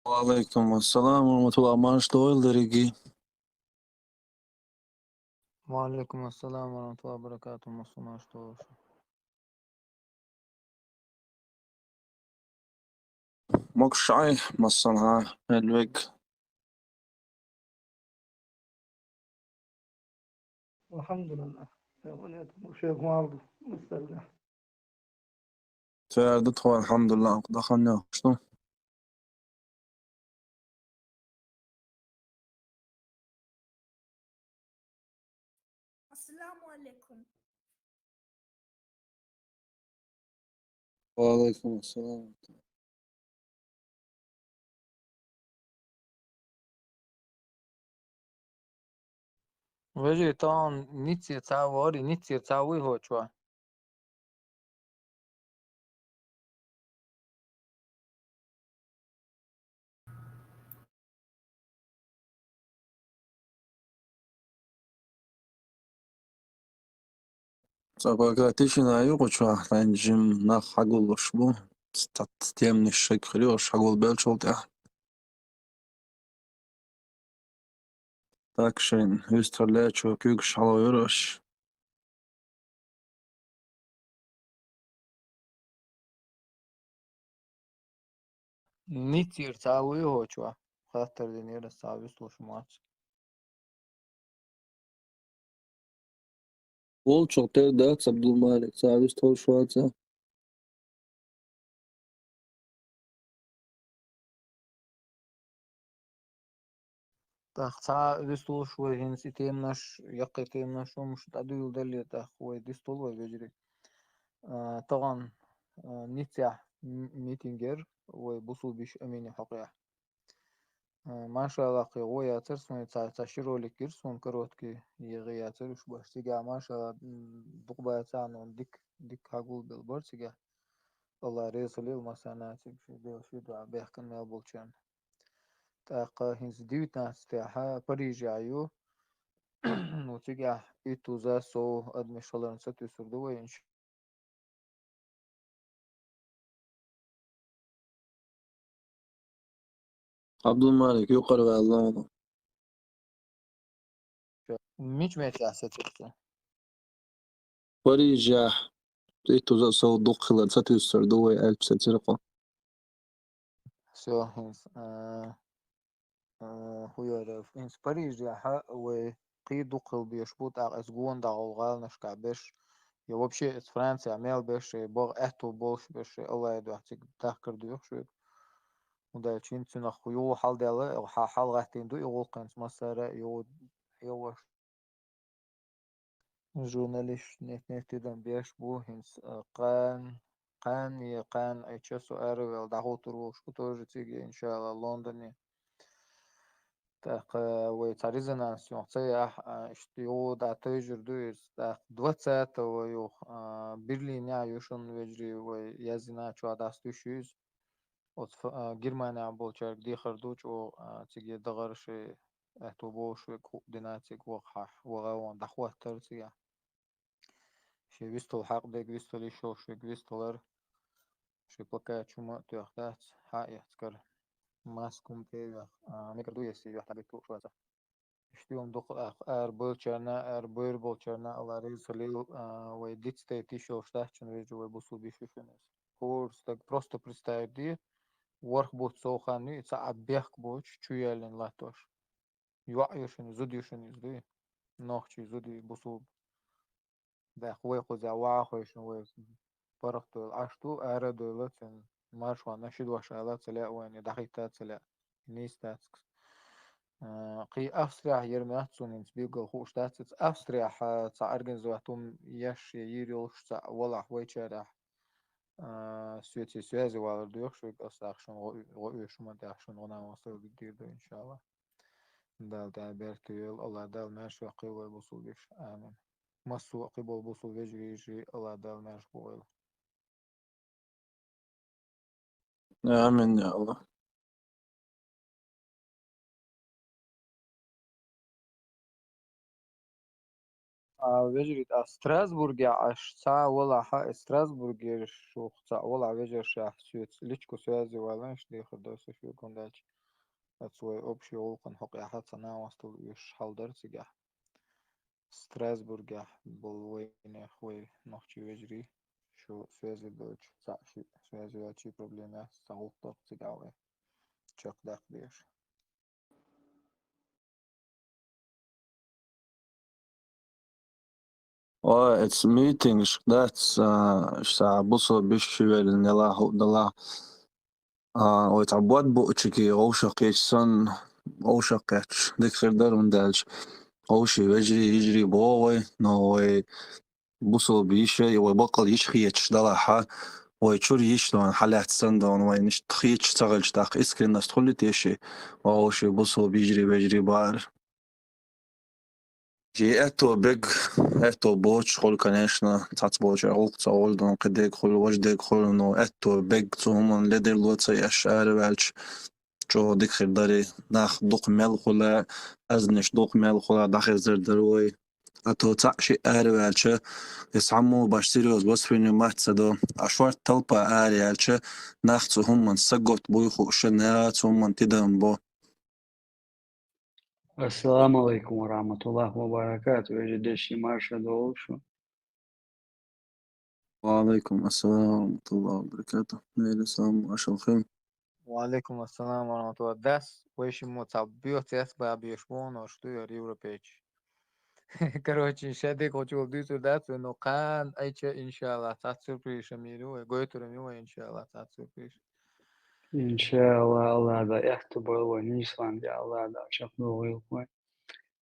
Waalaikumsalam warahmatullahi wabarakatuh درجي. وعليكم السلام ورحمة الله وبركاته مصطفى شطوش. مقشعي مصنها الوك. الحمد لله. ونعم شيخ معرض مسترجع. تعرضت هو الحمد لله دخلنا شنو. السلام عليكم. وعليكم السلام. وجه طبعا نيتسي تعوري نيتسي تعوي هو شوي. Sabahgatishina yuqochwa lanjim na hagul shbu. Stattem nishkri or hagul belcholta. Takşin üsterle çok yük şalıyoruz. نيتسي تعوي هو شوي. خاطر دنيا السابس وش ماتش. Bol çok da Abdülmalik servis tol şu atsa. تخ دستول شوي هنسي تيمناش يقي تيمناش ومش تعدو يدلي تخوي دستول وبيجري. طبعا نيتسي ميتينجر وبوصل بيش أميني حقيقة. ما شاء الله قوية ترسون تشيرو لكيرسون كروتكي يغيا ترش باشتيجا ما شاء الله دقبا تاعنون ديك هقول بالبرتيجا الله ريسولي المسانا تبشي دو شي دو بيحكن ميل بولشان تاق هنز ديوتنا ستاحا بريجي عيو وتيجا إيتو زاسو أدمي شالرن ستو سردوه إنش Abdülmalik yukarı ve Allah'ım. ميش ميتي أحسن Parija. إيتو زاسو دخل ستو سردوه ألف سترقة. سو هنز هو يعرف إنس باريس يا وقي دقل بيشبوط أسجون دا غالنا شكعبش يوبشي إس فرنسا عمل بش بوغ أهتو بولش بش الله يدو أحتك تذكر دوش ودا تشين تنا خيو حال دالا أو حال غاتين دو يقول قنص مصر يو جورناليش نت تدم بيش بو هنس قان اتشسو أرويل دا هو تروش كتوج تيجي إن شاء الله لندن تاق وتاريزنانسيون تاع اشتيو دا تيجر دويس تاق دوتسات ويو برلين يا يوشن ويجري ويازنا شو داستوشيز وت جرمانيا بولشار دي خردوش و تيجي دغرش اهتوبوش وكو ديناتيك وقح وغاوان دخوة ترسيا شي ويستول حق ديك ويستول يشوش ويستولر شي بلقا شما تيختات حق يحتكر ماسكم تيجا ميكر دويسي يحتاج شو İşte dok er bolçarna alari solil ve дитсте еще штахчен веже ve бусу бишушенес. Курс так просто представьте, ворх бут соухани, это абех боч чуялен латош. Юашен зудишен изды, нохчи зуди бусу да хуй хозя вахошен ve парахту ашту ара дөлөтен маршва нашид вашала целя уани дахита целя нистатскс. قي أفسرع يرمياتسون إنس بيقل خوش تاتس أفسرع تاع أرجنزواتهم يش يريوش تاع ولا حويتشارح سويتي سوازي ولا دوخش أصلا عشان غويش ما ده عشان غنا وصل كتير ده إن شاء الله دال ده بيرتيل الله دال ماشي قوي بوصل بيش آمين مسوا قبل بوصل بيجي الله دال ماشي قوي آمين يا الله. ويجري ستراسبورغ عش ساعة ولا حق ستراسبورغ شو ساعة ولا ويجر شاح سويت ليشكو سوازي ولا إيش دي خدوس شو يكون دالش أتسوي أوبشي أولقن حق أحد سنة وصل يش حال سجح ستراسبورغ بالوين خوي نحكي ويجري شو سوازي دوتش ساعة شو سوازي واتشي بروبليم ساعة طاق سجاوي تشوك داك ديش It's meetings that's sa buso bishwel nila ويتعبوات بوتشكي غوشق يجسن غوشق يتش ديك خير دار من دالش غوشي يجري بووي نو بوصل بيشي وبقل يشخي يتش دلاحة ويشور يشلون حالات سندون وينش تخيتش تغلش داق اسكري الناس تخلي تيشي وغوشي بوصل بيجري بار جي اتو بيج اتو بوتش خول كناشنا تات بوتش عقل تصول دون قديك خول وجدك خول نو اتو بيج تومن لدر لوتسي اشعار والش جو ديك خير داري ناخ دوق ميل خولا ازنش دوق ميل خولا داخل زردروي اتو تعشي اري والش يسعمو باش سيريوس بس فيني محتسدو اشوار تلبا اري والش ناخ هم من سقوت بويخو شنات هم من تدن بو السلام عليكم ورحمة الله وبركاته. جديشي مارشا دوشو. وعليكم السلام ورحمة الله وبركاته. ليلى سلام عشان خير. وعليكم السلام ورحمة الله داس ويش متعبيو تيس بابيشمون وشتو يوريورو بيج короче شادي хочу дису дату но кан айча иншалла тацу приш миру гойтур мио иншалла тацу приш إن شاء الله الله دا اختبار ونيسان دي الله دا شكله ويقوي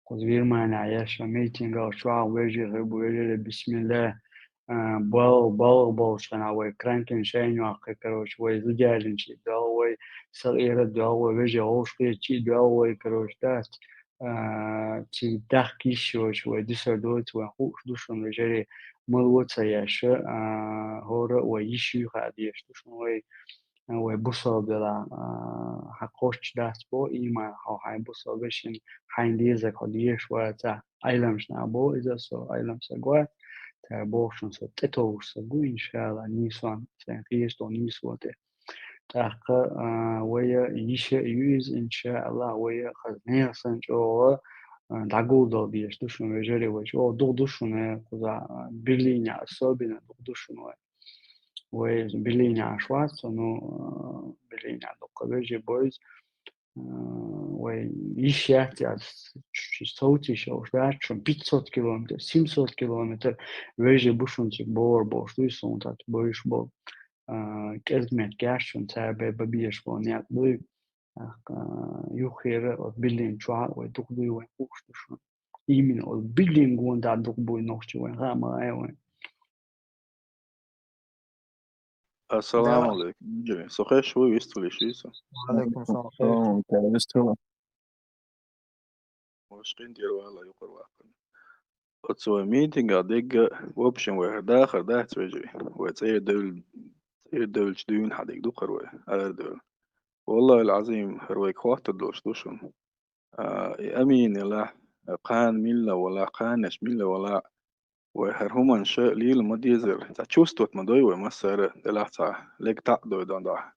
قدير ما نعيش ميتين أو شو ويجي غيب ويجي بسم الله بال شنا وي كرانكن شين واقع كروش وي زجاجن شي داوي صغيرة داوي ويجي هوش في شي داوي كروش دات تي داخكي شوي دسر دوت وخوش دوشون ويجري ملوت سياش هورا ويشي خاديش دوشون وي بوصل بلا حقوش داس بو إيمان هاو هاي بوصل بشين هاي ديزك هديش وتا أيلمش نابو إذا سو أيلم سقوات تابوشن سو تتوش سقو إن شاء الله نيسان سنقيس دو نيسوته تحقق ويا يش يوز إن شاء الله ويا خزنية سنجو دعقول دو بيش دوشن ويجري ويجو دو دوشن كذا برلين صوبنا دو دوشن وبرلين عشوات سنو برلين دو بيجي بويز ويشيات صوتي شوشات شون 500 كيلومتر 700 كيلومتر ويجي بوشونتي بور بوش دويسون تات بوش بو كزمت كاشون تابع ببيش بو نيات دوي يخير بلين شوال ويدوخدوي وين بوش دوشون يمين او بلين قوان دا دوخ بوي نوخشي وين غاما اي وين السلام عليكم جميل سخير شوي ويستولي شيسا وعليكم السلام خير وشقين ديروا على يقر واقن وتسوى ميتنج عديق وبشن وهداخر ده تسويجي وتسير دول جديون حديق دو قروي على دول والله العظيم هرويك خوات الدوش دوشن أمين لا قان ميلا ولا قانش ميلا ولا وهرهما شاء ليل ما ديزر تشوستوت مدوي ومسر دلعتا لك تعدو دون ده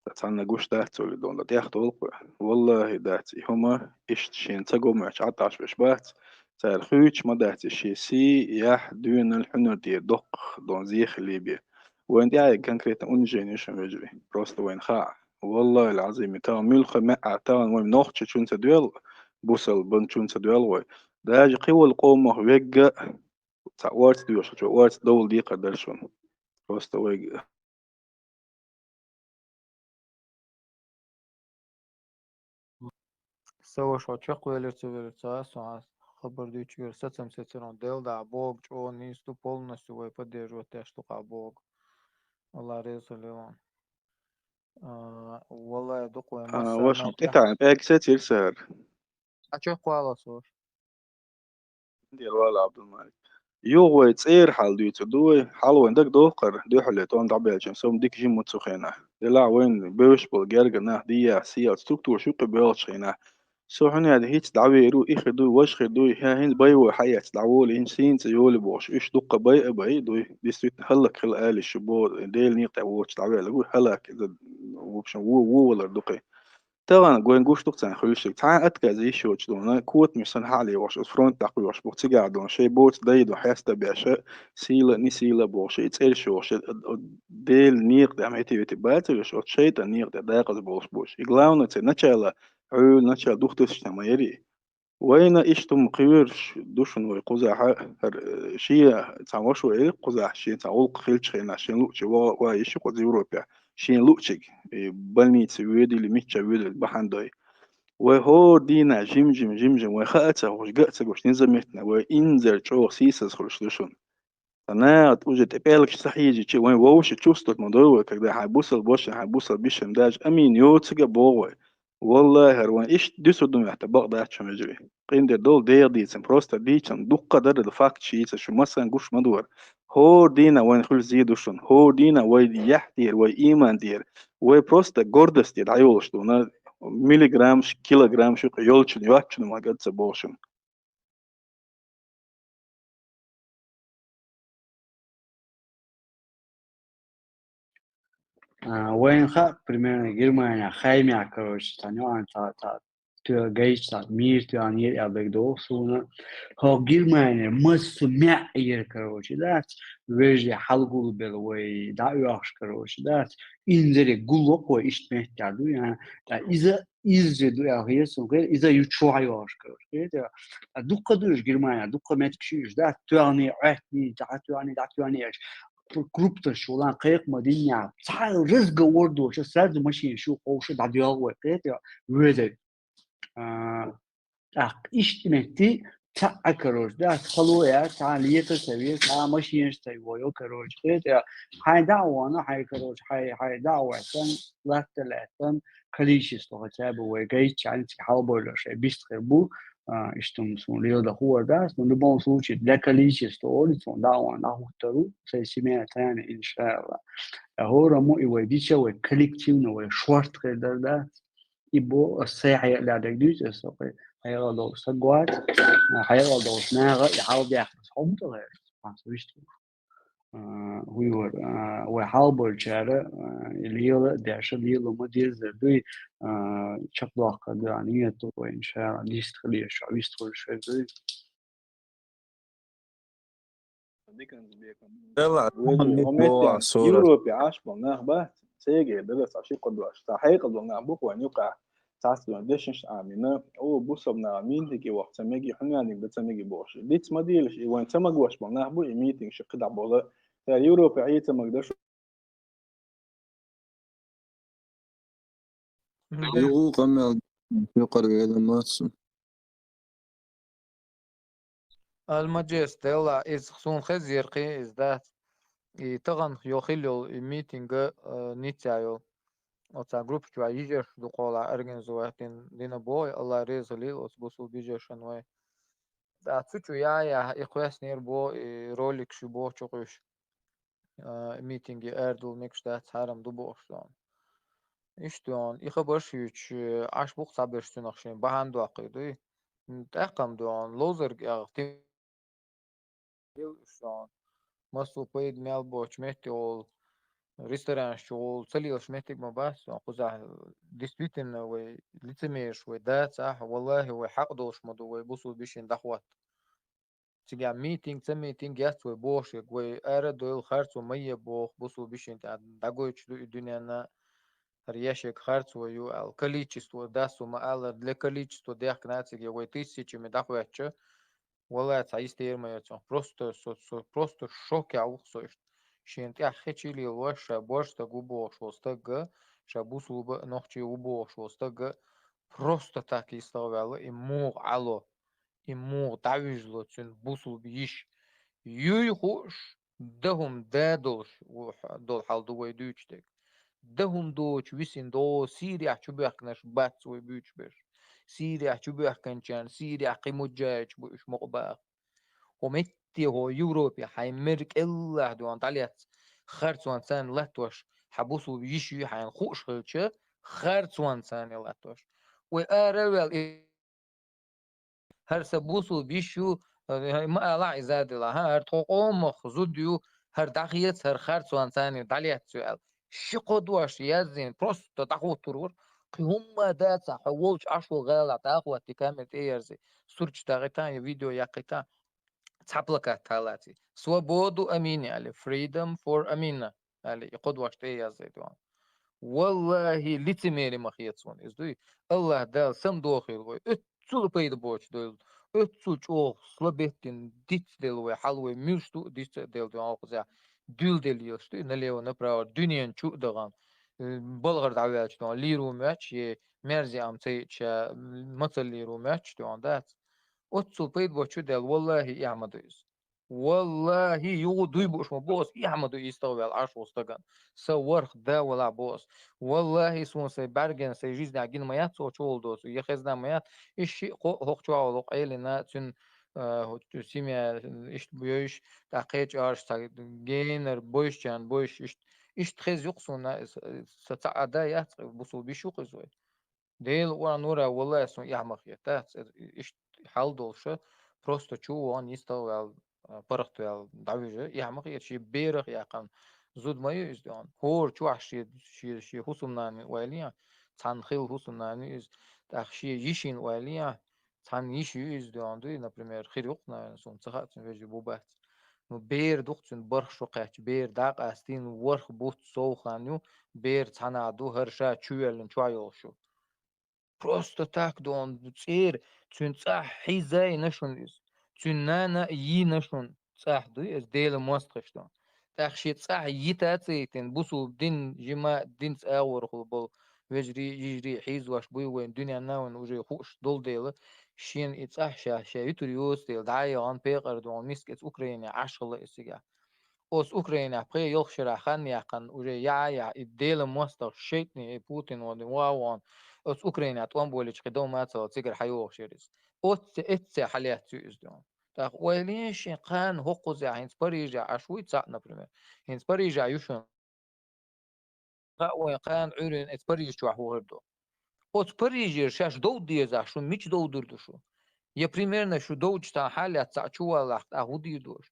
تتعنى قوش داتو اللي دون ده تياخدو القوة والله داتي هما اشتشين تقو معش عطاش بشبات تال خوش ما داتي شي سي يح دون الحنو دي دق دون زيخ ليبيا وين دي كان كريتا انجيني شم يجري بروست وين خاع والله العظيم تاو ملخ مع تاو وين نوخش شون تدويل بوصل بن شون تدويل وي داج قوة القومة ويقا وارت دوش وارت دول دي قدرشون بروست ويقا سوى شو تشق ويلر ساعة خبر دي чур сацам сацам дел да бог чо нисту полностью вой поддерживать те что бог الله رزق والله دوق مسا واش ما قطع باك ستير سهر أشوف قوالا صور ديال ولا عبد الملك يوغوي تصير حال ديوتو دوي حال وين دك دوقر دو حليتون دعبيل جنسوم ديك جيم متسوخينا دلا وين بيوش بالجرجنا دي سيا ستركتور شو قبيل شينا سوحن هذا هيك دعويرو إخدو وش خدو ها هين بيو حياة دعوول إن سين تيول بوش إيش دقة بي دو ديستويت هلك خل آل الشبو ديل نيقطع وش دعوير لقول هلك إذا وبشن وو ولا دقة طبعا جوين جوش دقة خلوشك تعال أتكا زي شو تدونا كوت مش حالي وش فرونت تقوي وش بوتيجا دون شيء بوت دايد وحياس بأشياء سيلا نسيلا بوش يتسأل شو وش ديل نيقطع عميتي بتبات وش شيء نيقطع داقة بوش إغلاونا تنشألا عول نشأ دختش تمايري وين إشتم قيرش دوشن ويقوزا شيء تعوش وإيه قوزا شيء تعول خيلش خينا شيء لوتش وايش قوزا يوروبيا شيء لوتشك بلني تسويدي لميتشا ويد بحنداي وهو دينا جيم وخاءته وش قأته وش نزمتنا وإنزل شو سيسس خلش دوشن أنا توجد تبالك صحيح شيء وين ووش تشوفت الموضوع كده حبوصل بوش حبوصل بيش مداج أمين يوتسجا بوه والله هروان إيش ديسو دم يحتبق ده شو مجري قين ده دول دي سن بروستا دي كان دقة ده الفاكت شيء شو مثلا قوش مدور هو دينا وين خل زيدوشون هو دينا وين يحتير وين إيمان دير وين بروستا جوردس دير عيولش دونا ميليغرام كيلوغرام شو يولشن يواتشن ما قد سبوشن وين خا primero Германия хаймя короче танён та tu gauge ta мир tu анир я бегдо суна هو Германия مس معير короче да вежи halgul belway da yox короче да inzere guloko iştmehtadı yani da izce du ya yesun gel iza yuçua yox короче da dukka duş Германия dukka metkişiş da tu ani ahni da tu ani grupta şu olan kayık madenya sağ rızgı ordu şu sadece maşin şu koşu da diyor ve kayık ya böyle iştimeti ta akaroş da halı ya ta liyete seviye ta maşin seviyor karoş kayık ya hay davana hay karoş hay davatan lahtelaten kalişis to tabu ve gayet çan halboyla şey bistri bu işte son Leo da huarda son de bon случай для количества улиц да он на хутору сесимия тани иншалла هو مو يوديش هو كولكتيفنا هو شورت كده ده يبو الساعة اللي على جديد السوق هيغلو سجوات هيغلو ناغ يحاول ياخد حمض غير فاش هو وحاول جاره اللي هو داش اللي هو مدير زبي شكله قد يعني تو إن شاء الله يستخدم شو يستخدم شو يلا ويجي نبدو على يعني الصورة. يوروبي عاش بلناه بات سيجي درس عشي قدواش تحقيق بلناه بوك وان يقع تاس ديشنش آمينة أو بوصبنا مين تيجي وقت سميجي حنياني بتسميجي بوش ديت ما ديلش وين تمجوش بلناه بو ميتينج شقد عبولا يوروبي عيت تمجدش يو قمل يقرب إلى ماتسون الماجستيلا إز خصون خزيرقي إز دات طغن يوخيلو ميتينغ نيتايو оца группа يجيش دقولا организовать دينا بوي الله رزقلي وسبوسو بيجيشن وي да цучу я إخويس نير بو ролик شو بو чуқуш ميتينغ أردو ميكشتات هارم دو بوشلون إشتون إخبرش يوش عش بوق صابرش تنخشين بهان دو عقيدي تأقم دون لوزر أغتيم شلون مصو بيد ميل بوش مهتي أول ريستوران شغل صلي شميتك ما بس قزح действительно وي лицемерش وي ده صح والله وي حق دوش مدو وي بوصل بيشين دخوات تيجي ميتينغ تميتينغ يات وي بوش وي ارى دول خرط ومية بوخ بوصل بيشين دقويتش الدنيا نا رياشك خرط ويو ال количество дасу ма ала для количества дях нацики وي тысячами дохватча والله تعيستير ما يتون просто шок я ухсош شنت أخيتشيلي وش بوش تجوبو شوستج شابوس لوب نخشي وبو شوستج просто так يستوعب إمور على إمور تعويجلو تون بوسل بيش يخوش دهم دادوش دول حال دوي دوشتك دهم دوش ويسين دو سيريا شبيخنش باتس ويبيش بيش سيريا شبيخنشان سيريا قيموجاج بيش مقباخ ومتي هو يوروبي حيمرك إلا دوان تعليات خرطوان سان لاتوش حبوسو يشي حين خوش خلچه خرطوان سان لاتوش و أروال هر سبوسو بيشو ما لا يزاد لها هر تقوم خزوديو هر دقيقة هر خرط وان ثاني داليات سؤال شقد واش يزين بروست تاخو ترور قيوم داتا حولش عشو غالا تاخو تكامل ايرزي سورج تاغيتا فيديو يقيتا تابلكا تالاتي свободу اميني على freedom for امينة على يقود واش تيازي دوان والله лицемерие махиятсон издуй Allah дал сам дохил вой ötsül peyde boç döl ötsül çok slabettin dit del ve halve müştu dit del de alqıza dül del yostu налево направо dünyen çu dağan bolgar davet don liru maç ye merzi am tayça matsal liru maç don dat ötsül peyde boçu del vallahi yağmadıyız والله يغدو يبوش بوس يحمدوا يستوي على العرش واستقن سورخ دا ولا بوس والله اسمه سي برجن سي جيز داگين ميات سو چولدوس يخزنا ميات ايش هوق چوالوق ايلنا تن سيميا ايش بيوش دقيق ارش جينر بوشچان بوش ايش تخز يقصونا ستعدا يات بوسو بيشو قزوي ديل ورا والله اسمه يحمخ يتات ايش حال دولشه просто чу он не стал برختو دعوجة يعمق يشي بيرخ يقان زود ما يجدون هور شو عشي شي حسناني واليا تنخيل حسناني إز تخشي يشين واليا تن يشي يجدون دوي например خيرقنا سون تخات وجه بوبات نو بير دوختن برخ شو قاچ بير داق استين ورخ بوت سوخانيو بير تنا دو هرشا چويلن چوايوشو просто так دون цер цун цах حيزاي نشون إز تنانا ينشون صح دوي از ديل مستخشتون تخشي صح يتاتيتن بوسو دين جما دين تاور خلبل وجري يجري حيز واش بوي وين دنيا ناون وجي خوش دول ديل شين اتصح شا يتريوس ديل دايان بيقر دون ميسكت اوكرانيا عشل اسيغا اوس اوكرانيا بقي يلخشرا خان يقن وجي يا الديل مستخ شيتني بوتين ودي واوان اوس اوكرانيا طوان بوليش قدوم ما تصير حيوخ شيريس اوت اتس حاليات تيز دون так уайлин шин хоккузя хинс парижа ашвица например хинс парижа юшун ой кан урин эс париж чуа хордо от парижер шаш дов диеза шу мич довдурду шу я примерно шу довчта халя цачуа лахт ахуди дош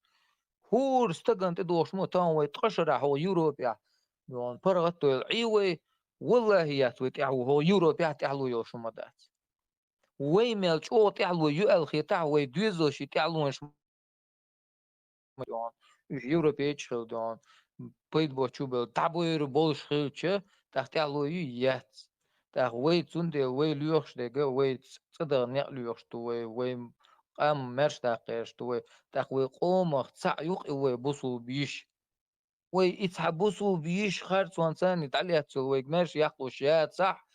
хор стагант дош мо тан вай тқашра хо европия дон паргато иwe والله يا تويت هو يوروبيا تعلو يوشو مدات ويميل شو تعلو يؤل خي تعوي دوزو شي تعلو دون Европе чилдон пойд бочубел табойр болшхилче тахтя лою ят тах вей цунде вей люхшдеге вей цдер не люхшту вей ам мерш тахершту вей тах вей قومخ ца юк вей бусу биш وي يتحبسوا بيش خارج وانسان يتعليات وي مرش يقوش يا صح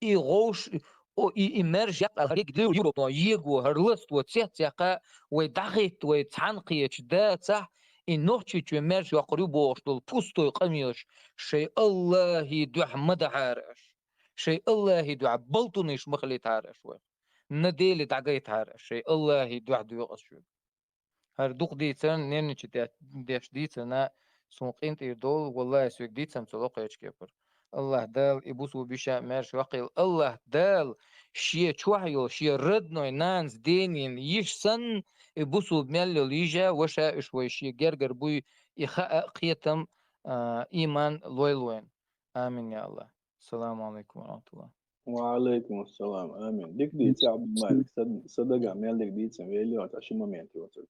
اي غوش او اي مرش يقل هريك ديو يوروبا يجو هرلست وتسيت يقا ويدغيت ويتعنقيش دا صح النوتشي تشي مرش يقرب وشتل بوستو يقميش شي الله يدو حمد عارش شي الله يدو عبلتونيش مخلي تعرش وي نديل دعقيت عارش شي الله يدو عدو يقص هر دوق ديتن نيرنيش ديش ديتنا سونقين تيردول والله سويك ديتسم تلوق يشكبر الله دال يبوسو بيشا مرش وقيل الله دال شي تشوحيو شي ردنو نانز دينين يشسن يبوسو بملو ليجا وشا شوي شي جرجر بوي يخاء قيتم إيمان لويلوين آمين يا الله السلام عليكم ورحمة الله وعليكم السلام آمين ديك ديت يا عبد المالك صدق عمال ديك ديت سميلي وتعشي ممينتي وتر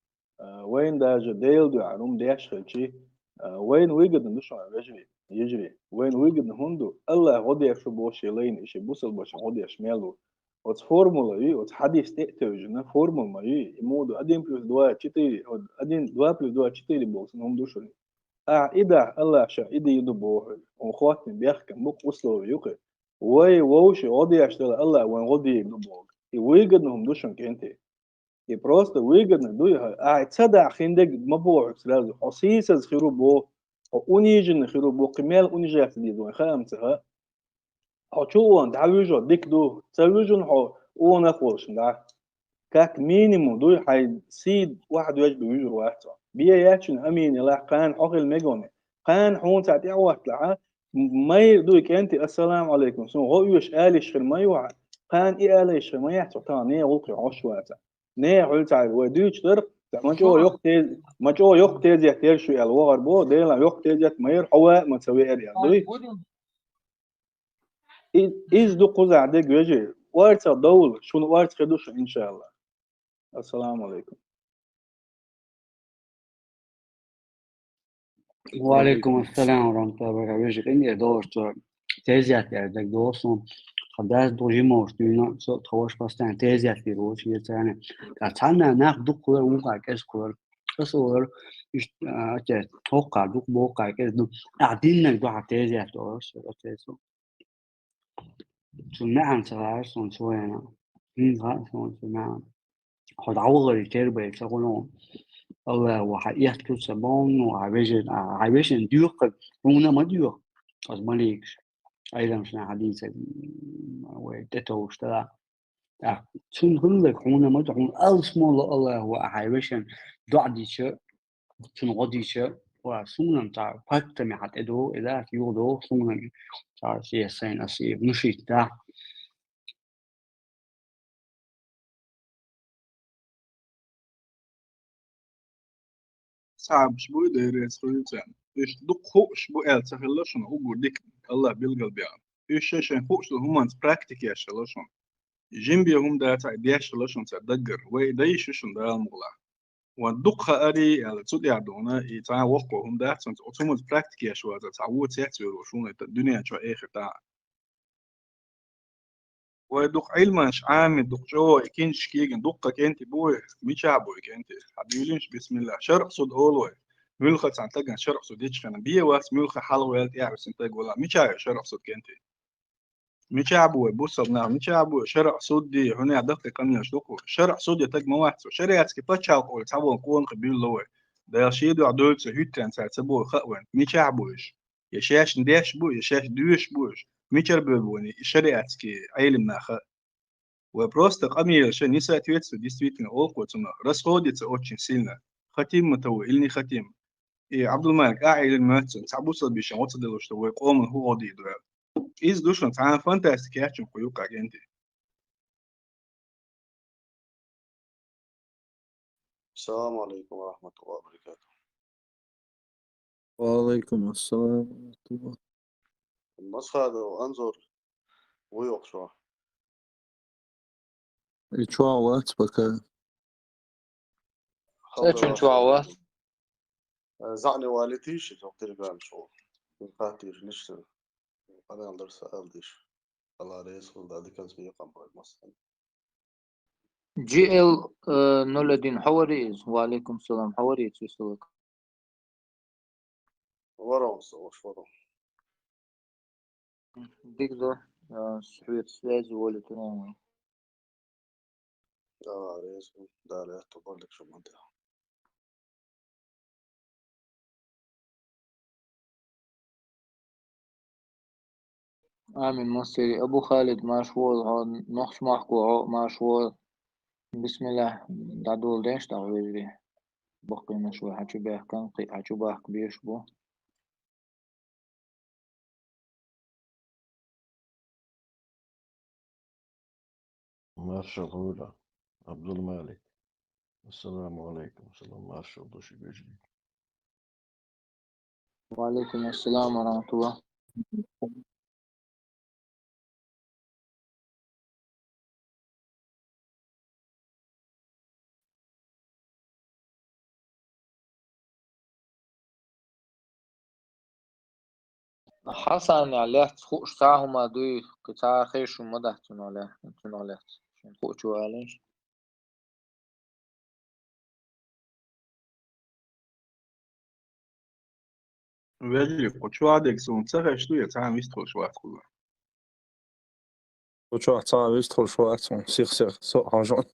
وين داج ديل دو عروم ديش خلشي وين ويجد ندش على يجري وين ويجد نهندو الله غدي شو بوشي لين إشي بوصل بوش غدي يشملو وت فورمولا يي وت حديث تأتوجنا فورمولا ما يي يمودو أدين بلس دوا تشتري أدين دوا بلس دوا تشتري بوكس نهم دوشني إذا الله شا إذا يدو بوه وخواتني بيحكم بوك وصلوا يوقي وي ووشي غدي يشتغل الله وين غدي يدو بوه ويجد نهم دوشن كنتي просто выгодно дуя цада хиндег мабур сразу осисаз хирубо унижен хирубо кемел унижат дидон хамца хочуан давижо дикду цавижон хо он اخورش да как минимум дуй хай سيد واحد وجه بيجر واحد بيا ياتشن امين لا قان حقل ميغون قان حون تعطي واحد لا ما دويك انت السلام عليكم سو هو يش اليش خير ما يوعد قان اي اليش ما يحتو تاني وقع عشواته نه حل تعال وديش درق ما جو يق تيز يحتاج شو الوغر بو ديلا يق تيز مير حوا ما تسوي اريا دوي إيش دو قزع ديك وجه وارت دول شنو وارت خدوش إن شاء الله. السلام عليكم. وعليكم السلام ورحمة الله وبركاته. وجه إني دور تيزيات يعني دور صون خداش دوجي موش دينا سو توش باستان تيزيات في روش يعني كاتانا ناخ دو كولر وقع كيس كولر كسولر إيش أجت توقع دو بوقع كيس دو أعدين دو تيزيات دور سو تيزو شو نعم سواء صون شو يعني غا صون شو نعم خد عوض يتربى يسقونه الله وحقيقة كل سبون وعايشين ديوق هنا ما ديوق أزماليكش أيضا مش حديثة وتتو اشترى شون هنلك هنا ما دعون أسمو الله هو عايشين دعدي شو شون غدي شو وسونا تاع فكت مع حتى إذا يودو سونا تاع شيء سين أسي مشيت تاع صعب شبو يدير يسوي تاني إيش دق خوش بو إل تخلصون أقول ديك الله بيلقى بيان إيش شيء خوش هم أنت براكتيك يا شلشون جنبي هم ده تاع ديش شلشون تدقر ويدي شلشون ده المغلا والدق أري على تصد يعدونا يتاع وقو هم ده تنت أوتومات براكتيك يا شو هذا تعود سيحتوي وشون الدنيا شو آخر تاع ودق علمش عامل دق جو كين شكيجن دقك انت بوي مش عبوك انت حبيبينش بسم الله شرق صد اولوي ملخة سانتجن شرق صد يتش كان بيه واس ملخة حلوة يلت يعرف سنتج ولا مش عارف شرق صد انت مش عبوي بوصلنا مش عبوي شرق صد دي هنا دقة كم يشدقوا شرق صد يتج ما واحد شرق يتك بتشال قول تابون كون قبيل لوي ده يشيدو عدول سهيتن ساتبو خاوين مش عبويش يشاش نداش بو يشاش دوش بوش مش عبوي شرق يتك عيلم ناخ وبروست قمي شن يسا تويتسو ديستويتن أوقو تنا رسخودي تأوتشن سيلنا ختيم متو إلني ختيم إيه عبد الملك أعيل الماتسون تعبوصل بيشن وتصدلوش تو قوم هو دي دوال إيز دوشن تعان فانتاستيك ياتشن قيوكا جنتي. السلام عليكم ورحمة الله وبركاته. وعليكم السلام ورحمة الله. النسخة هذا وأنظر ويوق شو يتشوعوات بكا سأتشون شو زعني والديش توقت البال شو فاتير نشتر أنا أقدر سأل ديش الله رئيس ولا ذيك الزبية قبل مثلا جي ال نولدين حوريز وعليكم السلام حوريز يسوق ورا وش ورا ديك ذا سحويت سلاز ولا تنوي رئيس ده رئيس تقول لك شو منطقة آمين مصري أبو خالد مشهور هون نخش محكو مشهور بسم الله دعدول ديش دعويري بقينا شوي حكي بيه كان حكي بيه كبيش بو مرشد عبد المالك. السلام عليكم. السلام مرشد وش بيجي. وعليكم السلام ورحمة الله. حسن عليه تخوش ساعة هما دوي قطاع خيش ومدح تنو عليه شن خوشو عليش ويجي قشوا عدك سون تسخش تو يتعام يستخل شوات كله وشو صعب يدخل شوات سيخ سوق حاجون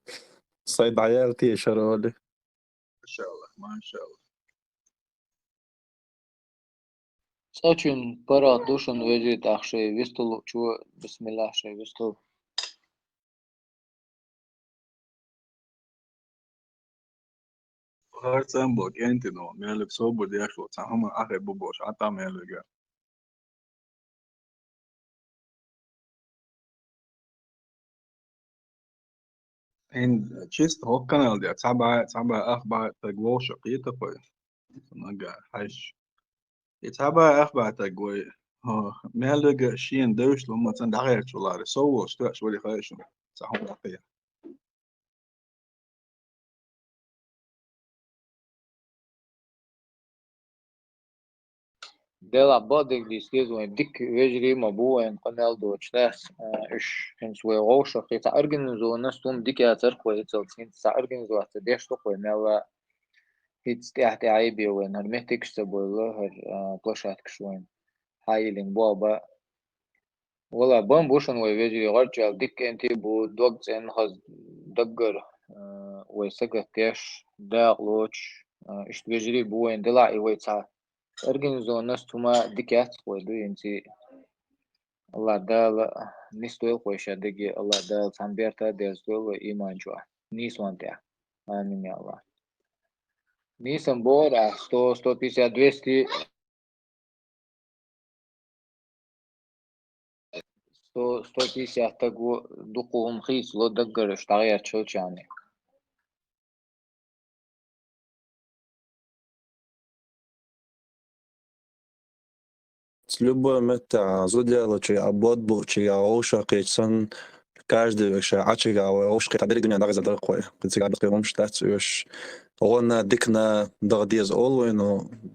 صيد عيالتي شرولي إن شاء الله ما إن شاء الله. ساچن برا دوشن وجد أخشي ويستلو شو بسم الله شي ويستلو هرتم بوك أنت نو مالك صوب دي أخو تعهم آخر ببوش عطا مالك عند تشيست هو كانال دي تعبا أخبار تقوى شقيقة كوي نجا حش يتعبا أخبار تقوى مالك شين دوش لما تندعي شولاري سو اشتاق شولي خايشون صحون دقيقة Dela bodig die steeds een dik wejri mabu en kanal do chlas ish hens we roosha qita organizo nastum dikya tar kwayt hens sa organizo at desh to qoy mela hits تحت عيبي وين هرمتك شتبوله هر بلاشات كشوين هايلين بوابا ولا بام بوشن وي ويجي غرجال ديك انتي بو دوغز ان خز دقر وي سكت تيش داغلوش اشت ويجري بو وين دلعي وي تسا ارجنزو الناس توما ديكات وي دو انتي الله دال نستويل خوش دقي الله دال تنبيرتا ديزدول ايمان جوا نيس وانتيا آمين يا الله نيسان بورا 100 150 200 150 تقو دقوهم خيس لو دقر اشتغير تشوش يعني Любое мета зодиало, че абот че оша кечсан каждый вообще ачига ош кета дери дуня дагаза дакой. Кецига бакыром штат уш огона дикна дагдиз олвой но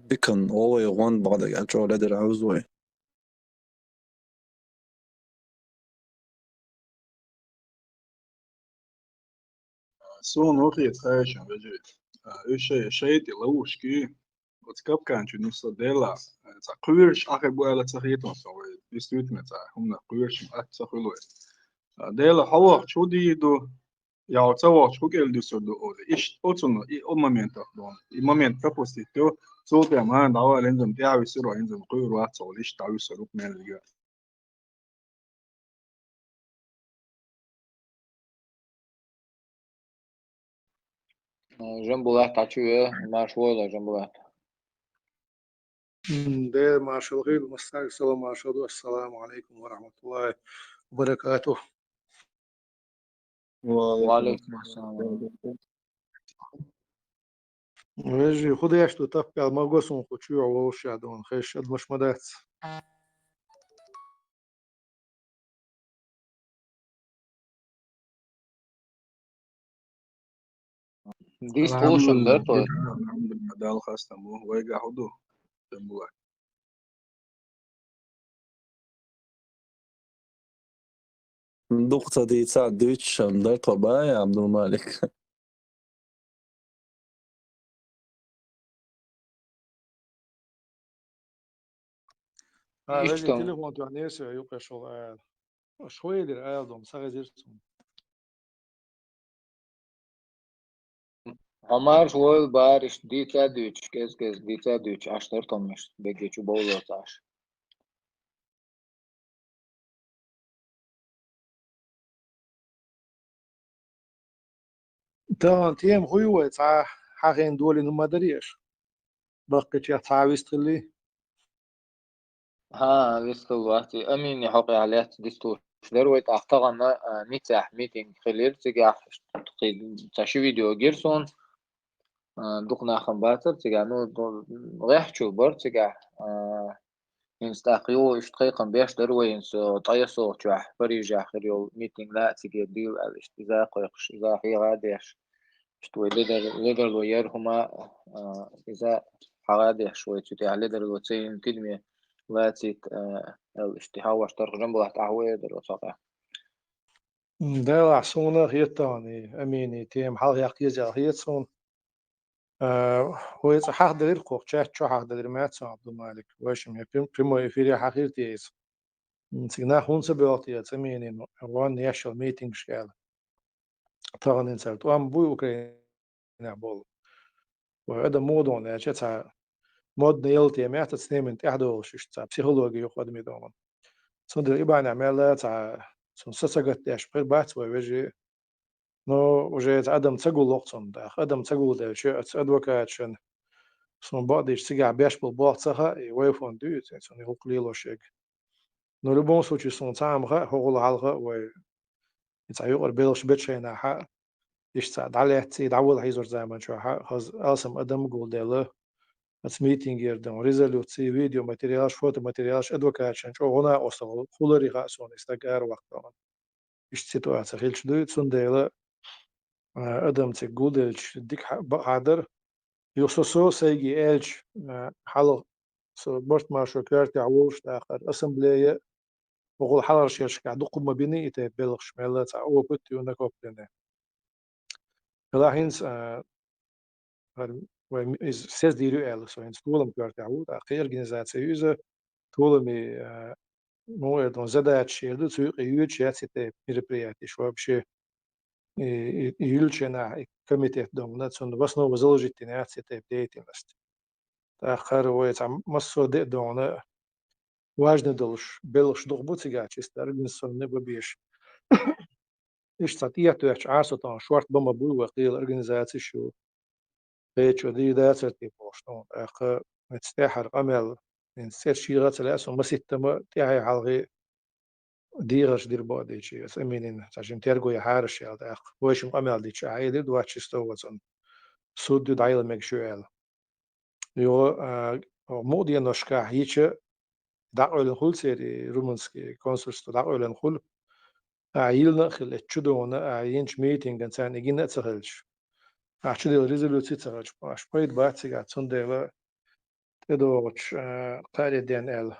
бикан олвой гон бада ячо ледер аузой. سو نوخي خايشون بجي شيء لوش كي وتكب كان شو نص ديلا تقويرش آخر بولا تخيطون سوي ديستويت متى هم نقويرش أتسخلوه ديلا هوا شو دي دو يا توا شو كيل دو سودو إيش أوتونو momento دون momento proposito سو ده ما دعوة لازم تعوي سرو لازم قوير واتسو ليش تعوي سرو من اللي جنبه واحد تعشوه ما شوية جنبه واحد ده ما شاء الله مساء السلام ما شاء الله السلام عليكم ورحمة الله وبركاته. وعليكم السلام ويجي خد ايش تو تفكر ما قصون خشوع ووش عدون خيش قد مش مدات. دي الحمد ستوشن لله درتو الحمد لله ده الخاص تمو ويجا هدو تمو Духта دي تساعد دويتش دايتو باي يا عبد المالك. ويجي اشتم تليفون تو عنيس يوقع شغل شوي دير آدم ساغزيرتون. عمار شوية بارش دي تادوش كيس دي تادوش عشتر طمش بيجي شو بولوت عش تان تيم هو تاع حقين دولي نما دريش بقيت يا تعاويست اللي ها لسه الوقتي أمين يحقي عليها ديستوش درويت أعتقد نتاح ميتينج خليل تجاه تاشي فيديو جيرسون دقنا خنباتر تجاه نو غيح شو بر تجاه ينستاقيو اشتقيقا بيش دروي ينسو طيسو تشوح فريجا خريو ميتينج لا تجاه ديل إذا قيقش إذا هي غاديش شتوي ليدر لوير هما إذا حغادي شوي تتاع ليدر لوتسين كلمة لا تيت الاشتهاء واشتر جنب واحد عهوي در وصاقع ده عصونا هيتاني أميني تيم حال يقيزة هيتسون هو حق دير قوق شات شو حق دير مات عبد المالك واشم يبيم بيمو يفيري حقير تيس سيغنا هون سبيوتي تمينين وان يشل ميتينج شكال طبعا انسالت وام بوي اوكرانيا بول وهذا موضوع يا شتا مود نيلتي مات تسنيمن تحدو شش تاع بسيكولوجي يقعد ميدوم صندر إبان عمالة تاع سنسسقت يشبه بات ويجي نو وجيت عدم تقول لقطن داخ عدم تقول ده شيء أدوكات شن سن بعض يشتغل بيش بالبعض سها يوافون دوت سن يقول ليلو شيء نو لبون سوتش سن تعمل هو الحلقة و يتعيق البيلش بيتشينا حق يشتغل عليه تسيد عوض هيزور زمان شو هز ألسم أدم قول ديله بس ميتينج يردن ريزولوتسي فيديو ماتيريالش فوتو ماتيريالش أدوكاشن شو هنا أصلا خلري خاصون استقر وقتها إيش سيتواتsia خيلش دوت سون ديله أدم تقول ديلش ديك بقدر يوسوسو سيجي إلش حلو سو برت ما شو كارتي عوش آخر أسمبلية وقول حلر شيرش قاعد قم بيني إتى بلغش ملت أو بتي ونكوب لنا هلا هينس is 6 euro så en skolan gör det ut att organisationen tola med موعد زادات شيء سوق يوج ياتي мероприятие что вообще يلشنا комитет домна сон в основу заложить тенацию деятельность آخر ويتعم مصر ده دونا важно долж белш дохбуцига чисто организационный бабиш إيش تعطيه تحش عاصة شوارت بما بو وقيل организации شو بيتشو دي دا ترتيب بوشتون أخ متستحر أمل إن سير شيرات الأسهم ما ستما تاعي حلغي ديرش دير بعدي شيء بس أمينين عشان ترجو يحارش يا أخ ويش أمل دي شيء عيد دواتش استوى سود دايل مكشوال يو مودي نشكا هيتش دعوة الخل سيري رومانسكي كونسرت دعوة الخل عيلنا خل تشدونا عينش ميتينغ إنسان يجينا تسهلش عشان الريزولوسي تسهلش باش بايد باتسي قاعد صندلا تدوش قاري دين ال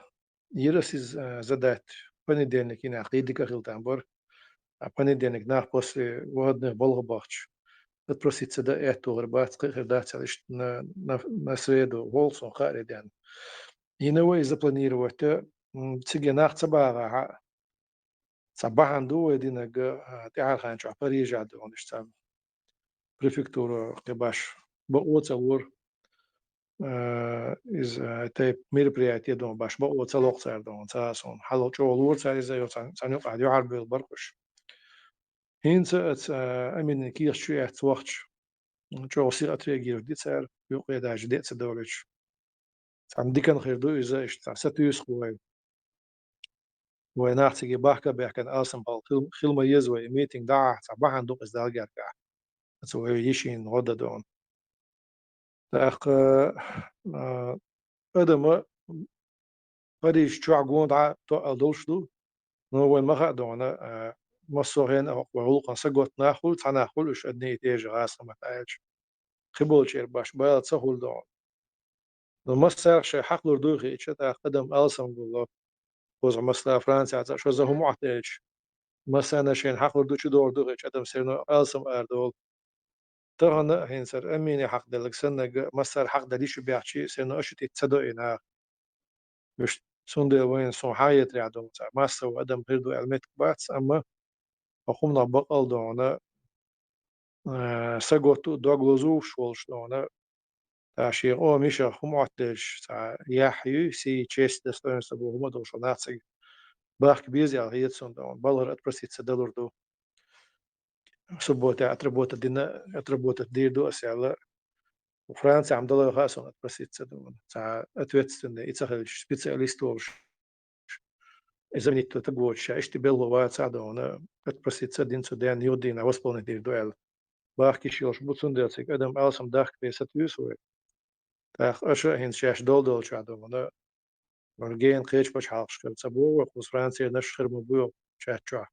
يرسيز زدات بني دينك هنا عقيدك أخيل تنبر بني دينك ناخ بس واحد نبلغ باش تبرسيت سدا إتو غربات قير دات عليش نسويدو هولسون قاري دين هنا وإذا بلانيروت تيجي ناخ تباغا صباحا دو دينك تعال خانش باريس عدو نشتغل بريفكتورة قباش بقوة تصور из этой мероприятия дом баш бо целок цар дом цасон хало чолур цар за цаню قاعد يعرب البرقش هينس امين كير شو يحت وقت جو سير اتريجير دي صار يوقع دا جديت سدولش عم دي كان خير دو إذا إشتا ستويس خوي وناحتي باحكا بيحكن آسم خيل ما يزوي ميتينغ دا صباحا دوق إز دالجار كا تسوي يشين غدا دون تاق أدم بريش شو عقون دا تو أدولش دو نو وين ما خدونا مصورين أو وعلقا سقوط ناخل تناخل وش أدني تيجي غاسة ما تعيش خبول شير باش بيض سهول دون المصر شيء حقلور دوغي إيش قدم ألسم والله وز مثلا فرنسا شو زه معتج مثلا شين حقلور دوش دور دوغي أدم سيرنا ألسم أردول ترى هنسر أميني حق دلك سنة مثلا حق دليش بيحكي سنة أشتي تصدقنا مش سندي وين سون حياة رعدون مثلا وأدم غيردو علمت باتس أما أخونا بقال دونا سقوتو دوغلوزو شولش دونا تاشي أو مش هم معتج يحيي سي تشيست دستون سبو هم دوش ناتسي باك بيزي على هيت سون دون بالر أتبرسيت سدلور دو سبوتا أتربوتا دير دو أسيالا وفرنسا عم ضلوا خاصون أتبرسيت سدون أتوتستن إتسخل سبيциалист وش إذا بنيت تقول شيء اشتباه وات سادون أتبرسيت سدين سودان يودين أوسبون دير دوال باك كيشيوش بوتسون ديرسك أدم ألسم داك بيست يوسوي تاخ أشا هين شاش دول شادون مرجين قيش باش حاقش كل سبو وخص فرنسا نشخر مبيو شاتشوا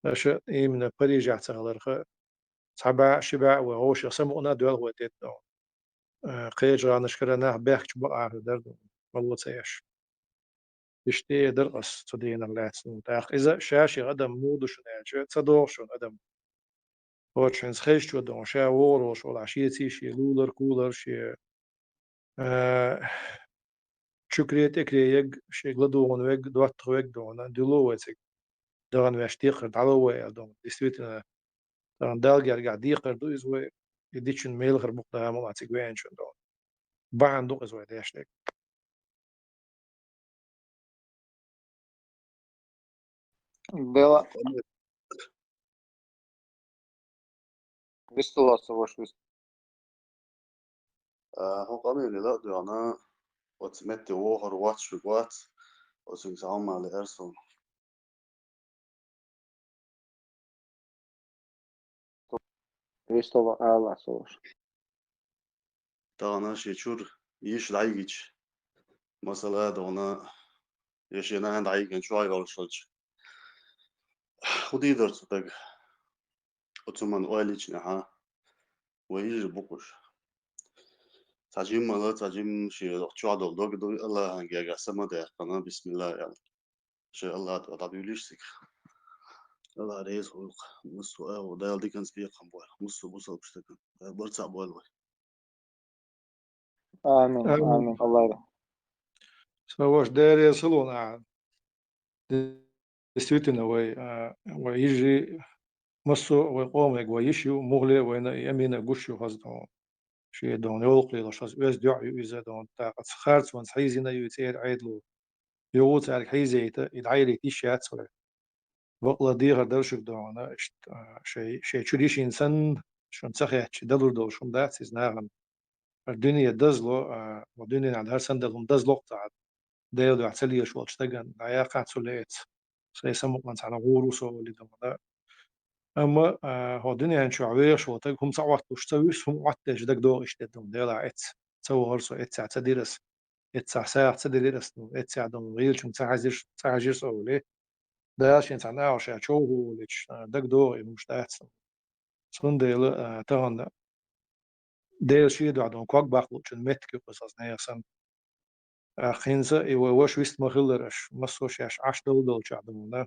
أشا إيمن بريج اعتغلر صعبا شبع وهوش يسمونا دول هو تيتو قيج نشكرنا بيحكي بقى دردو والله سيش يشتي درقص صدينا اللاتسن تاخ إذا شاشي غدم مودش ناجي تصدوشون غدم هوش خيش شو دون شا وروش ولا عشيتي شي لولر كولر شي شكريت إكريج شي غلدون ويج دوات ويج دون دلو ويسك دون ويشتيقر دعلو ويا دون ديستويتنا دون دالجر قاعد يقر دو إزوي يديشن ميل غير مقدام ما تقوين شون دون بعن دو إزوي ديشتك Было весело وش هو قامي لا دو أنا وتمت ووهر واتش وات وسيسام على إرسون ايش طبعا الله صور تانا شيشور يش دايجيش مثلا دونا يشينا هند عيجن شو عيغ الشلج خدي درس تاج أتمنى أوليش نها ويجي بقوش تاجم مالا تاجم شيء شو عدل دوغ الله هنجا سما ده قنا بسم الله يعني شاء الله تدابيليش سك الله رئيس هو مسوا ودايل دي كان سبيق خمبوال مسوا بوصل بشتكن برتع بوال امين امين الله يرحمه سواش داير يصلون عاد действительно ويجي مسو ويقوم ويشيو مغلي وين يمين غشيو هزدون شي دون يلقي لشاس ويز دعو يزا دون تاقت خارج وان حيزنا يتير عيدلو يوت على حيزيتا يدعيلي تيشات سوى وقلا ديغر درشك دون شي تشريش إنسان شون تسخيح دلور دو شون دات إزناغن الدنيا دزلو والدنيا عند هر سندلهم دزلو قطعت ديو دو اعتلي شو اشتغن دايا قاعد سوليت سيسمو من على غورو سو اللي دم اما هو الدنيا شو عوير شو تك هم صعوات وشتويش هم عتش دك دو اشتدهم ديلا ات تسو هرسو ات ساعة تدرس ات ساعة تدرس ات ساعة دم غير شو ساعة جيرس اولي ده شين ساعة ناوش شو هو ليش دك دو مش دات سون ديلا تهان ديل شي دو عدم كوك باخلو شن متك قصص نيسان خينزا ايوا واش ويست مخلرش مسوش ياش عش دول شعدم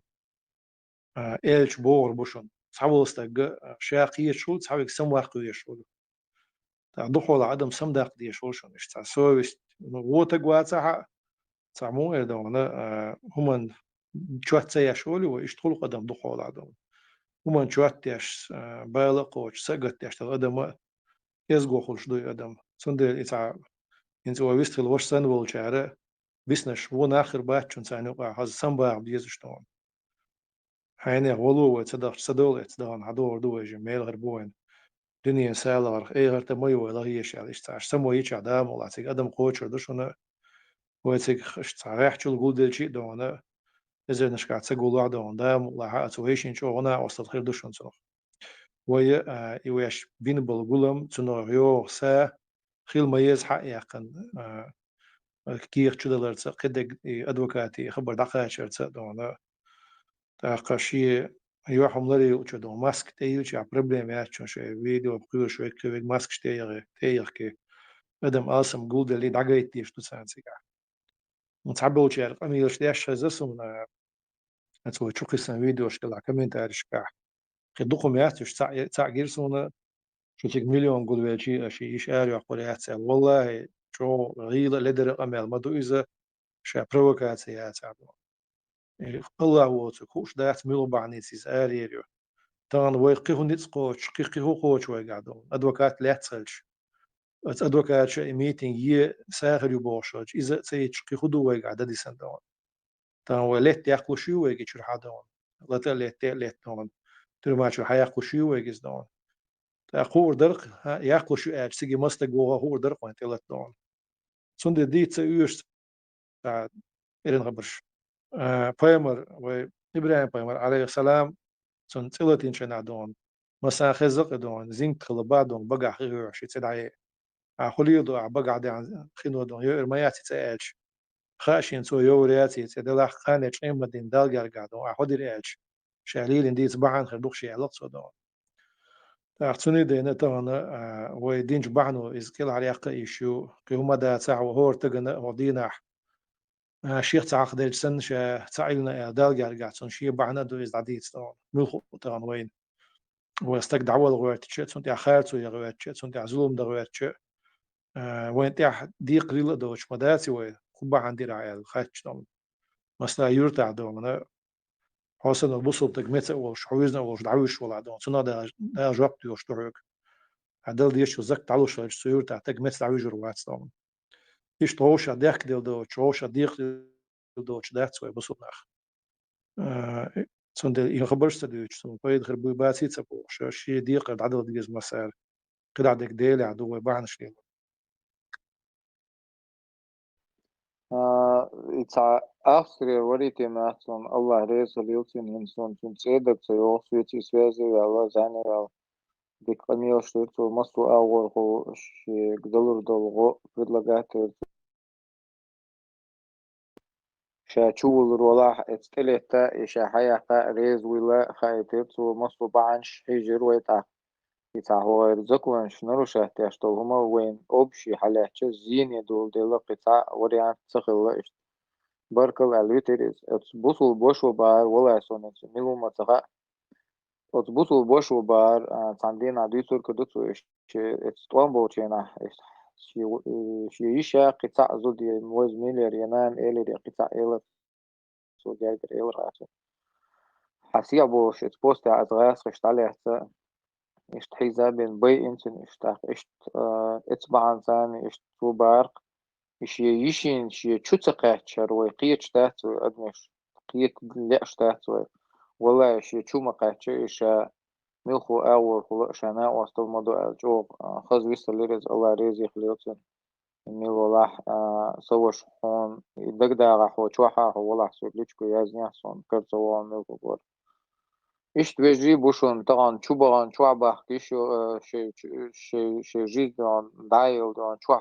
إلش بور بوشن صعوستك شاقية شول صعوك سم واقعية شول دخول عدم سم داقدية شول شون إيش سويست ووتك واتسع تعمو إدونا هما شوات سيا شول ويشتغل قدم دخول عدم هما شوات ياش بالقوش سقط ياش القدم يزقو خلش دوي قدم سندل إتع إنت ويست الوش سن والشعر بيسنش ون آخر باتشون سانو هذا سم باع بيزشتون هيني غلو وتصدق صدول تصدقون عدور دو جميل غربوين دنيا سالار اي غير تموي ولا هي شال ايش تاش سمو يش عدام ولا تيك ادم قوتش دشنا وتيك ايش تاح تشول قول دل شيء دونا اذا نشكع تقول واحد دون دام ولا حات ويشين شو انا وسط خير دشن صح ويا يويش بين بالقولم تنو يو سا خيل ميز حق يقن كير تشدلر قدك ادوكاتي خبر دقائق شرت دونا تاقشي يوحم لري وشدو ماسك تيجي شو بروبلم يا شو فيديو بقول شو كيف ماسك تيجي كي ادم اسم جود اللي دعيت تيش تسانسي متعبو شير امي وش داش زسم اتو تشوكي سن فيديو شكل كمان تعرش كاح خدوكم يا تش تاع جيرسونا شو تيك مليون قول ويجي اشي ايش اري اقول يا تسال والله شو غيلا لدر امل ما دو اذا شا بروكاتيا تاع الله هو تكوش دات ميلو بعنيسيس اري تان ويقيه نتسقوش قيه قوش ويقعدون ادوكات لا تسلش ادوكات شيء ميتينج يه ساغر يبوشج اذا سيتش قيه دو ويقعد دي سندون تان ولت ياقو شو ويجي شرح دون لا تلت دون ترما شو حياقو شو ويجي دون تاقور درق ياقو شو اج سيجي مستق هو درق وانت لت دون سند دي تسيوش تا إيرن خبرش بايمر وإبراهيم بايمر عليه السلام سن تلتين شنا دون مسا خزق دون زين خلبا دون بقع خير شي تدعي خلي دو بقع دي خينو دون يو إرمياتي تأج خاشين سو يو رياتي تدلع خانة شيء مدين دالجر قادو أحد أج شعليل إندي تبعن خردوق شي علاق سو دون تأخذني دينا تغنى ويدينج بعنو إز كل عريقة إيشو كهما دا تاع وهور تغنى ودينا شيخ تعاق ديل سن شا تعيلنا دالجر قاعد سن شي بعنا دو إز عديد دون ملخو تغن وين واستك دعوة الغوات تشت سنت أخرت ويا غوات تشت سنت عزلهم دغوات تشت وين تح دي قليل دوش مداتي وين كوبا عندي رعاية خاتش دون مثلا يرتع دون أنا حسن البصل تجمع وش حويزنا وش دعوش ولا دون سنة ده جوابت وش تروك عدل ديش وزك تعلو شو سيرتع تجمع دعوش روات دون إيش توش ديك ديل دوش توش ديك ديل دوش ده سوي بصل نخ سنت يخبرش تدوش سنت قيد خربوي باسي تبو شو شيء ديق عدل ديز مسار كده عندك ديل عدو بعنش ليه يتع آخر وريتي ماتون الله ريز اليوتين ينسون تون تسيدك سيوخ سويتي سويزي والله زاني والله дик камиоштерцу массу ауорху гдалур долго предлагать شاشول رولاح اتسكلتا إشا حياقا ريز ولا خايترتو مصو بعنش حجر ويتا هو يرزقون شنو شهت يشتغل هما وين أبشي حالاتش زين يدول ديلا قطع وريان تسخل إشت بركل الوتريز اتبوصل بوشو بار ولا يسونت ميلو متغا اتبوصل بوشو بار تاندين عدو ترك دوتو إشت اتستوان بوشينا إشت شيشا قطع زودي موز ميلير ينان إلي قطع إلت سو جايجر إل راتو حسيا بوش اتبوست أزغاس خشت عليه إشت حيزا بين بي إنتن إشتاق إشت إتبعان ثاني إشت تو بارق إش يشين شي تشوتقات شروي قيت تاتو أدمش قيت لأش تاتو والله إش شو مقات إش ملخو أول خلق شنا وسط الموضوع الجو خز ويست ليرز الله ريزي خليوتن ميل والله سوش حون دقدا راح وشوحا هو والله سويليشكو يازنيا صون كرتوا ملخو بور إيش تبجي بوشون طبعا شو بغان شو عباح كيشو شي جيد دايل شو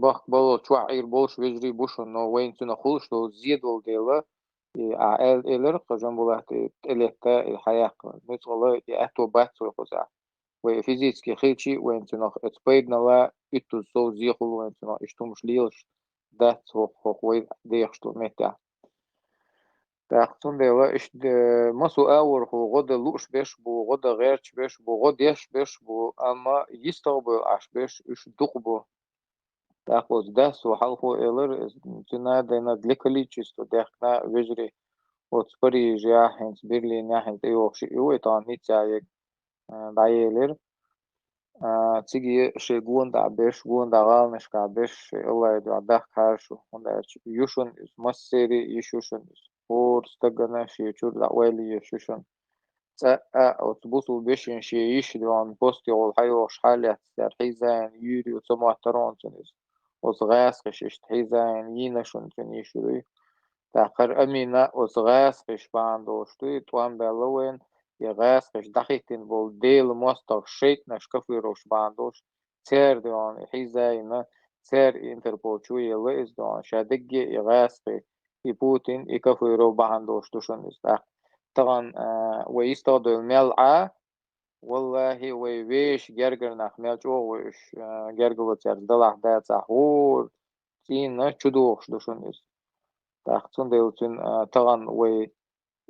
بخ بلو شو عير بولش بجري بوشون نو وين تنا خلش لو زيد والديلا عائل إلر قجن بوله تلتا الحياة مثل الله يأتو بات وخزع وفيزيتسكي خيلشي وين تنا اتبيدنا لا إتو سو زيخل وين تنا إشتو مش ليلش دات هو وين ديخشتو متى تاختون ديلا إش مسو أور هو غدا لوش بيش بو غدا غيرش بيش بو غدا يش بيش بو أما يستوبو عش بيش إش دقبو تاخوز داس وحلفو إلر تنا دينا دلكلي چيستو ديخنا وجري وتسبري جا هنس بيرلي ناحن تيوخ شي يوي طان هيتسايق دايلر تيجي شي قون دا بيش قون دا غالنش كا بيش الله يدو عداك هارشو وندا يوشون إس مسيري يشوشون إس فور ستقنا شي يشور دا ويلي يشوشون تا وتبوصل بيشين شي يشدوان بوستي والحيو شحالي تسترحيزان يوري وتموحترون تنس وصغاس خش تحيزان ينشون تنيشوري تاخر أمينة وصغاس خش باندوشتوي توان بلوين يغاس خش دخيتين بول ديل موستر شيت نشكفي روش باندوش تير دوان حيزاينا تير انتربول شوي لئيس دوان شادقي يغاس خي يبوتين يكفي رو باندوش دوشن استاق طبعا ويستخدم الملعى والله ويش جرجر نخمل جو ويش جرجر وتر دلع دات سحور تين نشدوخش دوشن است تاختون ديلتون طبعا وي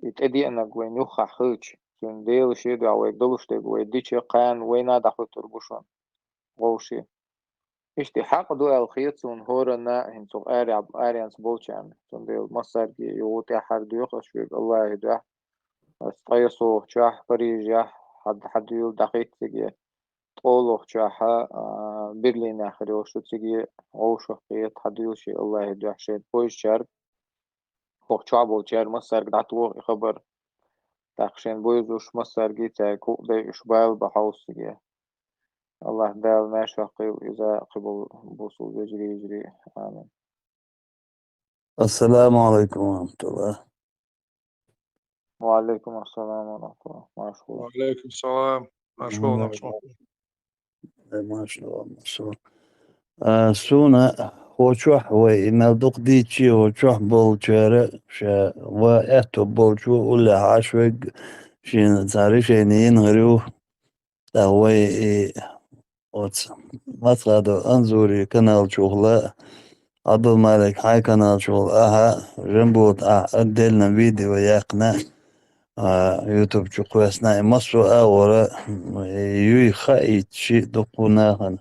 يتأدي أنك وين يخا خلش تون ديل شيد أو يدلش تيج ويديش قان وين دخل تربوشون غوشي إشتي حق دو الخيط تون هورنا هنتو أريانس بولشان تون ديل مصر جي يوتي حد يخش في الله يدوح استيسو شاح بريجا حد يول دقيق تيجي طولو شاحا برلين آخر يوشو تيجي غوشو قيت حد يوشي الله يدوح شيد بوش شارب فوق شعبو شار مصر قدعتو خبر تاخشين بويزوش مصر جي تاكو دي إشبال بحوص تيجي الله دال ما شاقي وإذا قبل بوصل يجري آمين السلام عليكم ورحمة الله. وعليكم السلام ورحمة الله مشغول وعليكم السلام مشغول مشغول ما شاء الله ما شاء الله. سونا هو شوح وإمال دوق ديتشي هو شوح بول شارع شا وإحتو بول شو ولا عاشوك شين تاري شينين غريو تهوي مصادو أنزوري كنال شغلة عبد الملك هاي كنال شغل جنبوت أدلنا فيديو يقنا يوتيوب شقوسنا مصر أورا يوي خايت شي دقونا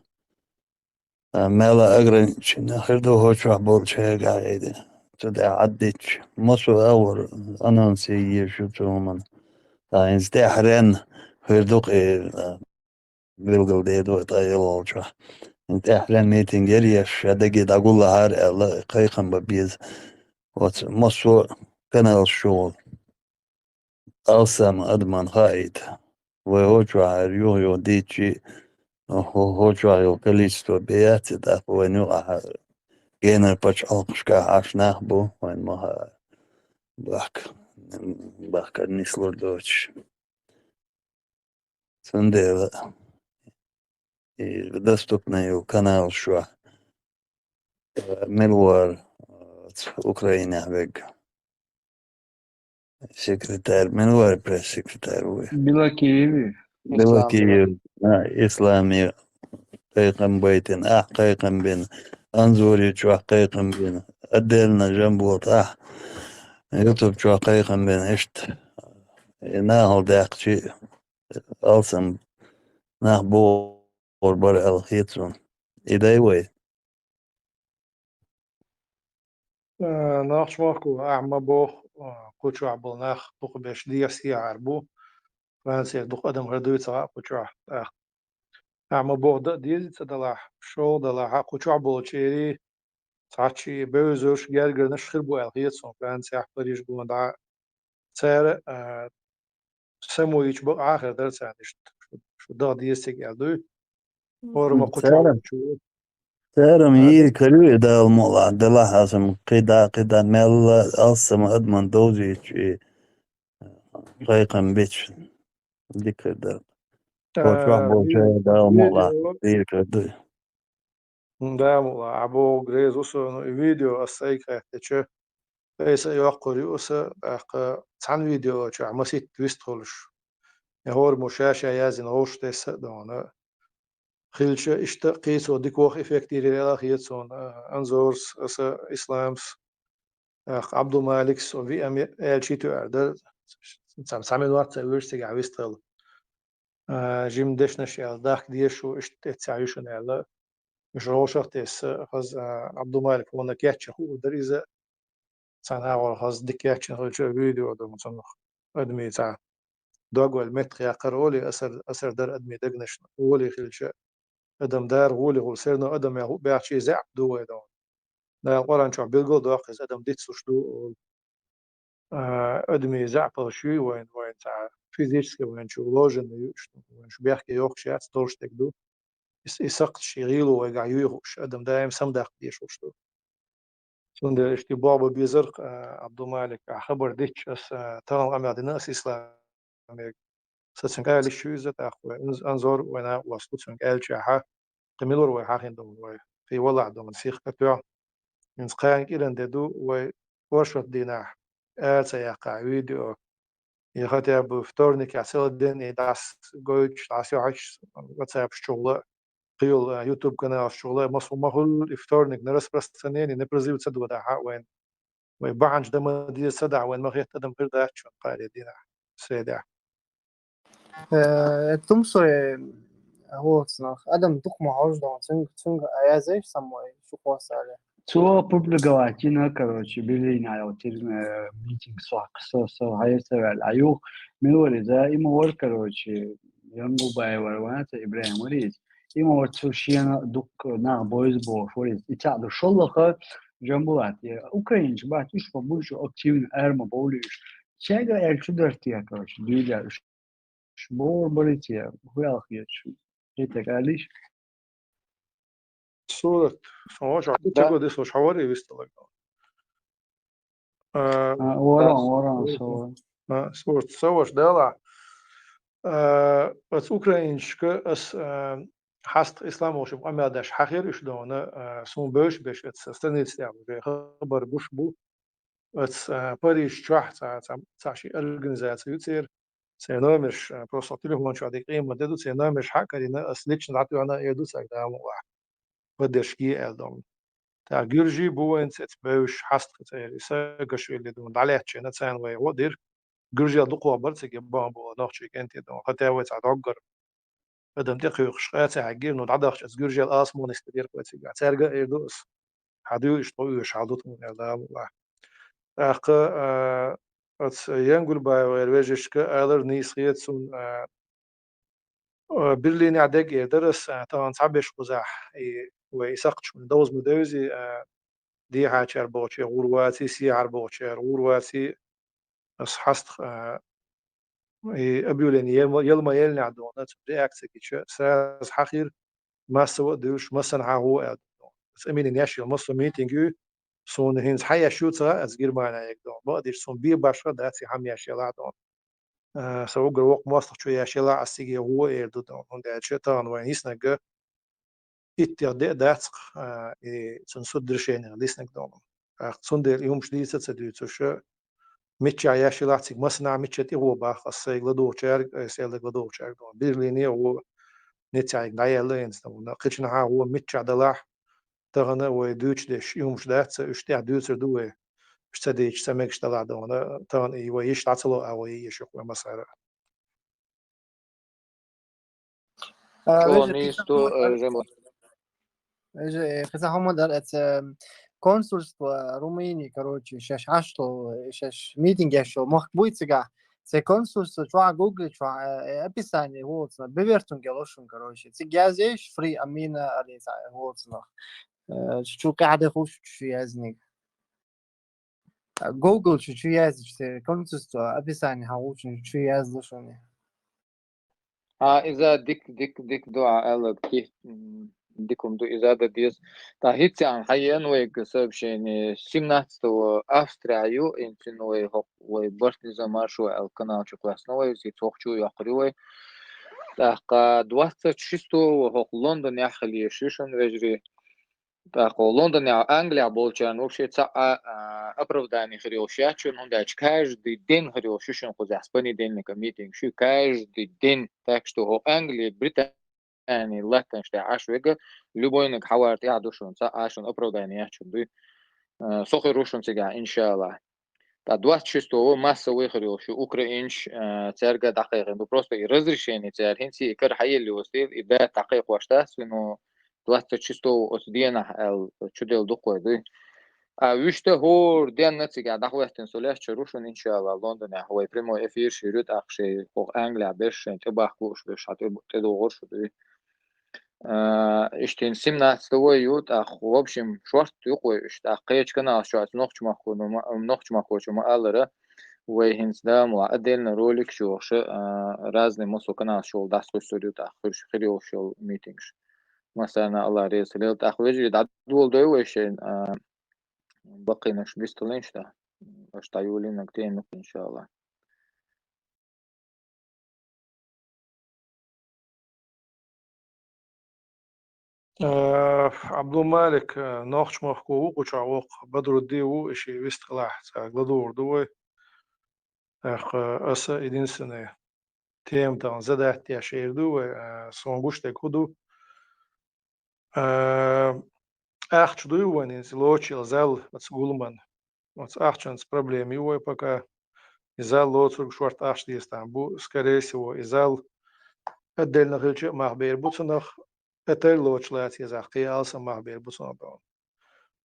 مالا أقرن شنا خردو هو شوح بول شي قاعدة تدعي عدتش مصر أور أنا نسي شو تومن إنستي حرين خردوق قلقل ديدو طايلو شوح انت احلى ميتنج يريش دقيت اقول له هار الله قيقا ببيز مصر كان الشغل ألسم أدمن خايد وهو شعر يو ديتشي هو شعر كليستو بيات ده ونو جينا بتش ألقشكا عشناه بو وين ما بحك نسلو دوتش سندي دستوكنا وكانال شو ملوار أوكرانيا بيج سكرتير ملوار بريس سكرتير بلا كيفي دلوقتي إسلامي قيقم بيتن قيقم بين أنزوري شو قيقم بين أدلنا جنبوت يوتيوب شو قيقم بين إشت ناهل داق شيء ألسم ناه بور بر الخيتون إيداي وي ناخش ماركو أعمى بو كوتشو عبل ناخ دوق بيش دياسي عربو فرانسي دوق أدم هردوي تسا كوتشو أعمى بو ديزي تدلاح شو دلاح كوتشو عبل تشيري تعشي بوزوش جالجر نشخر بو الخيتون فرانسي أحبريش بو دع سعر سمويش بو آخر درس عندش شو دا ديسي جالدوي ورما كوتشو عبل شو سارم يي كريو دا المولا دلا حاسم قدا مل ألسم أدمن دوزي قيقم بيتش ديك دا كوتشو عبو شيء دا المولا فيديو ديك دا دامو عبو غريز وسو فيديو أسايك تشو بس يقري وسا تان فيديو تشو عمسيت تويست خلش يهور مشاشة يازن غوش تيس دون خلش اشت قيس وديك وخ افكتيري لا خيتسون انزورس اس اسلامس عبدو مالكس وفي ام ال شي تو اردر سامي وقت ويرستي عويستل جيم دشنش يا داخ ديشو اشت تسعيشن يلا مش روشة تيس خز عبدو مالك وانا كياتش هو دريزة سنة أول خز دي كياتش خلش فيديو دو مصنخ أدمي تاع دوغول متر يا قرولي أسر در أدمي دقنش ولي خلش ادم دار غولي غول سيرنا ادم يا بيعشي زعب دو ادم دا قران شو بيلقو دوقز ادم ديت سوشدو ادمي زعب شوي وين تاع فيزيكس وين شو لوجن وين شو بيحكي يوخش يا ستورش تكدو يسقط شي غيلو ويقع يوخش ادم دايم سمدق ديش وشدو سند اشتي بابا بيزرق عبد المالك خبر ديتش اس ترى ام عندنا اسلام ستسنق قال شوزة اخو انظر وانا واسطن قال شاحه قميلور وحاخين دو في والله عندهم سيخ كتوع من سقيان إلى دو وورشت ديناح سيقع فيديو يخاطر بفتورني كعسل الدين داس جوج داس يعيش واتساب شغله قيل يوتيوب قناة شغله مصر مهول افتورنك نرس بس سنين نبرزي وتصد وداها وين ويبعنج دم دي صدع وين ما غير تدم غير داش شو قال ديناح سيدع Tumso هو صناخ أدم دق معوج دون تنگ أيازيش سموي شو قوسالة تو publicatina короче بيلينا او تيرم ميتينغ صح سو هاي سوال ايو ميوري ذا اما ور короче ينبو باي وروانا ابراهيم وريز اما ور تشينا دوك نا بويز بو فوريز يتعدو شلخه جنبوات اوكرانيش بات ايش فبوش اكتيفن ارما بوليش شاغا elçi dörtüye короче düğüler بور بريتيا هو اخير شو هيك قاليش صورة شو تقول دي سو حواري بيستلقى ورا صور صورة صور دلع بس أوكرانيشك أس حست إسلام وش أما داش حخير إيش دونا سون بيش استنيت استعمل خبر بوش بو بس باريش شرح تاع شي أورجانيزاتيو تصير سينامش بروسو تليفون شو هذيك قيمة دادو سينامش حق لنا أسليكش نعطيو أنا يدوس أقدام واحد بدش كي ألدوم تاع جيرجي بو إنت بيش حست تصير يساقش اللي دون عليه تشينا تسان وي ودير جيرجي أدقوا برتك يبان بو نوخشي كنتي دون حتى هو تعدقر بدم دقيق شقات عجير نود عدخش از جورجيا الاسمون استدير كويس قاعد سارقة إيردوس حدو يشطو يشعدوت من هذا أخ أتس ينقل باي ويرجش كألر نيس خيتسون برلين عدق درس طبعا صعبش قزاح ويسقش من دوز مدوزي دي حاشر بوشي غورواتي سي عربوشي غورواتي بس حست أبيولين يلما يلني عدونا رياكسي كيش ساز حخير ما سوى دوش ما صنع هو بس امين ياشي المصر ميتينجو سون هينز حيا شوتسا از جيرمانا يقدون بقدر سون بي باشا داتي هم ياشي لعدون سوقر وق ماستر شو يا شلا أسيجي هو يردو دون هندا شيطان وين يسنق إتيا داتق تنصدر شيء ليسنق دون تصندر يوم شديد تصدر تش متشا يا شلا تيج مسنا متشا تي هو باخ السيغ لدو شارك سيغ لدو شارك دون بيرليني هو نتاعي دايا لينز دون قيتنا هو متشا دلاح تغنى ويدوش دش يوم شدات اشتاع دوسر دوه اشتدي اشتمك اشتلا دون تغن ايوه يشتعتلو او يشوف مسار شو Veže, nisto žemo. Хотя Хамадар это консульство Румынии, короче, сейчас что, сейчас митинг еще, мог быть сега. Це консульство, что Google, что описание, вот, бевертун гелошун, короче. Це газеш фри амина, али, вот, что قاعد يخش شو يازني. Google شو يازش, консульство описание, هاوشن شو يازلشون. إذا ديك دعاء الله كيف ديكم دو إذا ديس هيتي عن حيان ويك سبب شيء سيمناتو أستراليو إنتن وي هو وي برتني زمان شو القناة شو كلاسنا وي زي توخشو يقريوي دوات شستو هو لندن يخلي شيشن وجري لندن Англия болчан вообще оправдание хрёшячун он дач каждый день хрёшишен хозяс понедельник митинг шу каждый день так что в Англии Британии Латинштейн ашвега любой нек хаварт ядушун ашун оправдание ячун ды сохирушун сега иншаллах та 26-го массовый хрёшу украинч церга дакыгы ну просто и разрешение церхинси икар хайли остил и да такый кваштас ну 26-го осдиена чудел докойды виште хор ден нацига дахвестен солеш чарушун иншалла лондоне хавай прямой эфир ширют ахши хог Англия бешен тебахуш бешат тедогор шуды иштин 17 июль в общем шорт юқой ишта қечкана шуат нохчмаху чума аллара وهنس ده отдельный ролик шош разные мосокана шол дасту студию та хрю шол митингс مثلا الله ريسليل تأخذ دا دول دويشين بقيناش بيستلينش ده باش تايولين كتير إن شاء الله عبد المالك ناخش مخكو وشعوق بدر الديو إشي ويستقلاح تاغلدور دوي أسا إدين سنة تيم تان زدت يا شير دوي سونغوش تكودو أخش دوي وين زلوچي زل بتسقولمن أخشنس проблем его пока изал лоцуг шорт аш дистамбу скорее всего изал отдельно хылчы махбер буцунах это лочлат язахты алса махбер буцунах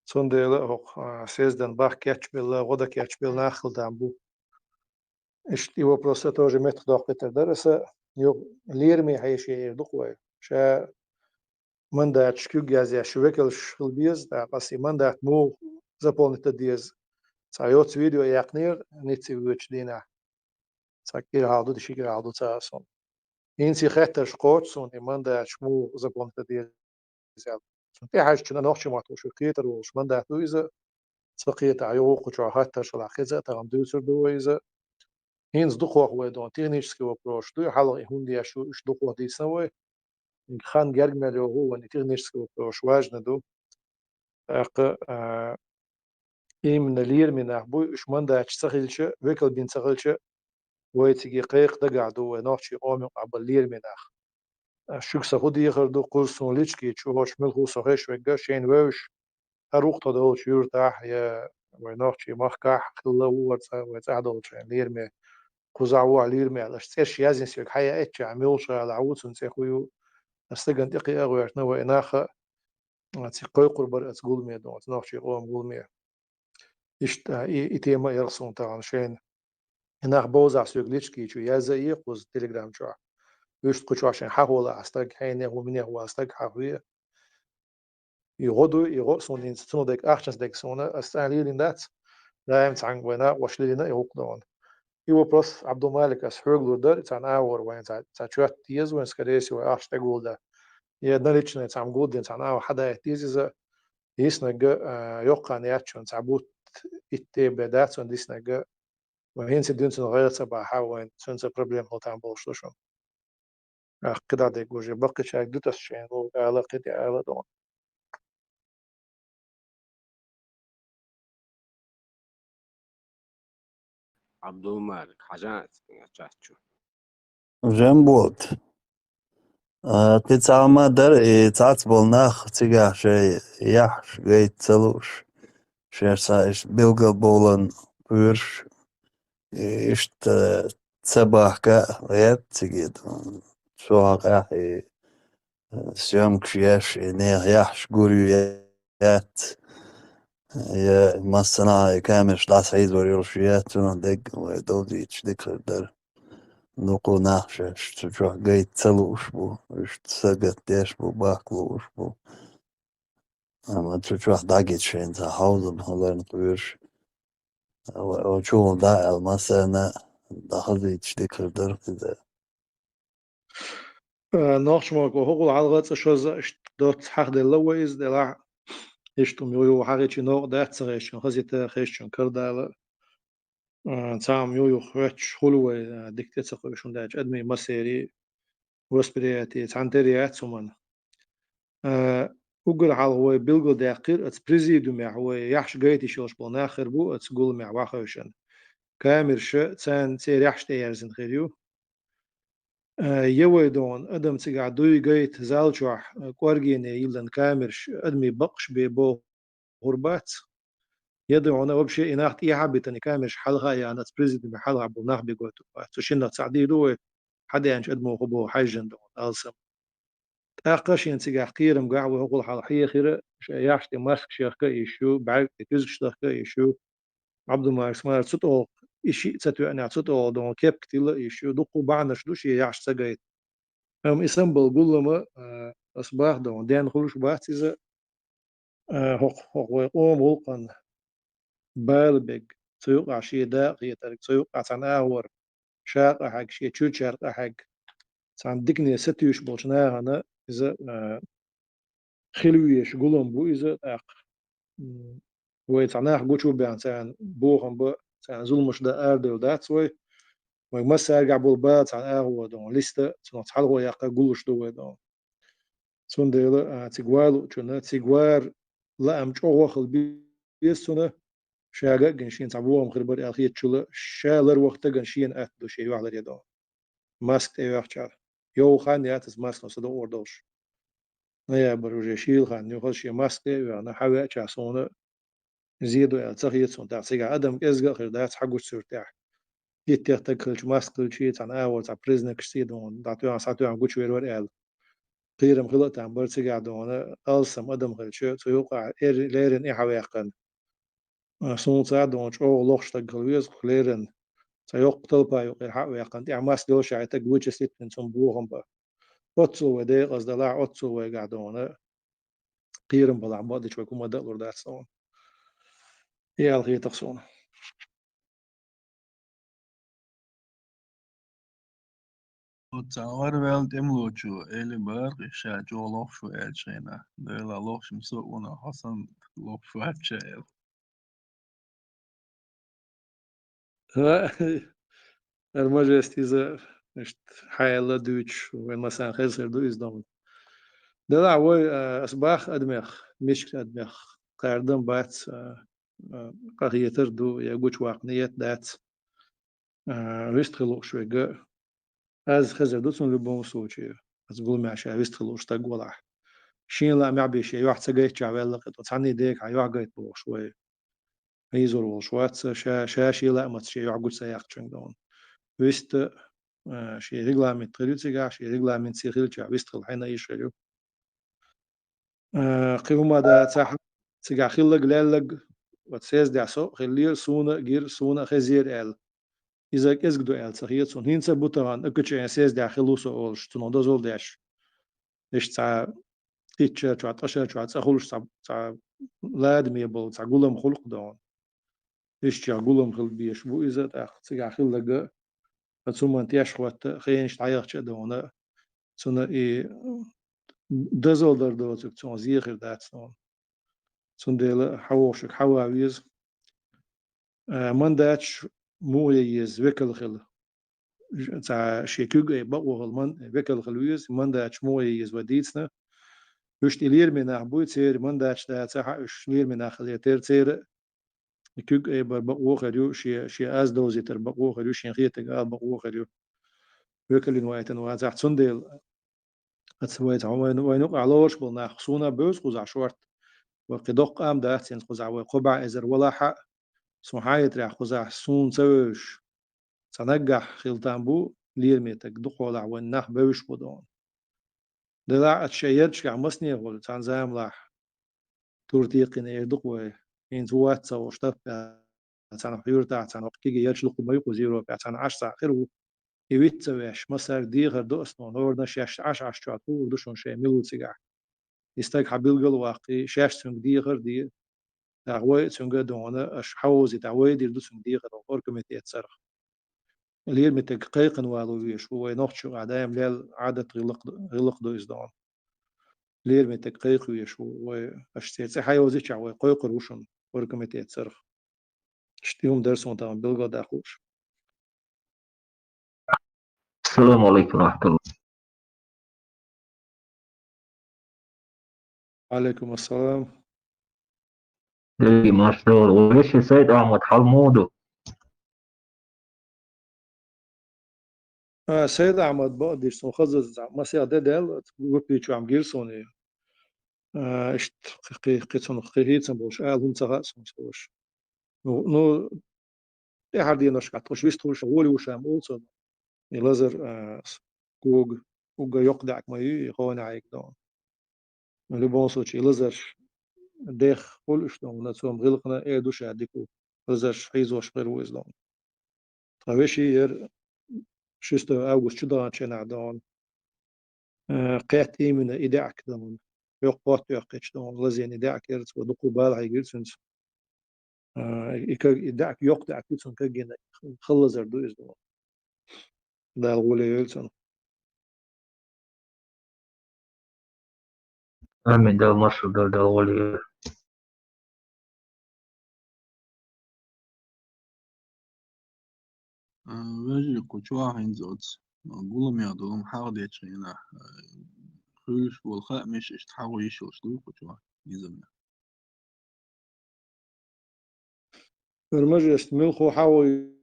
сондела ох сезден бах кетчбел года кетчбел нахылдамбу ишти вопросы тоже методах петердерса yok lirmi hayşe erdukwa şa mandat şkü gazya şvekel şılbiz da pasi mandat mu zaполнить диез цайот видео якнир нитси вüçdina цакир haldu dişikir haldu çason insi xetter şqotsun mandat mu zaполнить диез في حاجة كنا نوحش ما توشو كيتر وش من ده دويزة سقيت عيوق وشاهدت شلا خزة تغم دوسر دويزة هينز دقوة هو دون تغنيشسكي وبروش دوي حلقة هوندي شو إش دقوة دي سوي خان جرج ملو هو إن تغنيشسكي وبروش واجنا دو أق من لير من أحبوي إش من ده تسخيلش ويكل بين سخيلش ويتيجي قيق دقع دو نوحشي قومي قبل لير من أخ شوك سخودي يخردو قرصون ليشكي تشوهش ملخو صخيش وقا شين ووش أروق تدول شيورتاح يا وينوحشي مخكاح خلا وورتا ويتعدل شين ليرمي قزعوا ليرمي على شتيش يازن سيك حيا اتش عميلش على عوتسن سيخويو استغن تقي أغويرتنا وإناخا تقوي قربر أتقول مي دون تنوحشي قوم قول مي إشتا إتيما يرسون تاعن شين إناخ بوزع سيك ليشكي شو يازي قوز تليجرام شو ويشت قشو عشان حاولا أستغ حيني ومني هو أستغ حاوية يغدو سون إنسانو ديك أخشنس ديك سونا أستعليلين دات دايم تعانقونا وشلينا يوقدون يو بروس عبد المالك أسحوق در تان أور وين تشوت تيز وين سكريسي وأخش تقول ده يدنليتشنا تعمقود دين تان أور حدا يتيزيز يسنق يوقع نياتشون تعبوت إتي بدات سون ديسنق وهين سدين سن غير سبع حاوين سن بروبليم هو تام بولشلشون كده ده جوجي بقى شاك دوت الشين وقال قدي على دون عبد المالك حاجات تشاتشو جنبوت تسعة ما در تعت بولناخ تيجا شيء يحش جيت تلوش شير سايش بيلقى بولن بيرش إشت تسبح كا غيت تجد شو هاقي سيام كشياش نيغ يحش قريات يا مصنع كامش لا سعيد وريوشيات دق ودوديتش ديك در نقول ناخشة شو جيت تلوش بو إش تسقط ديش بو باكلوش بو أما شو داقيت شين تحوض هلا نقولش وشو دا المسألة دخلت ديك در كده ناخش ما کو هو على شوز دوت حق ده لويز ده لا اشتم يو حاجه شي نوع ده تسريش خزيت خيشن كردا تام يو خرج خلوه ديكتاتور شون ده ادمي مسيري وسبرياتي تانتريات سومن وقل على هو بيلقو داقير اتس بريزيدوم هو يحش جايتي شوش بون اخر بو اتس قول مع واخوشن كامر ش تسان سير يحش تيارزن خيريو يوي دون ادم تيقع دوي جايت زالشوح كورجيني يلن كامرش ادمي بقش بيبو غربات يدعونا وبشي إناخت إيه حبيتني كامرش حلقة يعني اتس بريزيدوم حلقة بوناخ بيقوتو تشينا تساعدي دوي حدا ينش ادمو خبو حاجن دون ألسم تاقش ينتيقع قيرم قاعوة هقول حلقية خيرة يحشتي ماسك شيخة يشو بعد تكزك شيخة يشو عبد ما اسمه تصدق إشي تساتو أنا تصدق دون كيف كتير يشو دقو بعنا شدوش يحش سجايت هم اسم بقول لما أصبح دون دين خلوش بحث إذا هو قوم ولقن بالبق سيوق عشية داقية ترك سيوق عن أور شاق حق شيء شو شاق حق عن دقني ستيوش بولشنا أنا إذا خلويش قولهم بو إذا ويتعناح قوشو بيان سان بوهم بو سان زلمش دا أرد ودات سوي ويمس أرجع بالبات عن أهو دون لستة سنت حلوة يقا قولش دو دون سون ديلا تيغوالو چونا تيغوار لا أم جو وخل بيسونا شاقا جنشين تعبوهم خربر أخير چولا شالر وقتا جنشين أتدو شيء واحد يدون ماسك تيوخ چار يو خان ياتس ماسك نصدو أوردوش نيا بروجي شيل خان يوخل شي ماسك تيوخ نحاوي چاسونا زيدو التغيير سون تاعتيغا أدم إزغا خير دات حقوش سرتاح يتيغ تكلش ماسك شيء عن أول تاع بريزنك سيدون داتو عن ساتو عن قوش ويرور آل قيرم خلط عن برتي قاعدون ألسم أدم خلشة تيوقع ليرن إحويقن سون تعدون شو لوخش تقلويز خليرن تيوق تلبا يوقع حويقن تي عماس دوش عيتك وجه سيت من سنبوهم با أتسو ودي قصد لا أتسو وقاعدون قيرم بلا عبادي شوي كوما دقلور دات سون يا الخي تقصون Utsauer vēl temloču eli bārgi šāķo lokšu ēčēnā. Dēlā lokšim sūna Hasan lokšu ēčēl. المجلس إذا مش حيلا دوتش وين مثلا خسر دو إزدام ده لا وي أسباخ أدمخ مش أدمخ قاردم بات قهيتر دو يقوش واقنية دات ويست خلوق شوي جا از خزر دو تون لبون سوچي از قول معشا ويست خلوق شتا قولع شين لا معبي شي يوح تسقيت شعبال لقيت وتعني ديك يوح قيت بوغ شوي هيزور والشوات شا شي لا مت شي يوح قوش سياق دون ويست شي ريغلامنت تريوتيغا شي ريغلامنت سيخيلچا ويستخل حين يشغلو قيوما دا تاح تيغا خيلق لالق وتسيز دعسو خلير سونا غير سونا خزير ال إذا كزغدو ال صحيت سون هينسا بوتان اكچ سيز داخلوسو اولش تنو دزول داش ايش تا تيتشر تشا تشا تشا تخولش تا لاد ميبل تا غولم خلق دون ايش تا غولم خلق بيش بو إذا تيغا خيلق ثم تياش وقت خينش تعيق دون سونا اي دزول در دوتك تون زيخر دات سون سون ديلا حوشك حواويز من داتش مو يز وكل خل تاع شيكوغ بقوا غلمان وكل خلويز من داش مو يز وديتنا وش تلير من أحبوي تير من داش تاع وش لير من أخلي تير كوغ بقوا خريو شي أز دوزي تر بقوا خريو شين خيت قال بقوا خريو وكل نوايتن وازع تسندل أتسويت وين وقع لورش بلنا خصونا بوز خزع شورت وقدق أم داحتين خزع وقبع إزر ولا حق سمحايت رح خزع سون سوش تنجح خلطان بو ليرميتك دقولا ونح بوش بدون دلع اتشيرش كع مصني غول تنزام لاح تورتيقين يدقوي إن زوات سو شتف تان حيور تاع تان وقتي يرش لقو ما يقو زيرو تان 10 آخره يويت سويش مسار ديغر دوسنون هورنا شاش 10 شاتو دوشون شي ميلو تسيغا يستيق حبيل قل واقي شاش سنگ ديغر دي تعوي سنگ دونا اش حوزي تعوي دير دوسنگ ديغر اور كوميتي تصرخ اللي متك قيقن والو ويش هو نوخشو عدايم ليل عادة غلق دو إزدان لير متك قيق ويش هو أشتيت حيوزي شعوي قيق روشن وركمتي تصرخ اشتيهم درسون تمام بلغة داخوش السلام عليكم ورحمة الله. عليكم السلام. دلي مشروع وليش سيد أحمد حلمودو. سيد أحمد بقدر سون خزز مسيا دل وبي شو عم جيرسوني اشت قيتون قيتون بوش هم تغاسون سوش نو حد نشكت وش بيستوش ولي وش عم أولسون يلازر كوج كوج يقدعك ما يخون عليك دون اللي بونسوش يلازر ديخ كلش دون نتوم غلقنا ايه دوش عديكو لازر حيزوش غير ويزدون طويشي ير شستو أوغوست شدان شنا دون قيتي من إدعك دون يقوت يقيش دون لازين إدعك يرت ودقو بالها يجلسنس إدعك يقدعك يلسن كجينا خلصر دوز دون دا الغولي يلسن أمين ده مشروع ده ولي. وجه كوچوا هينزوت قولم يا دولم حاضر يتشينا خيش والخاء مش اشتحاول يشوش دول كوچوا يزمنا المجلس ملخو حاول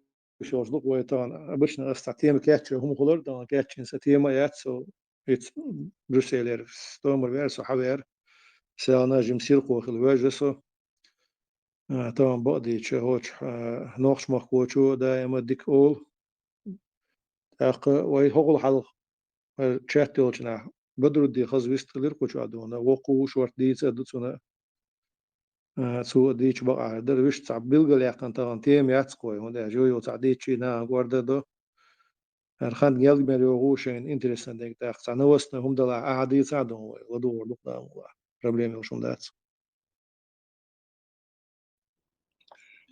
يشوش دق ويتان بشنا استعتيم كاتشو هم خلر دون كاتشين ستيما ياتسو يت بروسيلر ستومر فيرسو حوير سيانا جمسيل قو خلواجسو طبعا بقدي تشهوش نوخش مخوچو دائما ديك أول أق ويهقل حلق تشاتيلشنا بدر دي خز ويستغلر كوچو عدونا وقو شورت دي تدوتنا سو ديش بقى در وش تعب بيلقى ليقن طبعا تيم ياتسقوي هون جويو تعديتشي نا غوردا دو خان جيل مريوغوشين انترستنت تاع تنوست هم دلا عادي تعدو ودور بقى بروبليم وشون دات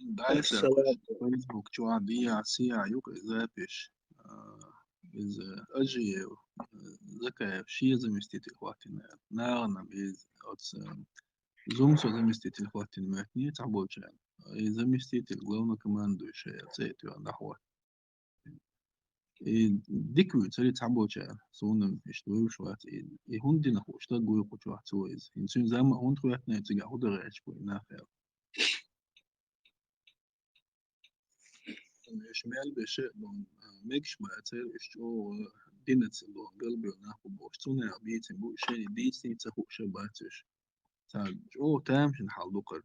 دايس السلام فيسبوك چوا دي عسيا يوك إزابش إز أجي زكا شي زمستيت إخواتنا نارنا بيز أوتس زوم سو زمستيت إخواتنا ماتني تعبول شان زمستيت الغلونا كمان دوش تسيت يا نحو ديكو تسالي تعبول شان سونم إشتوي وشوات هندي نحو اشتاق قوي قوي واحد سويز إنسان زعما هون خواتنا يتسقع هو دغيش بوي نافع شمال بشيء دون ميكش ما أتير إشتو دينت دون قلبي ونحو بوشتونا بيتن بو شيء ديسي تخو شباتش تاع جو تامشن حال دوقر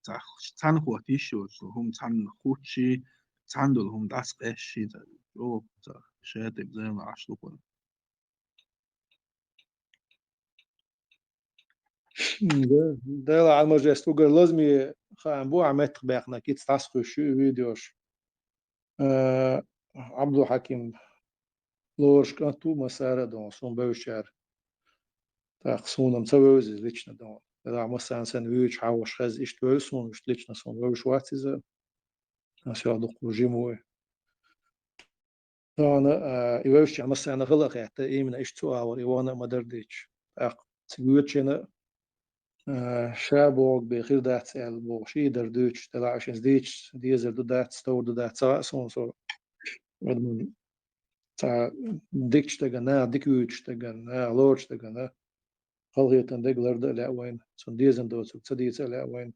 تاع تان خواتيشو هم تان خوتشي تان دول هم داس قشي تاع جو تاع شاتك زي ما عش دوقر ده على المجلس توقر لازم خان بو عمت بيقنا كيت تاسخو شو فيديوش عبدو حكيم لورش كانتو مسارة دون سون بوشار تاخصونا مسويز ليشنا دون دا مثلا سنويش حاوش خز اشتويسون مش ليشنا سون بوش واتيزا نسيا دقو جيموي أنا يوش مثلا غلق حتى إيه من اشتوا أو إيوانا ما درديش تسويتش أنا شابوغ بخير دات البو شي در دوتش تلاعش ديتش ديزر دو دات ستور دو دات سون سو ادمن تا ديكش تغنا ديكوش تغنا لورش تغنا خلغيتن دغلر لا وين سون ديزن دو سو تديت لا وين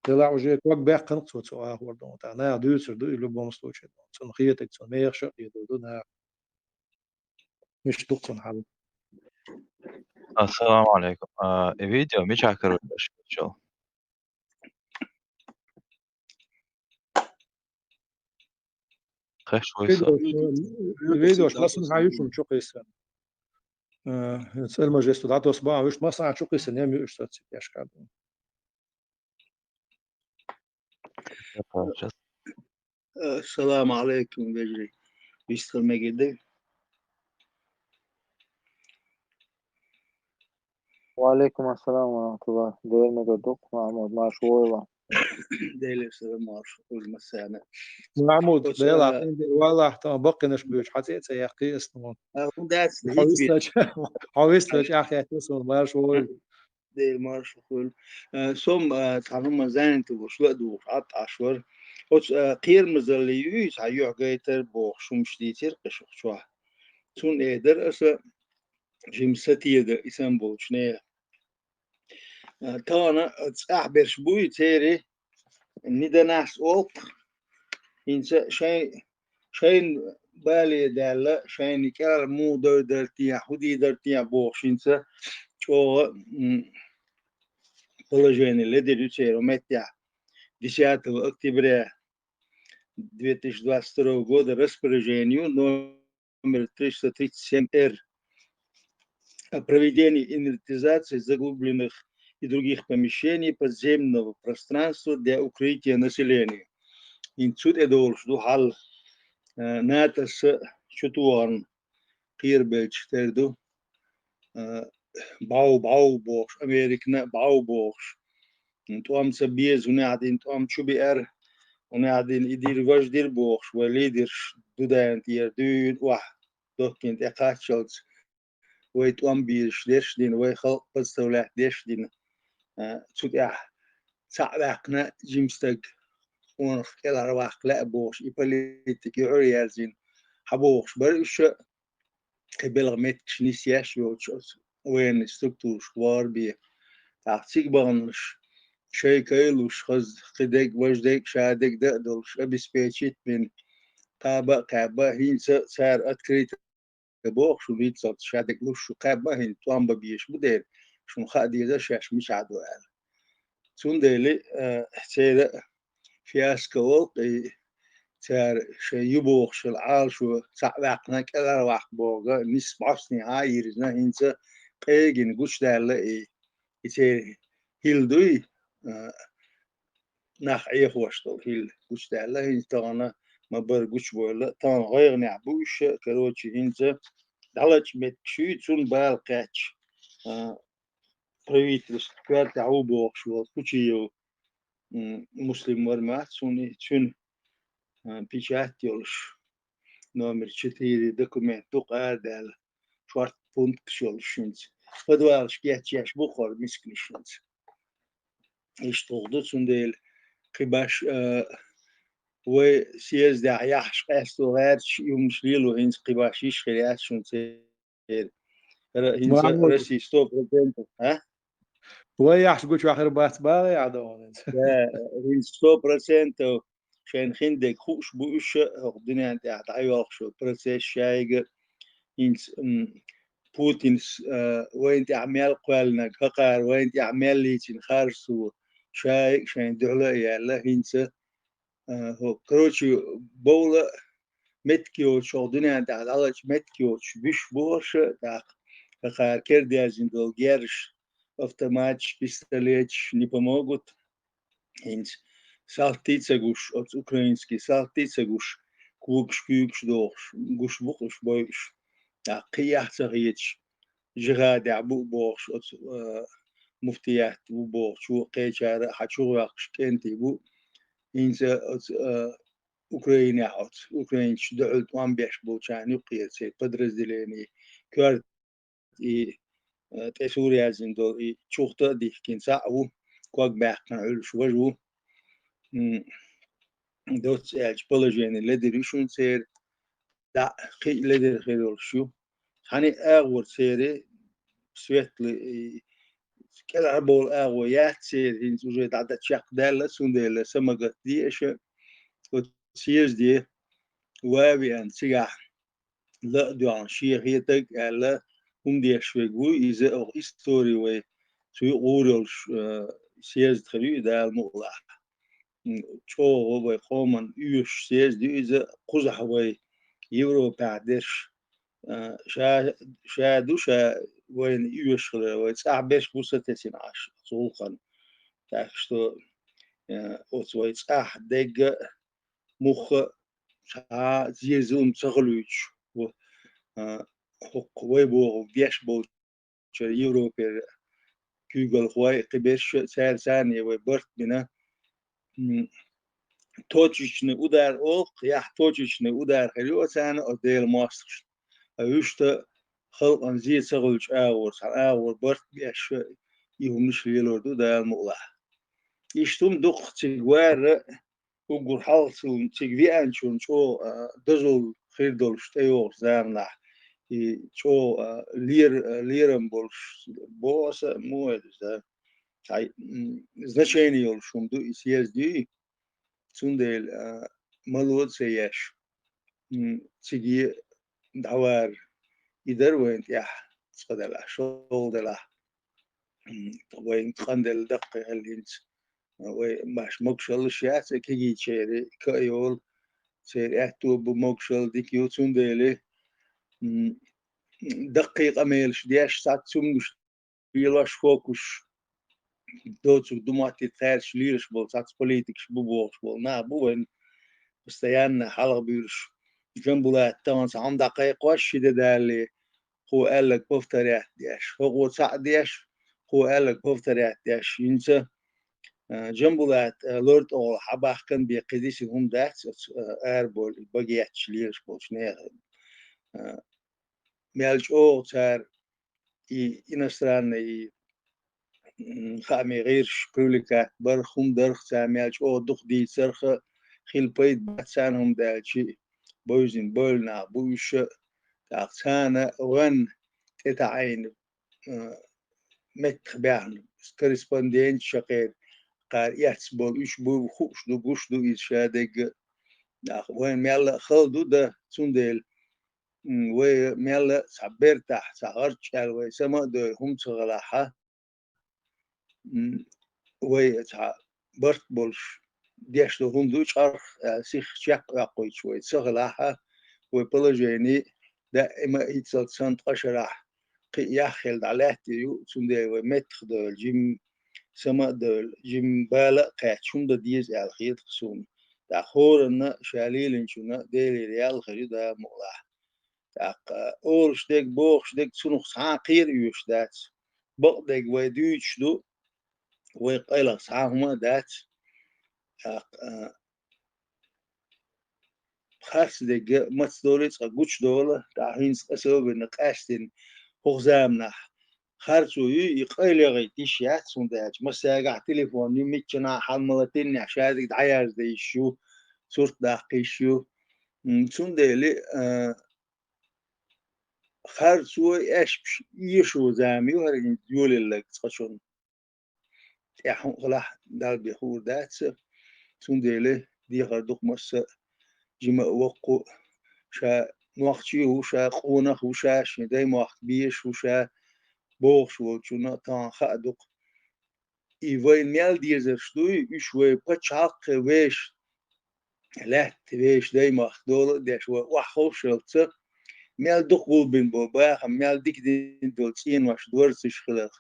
تلاعو جيك وك باق قنق سو سو اخور دون تا نا دوسر دو لو بونستوش سون خيتك سون ميرش يدو دو نا مش دقن حل Assalomu alaykum. Video mi chaqirib shu. Xesh qo'ysa. فيديوش مثلا هايوشم شو قيسن سلمى جستو داتو صباح وش مثلا شو قيسن يم يشتت ياش كاد السلام عليكم بجري بيستر مجدي وعليكم السلام ورحمة الله. داير مجدوك محمود مع شوية. ديلي السلام عليكم المسانا محمود ديلا والله تا بقي نش بيوش حتى يحكي اسمه that's the حويستش اخي اسمه ما شوي ديل مارش كل سوم تعلم زين تبوش لا دو عط عشور وش قير مزليوس هيو جايتر بوخ شو مش ديتر قش شو تون إيدر أس جيمستي ده إسم بوشني تانا أعبرش بوي تيري نيدا ناس أوك إنسا شين بالي دالة شين كار مو درتيا خدي درتيا بوخ إنسا شو положение лидеру церу метя 10 октября 2022 года распоряжению номер 337-Р о проведении инвентаризации заглубленных и других помещений подземного пространства для укрытия населения. Инсуд эдолш духал натас чутуан кирбеч терду باو بوش أمريكنا باو بوش انتوام سبيز ونعدين توام شو بير ونعدين يدير واش دير بوش وليدرش دودان تير دود واحد دوكين تقاتشلت ويتوام بيرش ديرش دين ويخلق بستولات ديرش دين تسود سعبقنا جيمستك ونخ كلا رواق لا بوش يبوليتك يعريازين حبوش برش قبل غمتش نسياش يوتشوز وين ستركتور شوار بيه تعطيك بغنش شيء كيلوش خز خدك وجدك شادك دقدلش أبسبيتشيت من قابا هين سار أتكريت بوخ شو بيتصل شادك لوش قابا هين توام ببيش بدير شو خادي ذا شاش مش عدو قال سون ديلي سيدا في أسكول سار شيء يبوخ شو العال شو سعبقنا كلا واحد بوغا نس بعصني عايرزنا هينسا قيجن قوش دالة يتير هيلدوي ناخ عيخ واشتو هيل قوش دالة هينسا ما برقوش بولا تان غير نعبوش كروتش هينسا دالج متشوي تون بالقاتش بريتلس كوار تعو بوخ شو كوشيو مسلم ورمات سوني تون بيشات يولش نومر 4 دكومنت قادال شوارت بونت كشولشنز فدوالش كياتشاش بوخور مسكنشنز ايش تغدو سنديل قباش وسياز دا يحش قاستو غيرش يومش ليلو هينز قباش يشخيات شنسير هينز رسي ستوب رزنتو ها ويحش قوش آخر بات باغي عدوان هينز ستوب رزنتو شين خندك خوش بوش الدنيا انت عيوخ شو برسيش شايق هينز بوتينس وين تعمل قالنا كقار وين تعمل لي تنخرسو شاي شين دولة يلا هينسا هو كروتشي بولا متكيو شغدنا عند على متكيو بيش بوش تاع كقار كردي ازين دول جيرش автоматч пистолетч не помогут هينس سالتيتسا гуш от украинский салтица гуш кукш кукш дош гуш бухш бойш قياح صغيرش جغاد عبو بوخش مفتيات بو بوخش وقيشار حشو واقش كنتي بو إنسا أوكرانيا عوت أوكرانيش دعوت وان بيش بو شان يقيل سي قدرز دليني كارت تسوريا زندو شوختا دي كين ساعو كوك باقنا علو شوجو دوت اج بولجين لدري شون سير دا خي لدري خير شو هاني اغور سيري سويتلي كلا بول اغويات سير هين سوجي دا تشاق دالا سونديلا سمغت دي اش وتسيز دي وابي ان سيغا لا دوان شيخ يتك على هم دي شويغو إذا أو إستوري وي سوي أوريل سياز تخلي دا المغلا شو وي خومن يوش سياز دي إذا قزح وي يورو بعدش شا دوشا وين يوش خلا وي ساعة بيش بوسة تسين عاش صوخن تاكشتو وي ساعة دق مخ شا زيزوم تغلوش ويبو بيش بو يوروبي كيغل خوي قبيش سال ثانية وبرت بنا توجيشني ودار أوق يح توجيشني ودار خليو سنة أديل ماستر أيشت خلق أنزيد سغلش آور برت بيش يهمش ليلوردو دا المغلا يشتم دق تجوار وقول حالسون تجوي أنشون شو دزول خير دولش تيور زامنا شو ليرم بولش بوس مويد ده هاي значение يولشون دو إسياس دي سوندل ملود سياش تيجي دوار يدر وين يح صدلا شغل دلا وين خندل دقة هالينت وماش مقشل شيات كيجي شيري كيول سير أتو بمقشل ديكيو سوندل دقيقة ميلش دياش ساعت سمش بيلاش فوكش دوتسو دوماتي تارش ليرش بول ساعت بوليتكش بوبوش بول نا بوين بستيان حلق بيرش جنبولات تمن ساعة دقيقة وش دالي هو قال لك بفتريات دياش هو ساعة دياش هو قال لك بفتريات دياش ينسى جنبولات لورد أول حباح كان بيقديش هم دات أربول بقياتش ليرش بول شنيغ ميالش أو تار إنستران خامي غيرش بوليكات برخم درخ ساميالش أو دخ دي سرخ خيل بيت باتسانهم دالشي بوزين بولنا بوش تاقسانا وان تتعين متخ بيان كورسبوندين شقير قار يحسبول إيش بو خوش دو قوش دو إيشادق وين ميالا خلدو ده سندل وي ميالا سعبير تح سعرش وي سما دو هم صغلاحة وي برت بولش ديش دو هم دوش أرخ سيخ شاق يقوي شوي صغلاحة وي بلجيني دائما يتصل سنت أشرح ياخل علاتي يو سندل وي متخ دو الجيم سما دو جيم بالا قاعدشون دا ديز الخير خصوم دا خورنا شاليلن شونا ديلي ريال خريد دا مغلاح دا أولش ديك بوخش ديك سنوخ ساقير يوش دات بق ديك ويدوش دو ويقيلق ساهما دات خاص ديك متصدوليس قوش دولة دا هينس قسوب نقاشتين خزامنا خارجوا يقيل يغي تيشيات سنداج مساقع تليفون يمكنا حملتين عشان دعياز دي شو صورت داقي شو سندالي خارجوا ايش يشو زامي وهرين يولي لك تخشون يحون غلاح دال بيخور داتس سندالي دي غردوق مسا جمع وقو شا نوختي وشا قونخ وشا شداي موقت بيش وشا بوخش وشونا تان خادق إيوين ميال ديزر شدوي يشوي بتشاق ويش لا تبيش دايما دول داش وحوش شلت ميال دقول بين بابا ميال ديك دين دول سين واش دورسش خلاص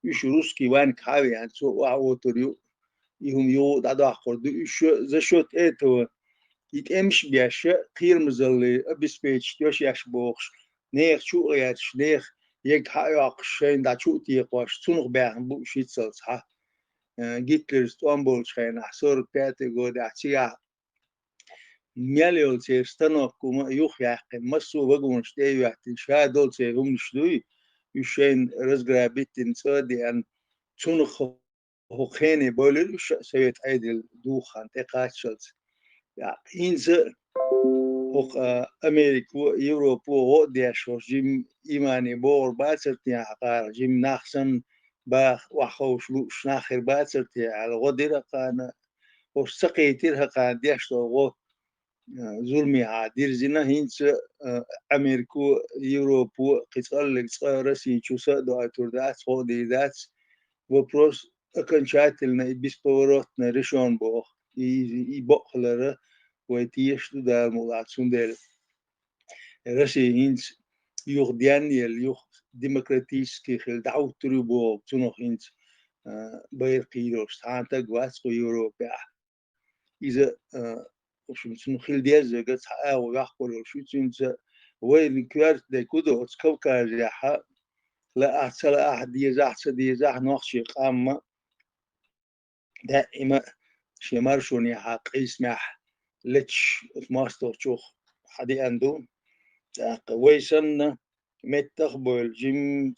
يش روسكي وان كاوي يعني سو وعوتريو يهم يو دادا خورد يش زشوت اتو يتمش بياش قير مزلي بسبيتش يوش ياش بوخش نيخ شو ياتش نيخ يك حياق شين دا شو تيقواش تنغ بيهم بو شيتسل صح جيتلر ستومبول شين حصور بياتي قود اعتيا مياليول سيستانو كوما يوخ يحقن مسو بقون شتيو يحتن شادول سيهم نشدوي يشين رزقرابيتين صادي أن تنخ هو خيني بولل وش سويت عيد دوخان تقاتشلت يا إنز هو أمريكا يوروب هو ديشور جيم إيماني بور باترتي عقار جيم ناخسن باخ وحوش لوش ناخر باترتي على غدير قانا وش سقيتير قان ديشتو ظلمي عادير زينا هينس أمريكا يوروب قتال رسي شوسا دو أتوردات خودي ذات وبروس أكن شاتلنا بيسبورتنا ريشون بوخ يبقلره ويتيش دا مولاتسون ديل رسي هينس يوخ ديانيل يوخ ديمقراطيسكي خيل دعو تريبو تنوخ هينس باير قيلوش تانتا قواسكو يوروبيا إذا وش مثل خيل ديازة قد حقاو يحقل وشو تنسى وين كوارت دي كودو اتكوكا رياحة لا أحسن أحد ديزاح نوخشي قامة دائما شمارشوني حق يسمح لتش ماستر شوخ حدي عندهم ويسن متقبل جيم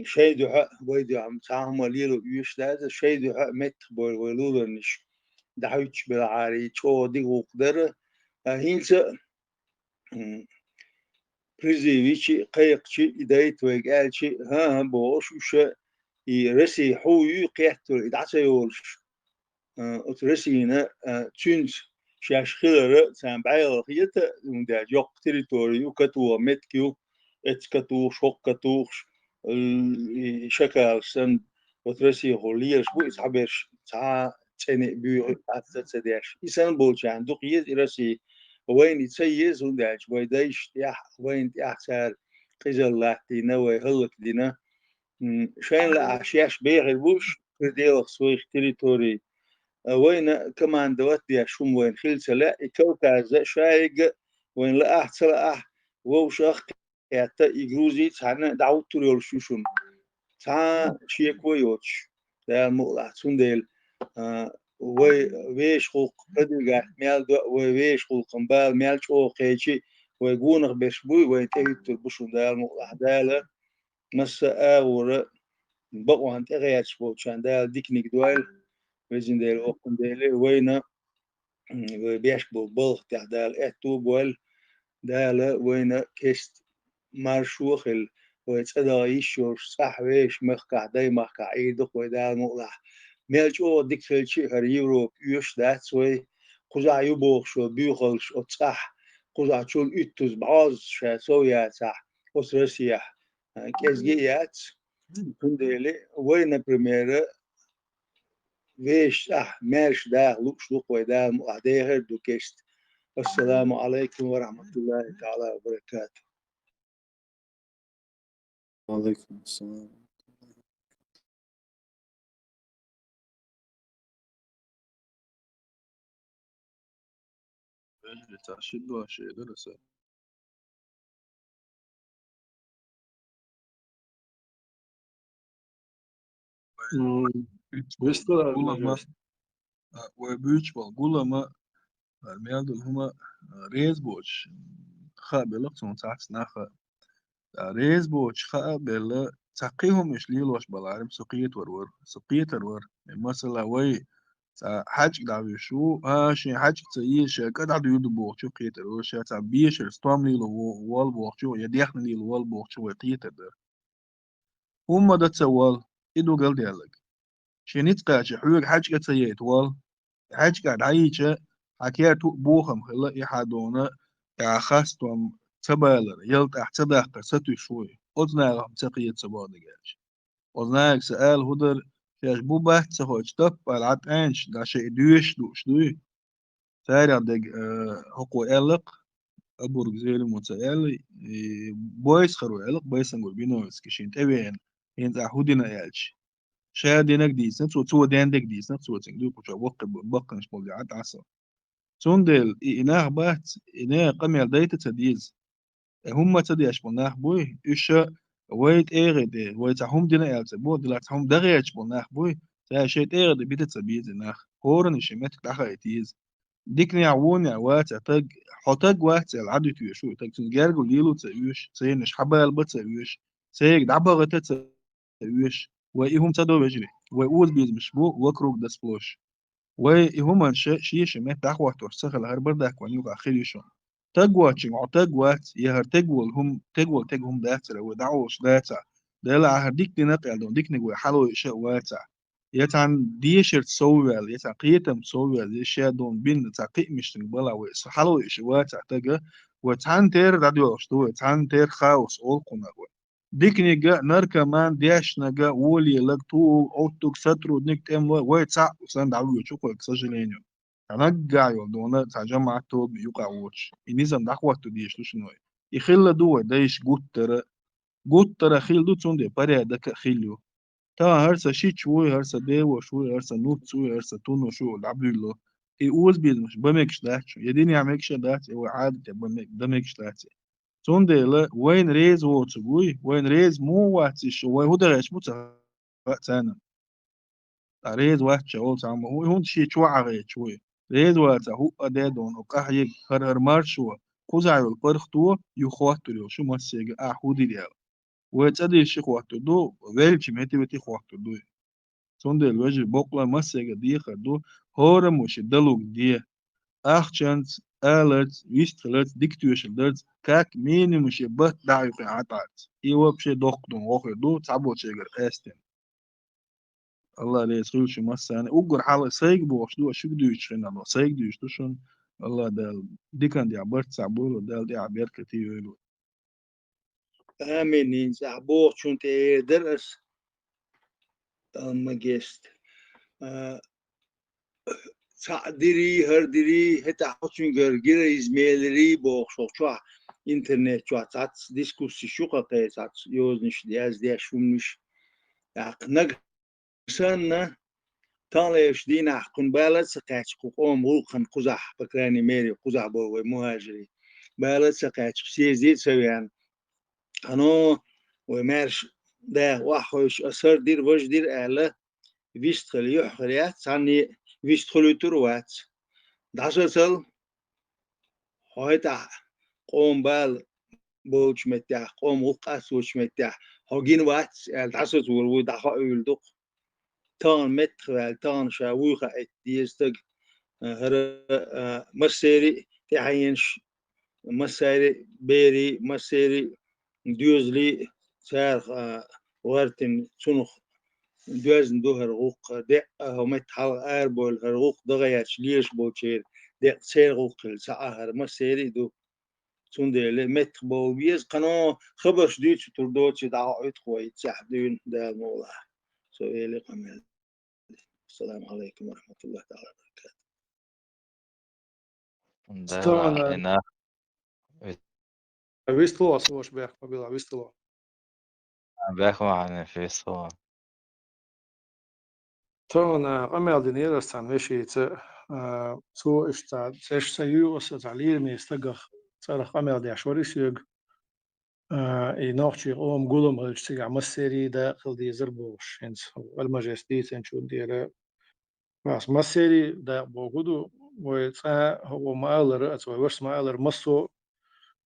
شيء دعاء ويدو عم تعهم ليلو يوش هذا شيء دعاء متقبل ولولنش دعوتش بالعاري شو دي وقدر هينسا بريزيفيتشي قيقشي إدايت ويقالشي ها بوش وش يرسي حوي قيحتو إدعسا يولش أترسينا تشنج شاش خيرة سام بعير خيطة وندا جوق تريتوري وكتو متكيو اتكتو شوق كتوش شكال سن وترسي هولير شو إسحبش ساعة تاني بيو أتسداش إنسان بولش عنده قيد إرسي وين يتسيز ونداش ويدايش تياح وين تياح سار قزل لاتينا ويهلك دينا شين لا عشاش بيغ البوش كرديوخ سويخ تريتوري وين كمان دوت دي شوم وين خيل سلا كوكا ز شايق وين لا سلا ووشخ ياتا يجوزي تانا دعوت تريول شوشون تا شي كويوتش دا مولا سونديل ويش خوق بدغا ميال دو ويش خوق قنبال ميال شو قيشي ويغونغ بشبوي ويتهيت البشون دا مولا دالا مسا اور بقوا انت غياتش بو شان دا ديكنيك دوال ويزين ديل اوقن ديل وينا بيش بو بلغ تاع دال اتو بول دالا وينا كيست مارشوخل ويتصدايش صح ويش مخكع داي مخكع ايدك ويدال مقلح ميلجو ديك فيلشي هر يوروب يوش دات سوي قزع يبوغ شو بيوخلش صح قزع شول اتوز بعض شاسويات صح وسرسيح كيزجيات كنديلي وين بريميرا ويش ماش دا لوكش لوك ويدا مقعدير دوكيست السلام عليكم ورحمة الله تعالى وبركاته. وعليكم السلام. تعشد وشيء درس Gulama وبيوش بالغلما الميادل هما ريز بوش خا بلقتهم تحت ناخا ريز بوش خا بلا تقيهم مش ليلوش بالعرب سقية ورور سقية ورور مثلا وي حاج دعوي شو شي حاج تسيش قد عدو يدو بوخ شو قية ورور شا تعبيش استوام ليلو وال بوخ شو يديخن ليلو وال بوخ شو قية ورور هما دا تسوال إدو قل ديالك شنيت قاش حوق حاج تسيت وال حاج قاعد عايشة حكيت بوخم خلا إحدونا يا خاستم تبالر يلت احتبه قصتي شوي أذنا تقية سباد جالش أذناك سأل هدر شاش بو بحث سهوش تب العت أنش دا شيء دوش دوي تاري دق حقو إلق أبورك زيري متسأل بويس خرو إلق بويس نقول بينويس كشين تبين ينت أحودنا يالش شادينك ديس نفسو تو ديندك ديس نفسو تنجدو كوشا بقنش بولجعات عصر سوندل إناه بات إناه قمي دايت تديز هم تدي أشبناه بوي إيش ويت إيرد ويت هم دينا إلت بود لا هم دغيا أشبناه بوي تاشيت إيرد بيت تبيز ناخ هورن شمت دخل يتيز ديكني عووني عوات أتج حتج وات العدو تيشو تج تجارجو ليلو تيوش تينش حبال بتيوش سيج دعبا غتت ويش وإيهم تدو بجري وأول بيز مشبو وكروك دسبلوش وإيهم شيش مت دعوة تورسخ الهربر داك ونيوغا خيريشون تقوى تشمع تقوات يهر تقول هم تقول تقهم داتر ودعوش داتا دلا هر ديك دينات دون ديك نقول حلو إشاء واتا يتعن ديشر تسويل يتعن قيتم تسويل يشاء دون بين تعقيق مش تنقبلا ويس حلو إشاء واتا تقى وتعن تير راديو أشتو تعن تير خاوس أول قناغو ديك نيجا نركا مان دياش نجا ولي لقطو أوتوك سترو ديك تم ويتسع وسان دعوي شوكو إكسجينيو نرجع يودونا تجمع توب يقع ووتش إنيزم دعوة تديش لشنو يخيل دو دايش قوتر خيل دو تون بري دك خيليو تا هرسا شيت شوي هرسا ديو شوي هرسا نوت شوي هرسا تونو شو دعبيلو يقول بيز مش بمكش داتشو يديني عمكش دات هو عادة بمكش دات تون لا وين ريز ووتسوي وين ريز مو واتش وين هو دغش مو تانا ريز واتش أول تعمل هو هون شيء شوع غير شوي ريز واتش هو أدادون وقاح هر مارشوا قزع البرختو يخواتو شو ما سيجا أحودي ديال وتأدي شيء خواتو دو ويلش مهتي بتي خواتو دو تون الوجه بقلا ما سيجا دي خدو هورم وش دلوك دي أخشنت آلت ويستخلت ديكتوش الدرد كاك مين مش بات دعيق عطات إيوه بشي دوقدون وخي دو تعبو تشيغر أستن الله ليه يسخيل شو مساني أقر حالة سيق بوش دو أشوك دو يشخين الله سيق دو يشتوشن الله دال دي كان دي عبرت سعبولو دال دي عبير كتير يلو آمين زعبوه شون تدرس المجست سعدري هردري هتا حسنجر جرى إزميلري بوخ شو إنترنت شو تات ديسكوسي شو قطع تات يوزنش دياز دياش فمش نق سنة طالعش دينا حكون بالد سقاش قوم وقن قزح بكراني ميري قزح بوي مهاجري بالد سقاش سيزيد سويان أنا ومارش ده وحوش أسر دير وش دير أعلى ويشتغل يحريات ثاني ويشتغل تروات دعسل هايتا قوم بال بوش متاح قوم وقاس وش متاح هاجين وات دعسل ورو دعها يلدق تان متر تان شاوخة ديستق هر مسيري تعينش مسيري بيري مسيري ديوزلي سار وارتن سنخ دوزن دو هرغوق دي همت حال اربول هرغوق دغياش ليش بوشير دي سيرغوق الساعة هر مسيري دو سندي مت بوبيز قناة خبرش ديتش تردوتش دعوت خوي تسحدون دا الموضوع سؤالي قمل السلام عليكم ورحمة الله تعالى وبركاته ده طبعا إنها ويستلو سوش بيح قبيلة ويستلو بيحكوا عن الفيس هو طبعا قمل دينير استان وشي سو اشتا سيش سيو وستعليل ميستقخ صارخ قمل دي عشوري سيوغ اي نوختي قوم قولم غلش سيقع مسيري داخل دي زربوش هنس المجستي سنشون ديرا بس مسيري دا بوغودو ويتسا هو مالر اتسوي ورس مالر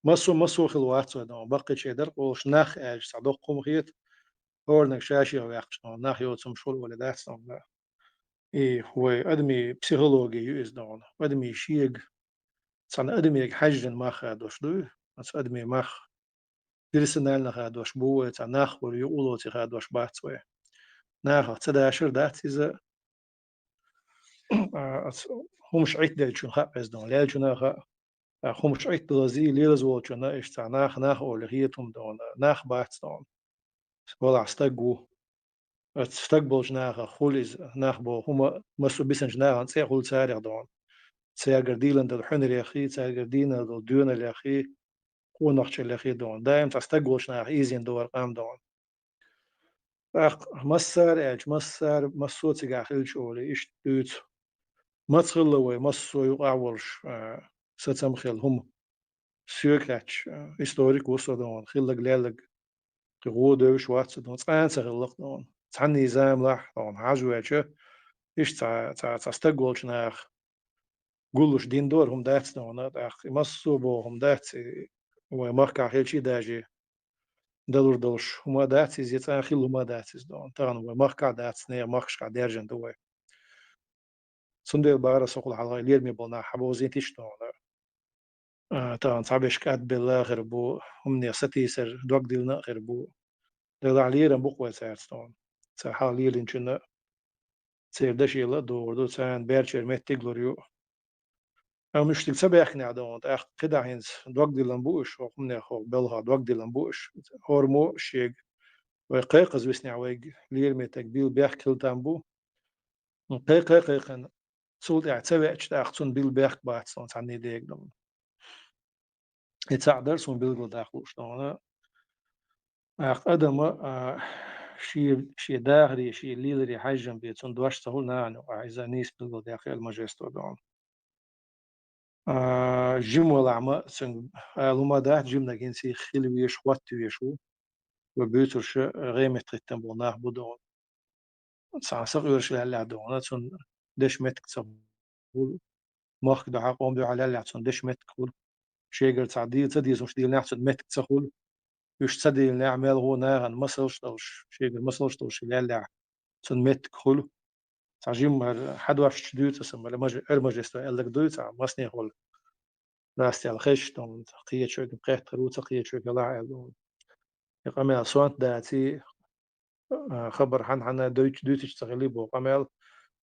مسو خلوات دو بقي شيدر قوش ناخ اج صدق قوم خيت هورنك شاشي او يخش ناخ يوتسم شول ولا داستم لا اي هو ادمي بسيكولوجي يوز دون ادمي شيغ صن ادمي حجن ما خادوش دو بس ادمي مخ بيرسونال خادوش بو تا ناخ ور يقولو تي خادوش باتسوي ناخ تداشر دات اذا هم شعيت دل شو خاب از دون لا جناخ هم شعيت دلزي ليز وول شو ناش تا ناخ او لغيتهم دون ناخ باتس دون ولا استقو استقبل ناخ خولز ناخ بو هم مسو بيسن جناخ سي خول سارع دون سياقر ديلن دل حنر يا أخي سياقر دينا دل ديون يا أخي قو نقش يا أخي دون دايم تستقوش ناح إيزين دور قام دون أخ مسار إيش مسار مسوت سجع خيل شغلي إيش دوت مسخل لوي مسو يقعورش ستم خيل هم سيركاتش هيستوريك وصل دون خيلك لالك تقود وش واتس دون تان سخلق دون تعني زام لح دون عجوة إيش تستقوش ناح قولوش دين دور هم داتس دون أخ مسو بو هم داتس ومركع هيل شي داجي دلش هما داتسيز يتان خيل هما داتسيز دون تغن ومخكا داتسنير مخشكا ديرجن دوي سندل بارا سوقل على غير مي بلنا حبوزين تشتون تغن صعبش كات بالله غربو همني ستيسر دوك ديلنا غربو دل عليرن بوقوة سارستون سحال ليلين شنا سير دشيلا دور سان بيرشر مت تغلوريو مش تكسبيخني عدون اخ قدا هينز دوك ديلن بوش وقمنا خو بلها دوك ديلن بوش هورمو شيغ وقيقز وسني عويق لير مي تقبيل بيخ كل تامبو قيقن سولت تسوي اختون بيل بيخ باتسون عني ديك دون يتساعدر سون بيل داخلوش دون اخ ادم شي داغري شي ليلري حجم بيتون دواش سهول نانو عايزة نيس بيل داخل الماجستو دون جيم ولا عما سن لما داخل جيم نجنسي خيل ويش وات ويشو وبيوترش غيمة تتم بناه بدون سانسق يرش لا دون سن دش متك تسبول ماخ ده عقوم ده على لا سن دش متك كل شيغر تعديل تدي سن ديل نحسن متك تسخول يش تدي نعمل هو ناغن مسلش توش شيغر مسلش توش لا سن متك كل تعجيم حد واش دوت اسم ولا ماج ارمجستو قال دوت مسني هول راستي على خش دون قيه شو بقيت روت قيه شو لا يقام صوت داتي خبر حن دوت تشتغلي بو قمل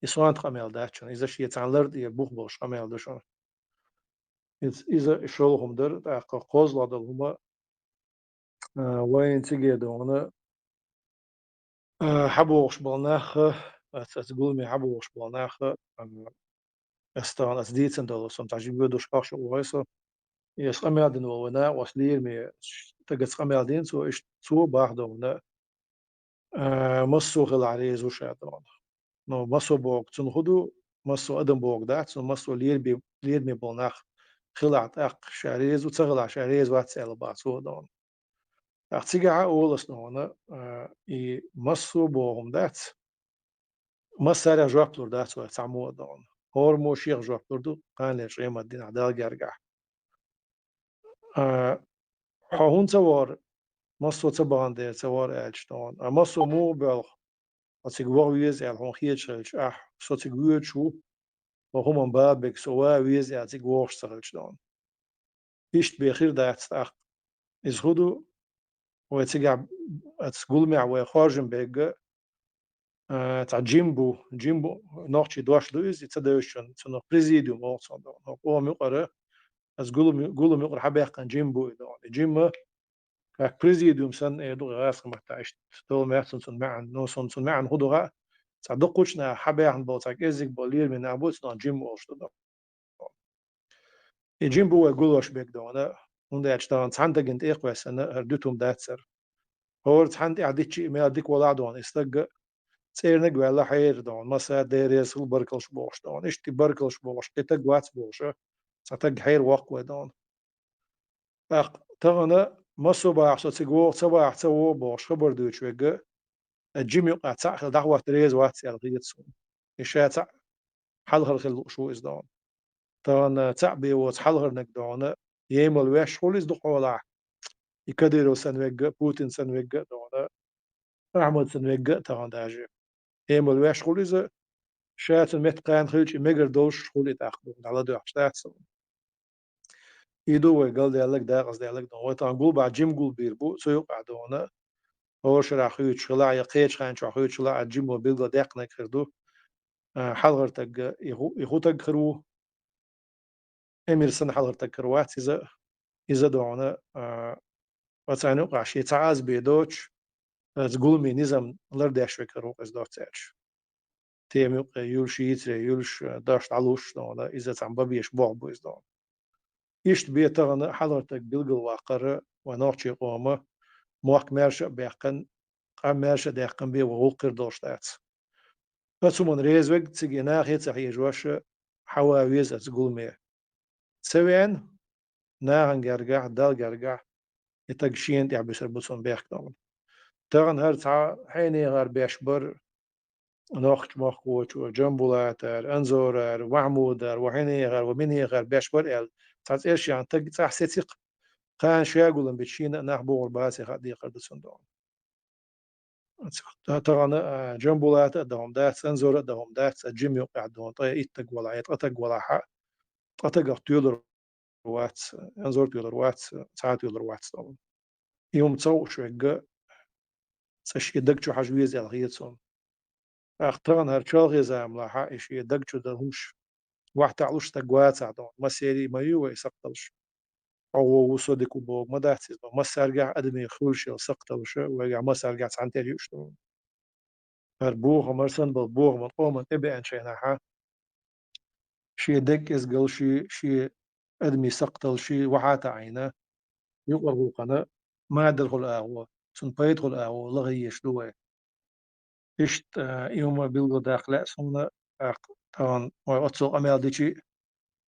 يسوانت قمل داتشون اذا شي تعلرد يبوخ بوش قمل دشون إذا شغلهم در قوز لادل هما وين تيجي دونا حبوش بالناخ تقول مي حبوش بالناخ استان أسديتن دول سم تعجب بدوش قاش وهيسا يس قمادن ونا وسلير مي تجس قمادين سو إيش سو باخ دونا مصو غل عريز وشادون نو مصو بوق تنخدو مصو أدم بوق دات سو مصو لير مي بالناخ خلعت شعريز وتغلع شعريز واتسأل باسو دون أختيجا أولس نونا مصو بوهم دات مصر جوابلور دات وتعمو دون هورمو شيخ جوابلور دو قال ليش يوم الدين عدال جرجع هون توار مصو تبان ده توار أجدون مصو مو بال أتيجوا ويز هون خيرش سو تيجوا شو وهم بابك سوا ويز أتيجوا وش دون إيش بخير دات إز هدو وتيجا تقول مع وخارجن بيجا تاع جيمبو نوختي دواش دوز يتدوشن تنو بريزيديوم أوصل دون هو مقرأ از قولوا مقرأ حبيح كان جيمبو دون جيم كاك بريزيديوم سن دو غاس ما تعيش دول ما يحسن سن معن نو سن معن هدو غا تاع دقوشنا حبيح بول تاع إزيك بولير من أبوس دون جيمبو أوش دون جيمبو قولوش بيك دون وندا يجتان تحنتج انت إخوة سنة هردوتهم داتسر هو تحنت عديتشي ما يديك ولا دون استج سيرنق ولا حير دون مسا ديريس بركلش بوش دون اشتي بركلش بوش تتق واتس بوش ستق حير وقوة دون تغنى مسو باح ستقو صباح سوو بوش خبر دوش وجه الجيم يقع تاع دعوة تريز واتس الغيت سون إشاء حلهر خل شو إز دون تغنى تاع بيوت حلهر نك دون يمل ويش خوليز دقولا يكدروا سنوجه بوتين سنوجه دون أحمد سنوجه تغنى داجي يمل ويش خوليز شات مت قان خلش مگر دوش خولي تاخدو على دو عشتات يدو قال ديالك دا قصد ديالك دو تنقول بعد جيم قول بيربو سو قعدونا هو شرا خيوت شلا يقيش خان شو خيوت شلا جيم وبيلغا دقنا كردو حلغرتك يخوتك خرو امير سن حلغرتك كروات اذا دونا وتعني وقع شي تعاز بيدوش تقول مي نظام لرداش فكرو از دوتش تيم يولش يتري يولش داش علوش دونا اذا تعم ببيش بوغ از دون يشت بيتغنا حضرتك بيلقى واقر ونوحشي قوما موك مارشا بيقن قام مارشا ديقن بي وغوقر دوشتات فتسومون ريزوك تسيجي ناخي تحيي جواش حواويز اتقول مي سوين ناغن جرجع دال جرجع يتقشين دي عبسر بوتسون بيقن تغن هرتع حيني غار بيشبر نوخت مخوش وجنبولاتر انزورر وعمودر وحيني غار ومني غار بيشبر ال تعت ايش يعني تحسيتيق خان شاغولن بتشينا نح بور باسي خدي قردسون دون طبعا جنبولات دهم دات سنزور دهم دات جيم يوقع دون طي اتق ولا يتقطق ولا حق قطق تيولر واتس انزور تيولر واتس ساعات تيولر واتس طبعا يوم تصو شوي سش يدقشو حجويز الغيتسون اختران هرشال غيزام لا حق ايش يدقشو دهمش واحد تعلوش تقوات ساعدون ما سيري ما يوي سقطلش او وصدق وبو ما داتس ما سارجع ادمي خولش سقطلش ويا ما سارجع سانتي يشتو هربوغ مرسن بالبوغ من قوم تبع ان شينا ها شي دق از قل شي ادمي سقطل شي وحات عينه يقربو قنا ما دخل اهو سن بيدخل اهو لغيش دوي اشت يوم بيلغو داخل سنة طبعا واتسو امال ديشي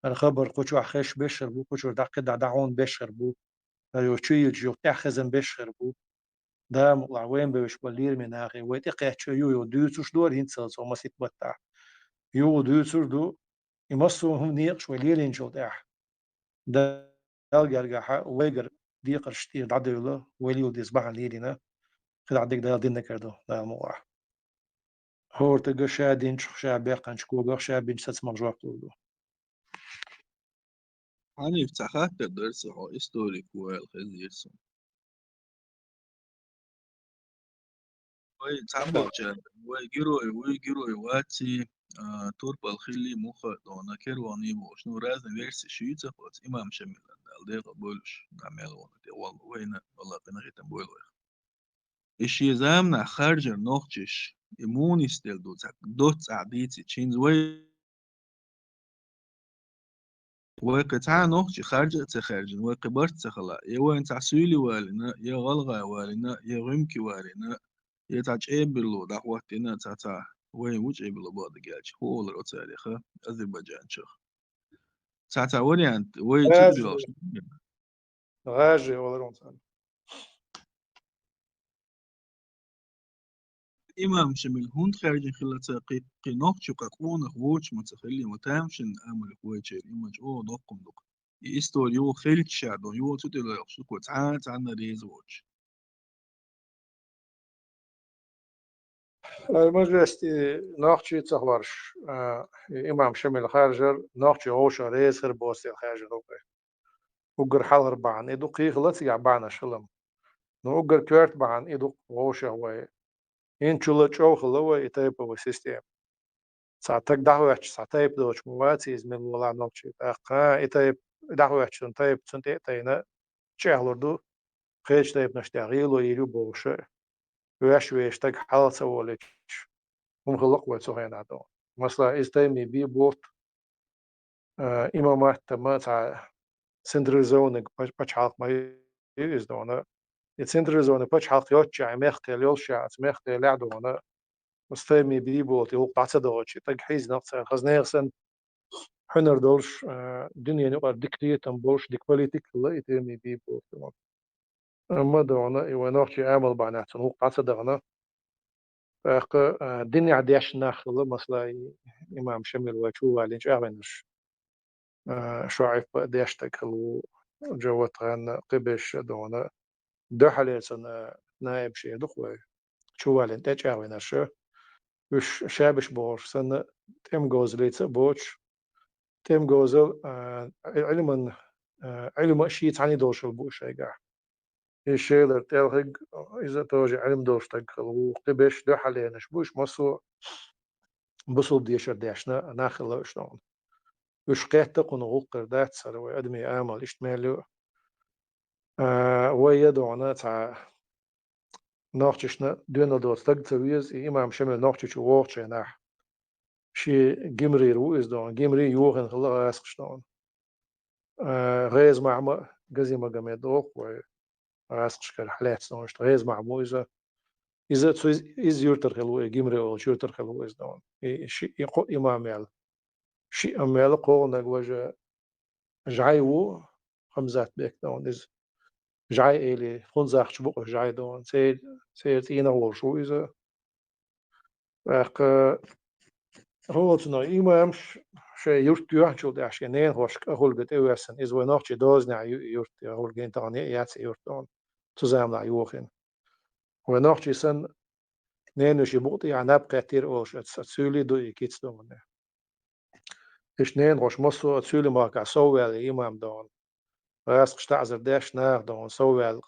الخبر قوشو خش بشر بو قوشو دعون بشر بو ايو تشي جو تاخزن بشر بو دا مطلع وين بيش ولير من اخي ويتقع يو دوتوش دور هنسل سو ما سيتبتع يو دوتوش دو يمصو هم نيقش وليرين شو تاح دا الجرجحة ويجر ديقر شتير دعديولا ويليو ديسبح ليرينا خد عديك دا دينا كردو دا موح هور تقى شادين شاب بيقن شكوغا شابين ست مرجوع كلو أنا افتحت الدرس هو هيستوريك والخزيرسون وي تعبوجة ويجرو واتي تربة الخلي مخ دونا كيرواني بوش نو رازن ويرسي شيوتة فوت إمام شميل دال ديغا بولش نعمل وانا دي والله وين والله قنا غيتن بولو إشي زامنا خارجر نوخشش إموني ستيل دوت عديتي تشينز وقطع نوخش خارج تخارج وقبرت تخلا يوين تعسولي والنا يا غلغا والنا يا غمكي والنا يا تعجب بالله دعوتنا تاتا وين وجه بالله بعد جاج هو اللي تاريخه أذربيجان شخ تاتا وريانت وين تدري غاجي وش غاجي ولا رونسان إمام شمل هون خارج خلا قي نوخش قاقون خوش متخلي متامشن أمل خويش إمج أو دقم دق يستول يو خيل شادو يو تدري يخشوا تعال تعال ريز واتش المجلستي ناقشي تخبرش إمام شمل خارجر ناقشي هوش رئيس خير بوستي الخارجر دوقي وقر حال بعن إدو قيخ لتي بعنا شلم نو وقر كورت بعن إدو هوش هو إن شو لتشو خلوه يتيبه وسيستم ساعتك دعوة ساعتيب دوش مواتي إزمن ولا ناقشي أقا يتيب دعوة سنتيب سنتينا شهلردو خيش تيب نشتغيل ويريو بوشه ويش تك حال سوالك هم خلق وتسوهين عدو مثلا استيمي بي بوت إمامات تما تاع سنتراليزونك باش حالق ما يزدونا السنتراليزونك باش حالق يوتشع مختل يوشع مختل لعدونا استيمي بي بوت يوق تعتدوش تك حيز نقص خزنيغسن حنر دولش دنيا نقر ديكتيتم بولش ديك بوليتيك لا يتيمي بي بوت أما دونا يوانوخشي عامل بعناتن هو تعتدغنا فاق الدنيا عديش ناخذ مثلا إمام شمل وشو على أغنش شعيب ديش تكلو جوات غن قبش دونا دحل سنة نائب شيء دخوي شو على تيج أغنش وش شابش بورش سنة تيم جوز ليتس بوش تيم جوزل علما علم شيء تعني دوش البوش هيجا الشيء اللي تلحق إذا توجع علم دوش تكلو قبش دحل بوش مصو بصل ديشر ديشنا ناخذ شلون وش قيت تكون غوقر دات سر وأدمي آمل إشتمالو ويدعونا تاع ناقشنا دونا دوت تق تويز إمام شمل ناقش ووقش ناح شي جمري رويز دون جمري يوغن خلا راسق شلون غيز معما جزي ما جمع دوق وراسق شكل حالات شلون غيز معمو إذا تسويز إز يورتر خلوه جمري أو يورتر خلوه إز دون شي يقو إمام يال شي أمال قول نجوجه جايو خمزات بيك دون إز جاي إلي خنزاق شبوق جاي دون سير تينا ورشو إذا باق هو تنو إمامش شيء يرت يحشل ده عشان نين هوش أقول قد أوسن إذا ونحشي دوزنا يرت أقول جين تاني ياتس يرتون تزام لا يوخن ونحشي سن نين وش يبغى يعني نبقى كتير أوش تسولي دو يكيد دون إيش نين هوش مصر تسولي ما كسوي الإمام دون راس قشتعزر داش نار دون سوي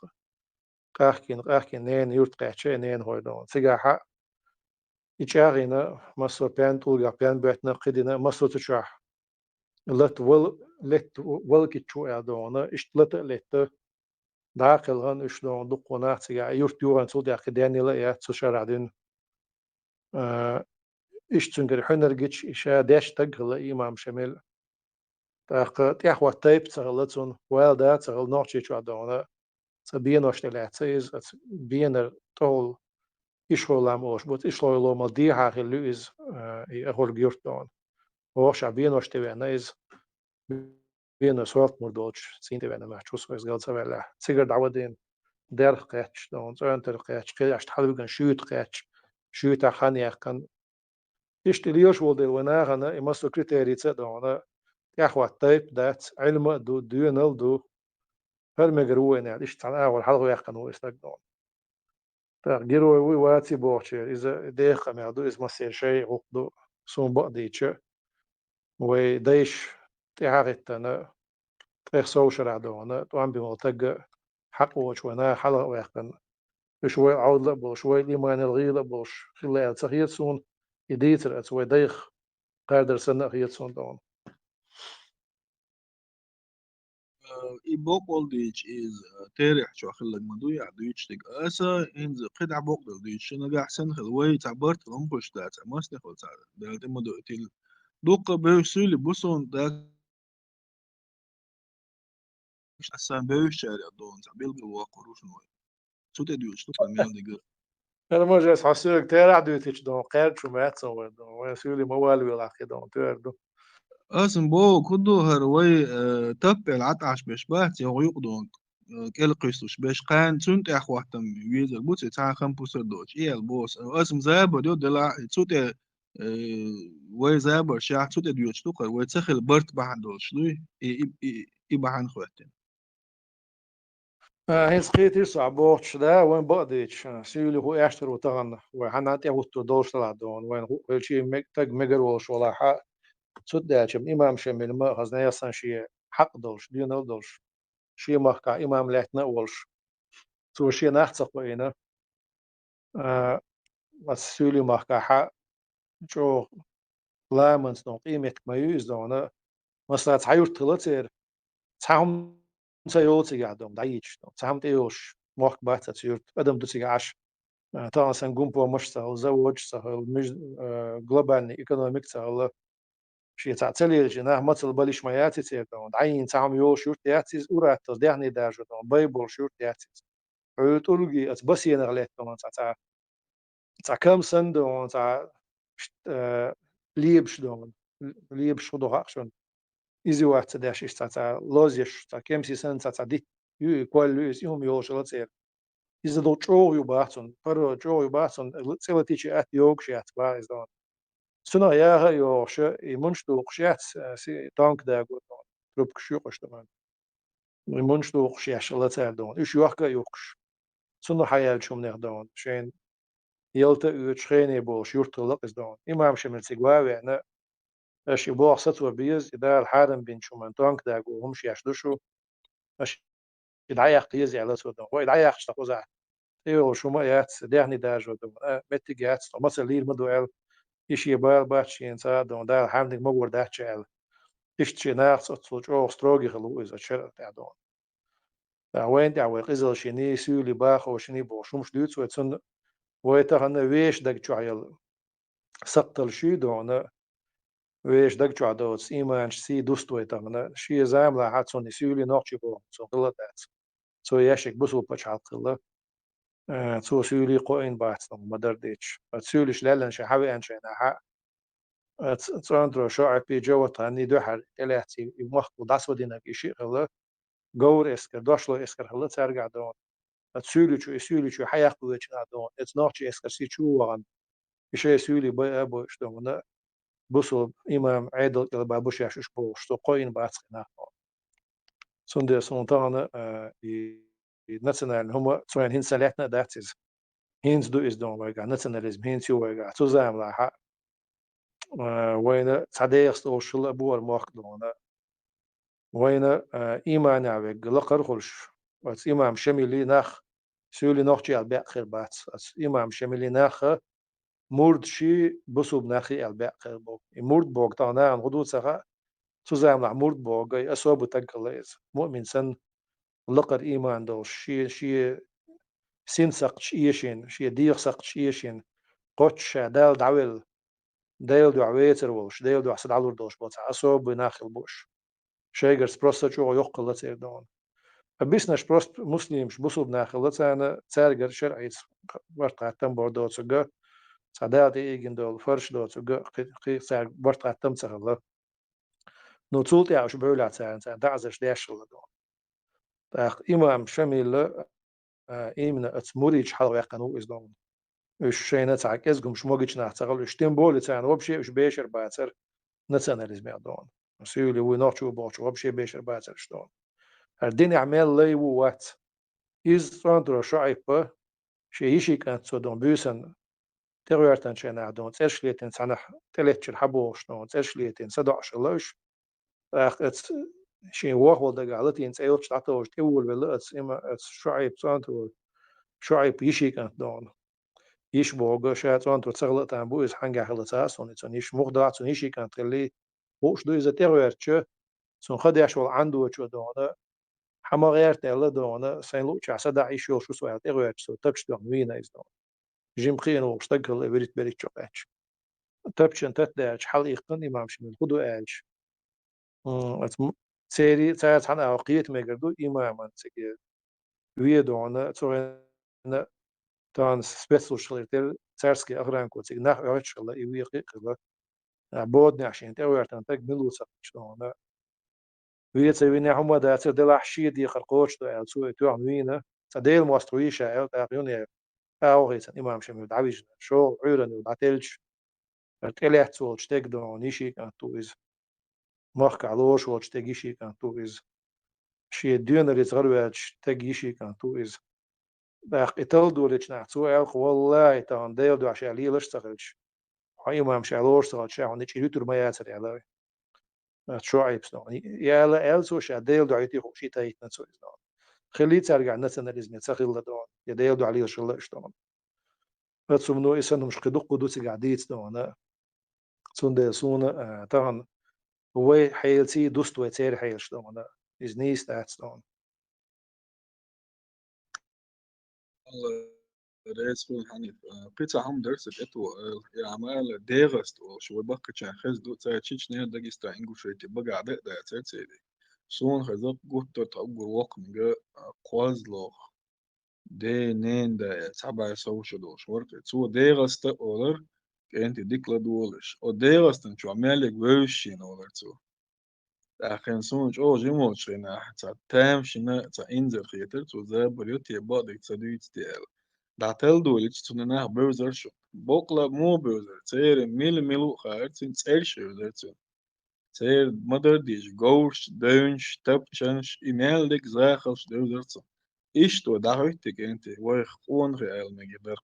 قاحكين نين يرت قاحشي نين هو دون سجى حق يشاغينا مصر بيان طول بيان بيتنا قدنا مصر تشرح let kitchu erdona ishtlet lette daaqilgan ushdon duqqonaatiga yurtjuran sudiaq daniela ya tsusharadin ishtungar hunergich isha dashtag la imam shamil taq tiahwa tape tsalatsun wel da tsal nochi chadona sabien oshtelatsis biener tol isholam os but isholam di ha geluis I horgjurton o shabien oshtevena is بين صوت مردوش سين بين ما تشوس ويس قال سوالة سيجر دعوتين در قاتش دون زين در قاتش كده عشت حلو كان شوت قاتش شوت خاني كان يشتريوش ودي وانا أنا إمسو كريتيري تدون يا أخوة طيب دات علم دو ديونال دو هر مجروين يعني إيش تعال أول حلقة يحكن هو يستقدون تغيروا وي واتي بوشة إذا دقيقة ما دو إذا مسير شيء وقدو سون بقديتش وديش تعرفت أنا social عدونا طبعا بملتقى حق وشونا حلقة ويحكن شوي عودة بل شوي ليمان الغيلة بلش خلال تخيط سون يديتر أتوي ديخ قادر سنة خيط سون دون I bokvaldich is terih شو خلق مدوي عدويتش تك أسا إنز قطع بokvaldich أنا قاع سن خلوي تعبرت لنقش دا تعمس نخل تعال دا تم دو تل دوق بيوسولي بوسون دا أسان بيوش شارع دون تعبيل بالواقع نوي سوت ديوش تقل ميال دقر أنا ما جالس حسيرك تيرا عدويتش دون قاد شو ما تسوي دون ويسولي موال ولا دون تيردو أسن بو كدو هروي تبع العطعش بشبات يغيق دون كل قيسوش باش قان تنت أخواتم ويزر بوتس تاع خم بوسر دوش إيه البوس أسم زابر ديو دلا تسوت وي زابر شاع تسوت ديوش تقر وي تسخل برت بحن دوش دوي إي بحن خواتم هين سقيتي صعبوش دا وين بقديتش سيولي هو أشتر وطغن وحنا تيهوتو دوش لا دون وين هو شيء تج مجر وش ولا حق سود داشم إمام شمل ما خزنا يصنع شيء حق دوش دينو دوش شيء مخكا إمام لاتنا ولش سو شيء نحتق وينا بس سولي مخكا حق شو لا من سنو قيمة ما يوزدونا مثلا تعير تلاتير تعهم سيوتي قاعدهم دايتش تعهم تيوش مخك بات تيرت أدم دوتي عاش طبعا سنقوم بو مش سهل زوج سهل مش جلوبال ايكونوميك سهل شيء تعتلي جناه مثل باليش ما ياتي تيرتون عين تعهم يو شورت ياتيز ورات تصدعني داجتون بايبل شورت ياتيز عيوتولوجي بس ينغليتون تاع كم سندون تاع ليبش دون ليبش خدوها عشان إذا واحد تداش تاع لوزيش تاع كم سنة تاع دي يو كل لوز يوم يوش لا تصير إذا دو جو يباحثون فرو جو يباحثون سوتيشي أت يوكشيات بايز دون سنا ياها يوش يمنش دو قشيات سي تانك داغو دون تروب كشيو قشتمان يمنش دو قشياش لا تصير دون إيش يوحكا يوكش سنا حيال شوم نخدون شين يلتا يتشخيني بوش يرتلق إز دون إمام شمل سيقواوي أنا اش يبوع ستوى بيز إذا الحارم بين شومان تانك داغو همش يشدوشو اش يدعيق قيزي على سودان هو يدعيق شتاقوزا ايو شو ما يات دهني داجو دون متي جات مثلا لير مدوال ايش يبال باتشي انسا دون دا الحارم مغور داتشال تشتشي ناقص تصوج او ستروغي خلو إذا شرع تاع دون وين دعوة قزل شيني سيولي باخو شيني بوشومش دوتس ويتسن ويتغنى ويش داك شعيل سقطل شي دون ويش داك شو عدوت إيمانش سي دوستوي تغنى شي زاملا حاتسوني سيولي نوخشي بو سو غلطات سو ياشك بسو باش عقله سو سيولي قوين باتسن مدر ديتش سيوليش لالن شحاوي انشينا حق تساندرو شعب بي جو تاني دوحر الاتي مخبو داسو دينك إشي غلا غور اسكر دوشلو اسكر غلا ترجع دون سيولي شو حياق ويتش دون اتس نوخشي اسكر سي شو وغن إشي سيولي باي أبو إشتون بوسو إمام عادل إلى بابوش يعشوش بوش تو قوين باتسقنا سندر سنتانا nationalen هم سوين هين سلاتنا داتيز هينز دو إز دون ويجا nationalism هينز يو ويجا تزام لا وين تعديس تو شل بور موك دونا وين إيمان عوج لقر خلش بس إمام شميلي نخ سولي نوخي الباقر بات بس إمام شميلي نخ مورد شي بصوب نخي الباقر بو مورد بوك تانا عن غدو سخا تزام لا مورد بوك أسواب تقليز مؤمن سن لقر إيمان دو شي سين سق شيشين شي ديغ سق شيشين قوتش دال دعويل ديل دو عويتر وش ديل دو عسد علور دوش بوت أسواب بناخل بوش شيغر سبروستا شو يقل لتير دون بيسنا سبروست مسلم بصوب ناخل لتانا تارجر شرعي ورقة تم بردو تسجا سعداد إيجن دول فرش دول تسجا قي سار ورقة تم تسجا نو تولتي عش بولا تان دعزش داشل دون تاخ إمام شميل إيمنا أتموريج حلو يقنو إز دون الشيء نتاعك إزقم شموجش نحتاج الشتين بول تان وبشي وش بيشر باتر نتساناليزم دون سيولي ونوتشو بوتشو وبشي بيشر باتر شتون الدين عمل لي وات إز صندر شعيب شيء كانت صدام بيسن تغيرتن شيء دون تشليتن سنة تلتش الحبوش دون تشليتن صدقش ليش أخت شيء واحد دقالتين تأيلش تعطوش تقول بالله إما شعيب صندر شعيب يشي كانت دون يش بوجا شات صندر تغلط عن بويس حنجة خلصاس ونيتون يش مخدع تون يشي كانت اللي وش دو إذا تغيرتش سون خديش وال عنده شو دون حما غير تلا دون سين لو تشع صدع يشيل شو سوى تغيرتش سو تبش دون وين إز دون جيم خين واشتغل بريت بريت شوكاتش تبشن تتداش حل يقن إمام شمل خدو آج سيري ساعات حنا عقيت ما يقدو إمام تسجل ويدونا تورنا تان سبيسل شلتر سارسكي أغران كو تسجل نح أرش الله يويقي كلا بودنا عشان تأوير تنتج ملو سبشتونا ويتسوينا هم دا تدل حشي دي خرقوش دا سوي تو عمينا تديل مواستويشة أو تاقيوني أو غيسان إمام شمل دعويج شو عيرن ودعتلش التلات سول شتيك دون نيشي كان تو إز مخك علوش وال شتيك يشي كان تو إز شي ديونر يتغربت شتيك يشي كان تو إز داق إتل دولش نعتو ألخ والله تان ديل دو عشان لي لش تغلش هاي ما مش علوش تغلش شاو نيشي يوتر ما ياسر يلا شو عيب سنون يلا ألسو شا ديل دو عيتي خوشي تايت نتسو إز دون خلي ترجع نتسناليزم تسخيل دون يديل دو عليه شلا إشتون بتسو منو إسنو مش قدو قدوس قاعديت دون سون سون تان هو حيلتي دوست وتير حيلشتون is niet staan. رئيس حنيف قطع هم درست اتو يعمل ديغست وشو بقى كان خز دو تاچيچ نه دغيستا انغو شيتي بقى عدد دا تسيدي سون خزق قوت تقور وق مغا قوازلو دي نين دا تبع سوشو دوش ورك تو ديغست اولر انت ديكلا دولش او ديغست شو عمل ويشين اولر تو اخن سونج او جيمو شينا حتى تام شينا تا انزل خيتر تو ذا بريوتي بعد تصديت ديال دعتل دولت تننا بوزر شو بوكلا مو بوزر تير ميلو خارت تير شو زرتو تير مدر ديش غوش دونش تبچنش ايميل ديك زاخش دوزرتو ايش تو دعوتك انت ويخ اون ريال مجبر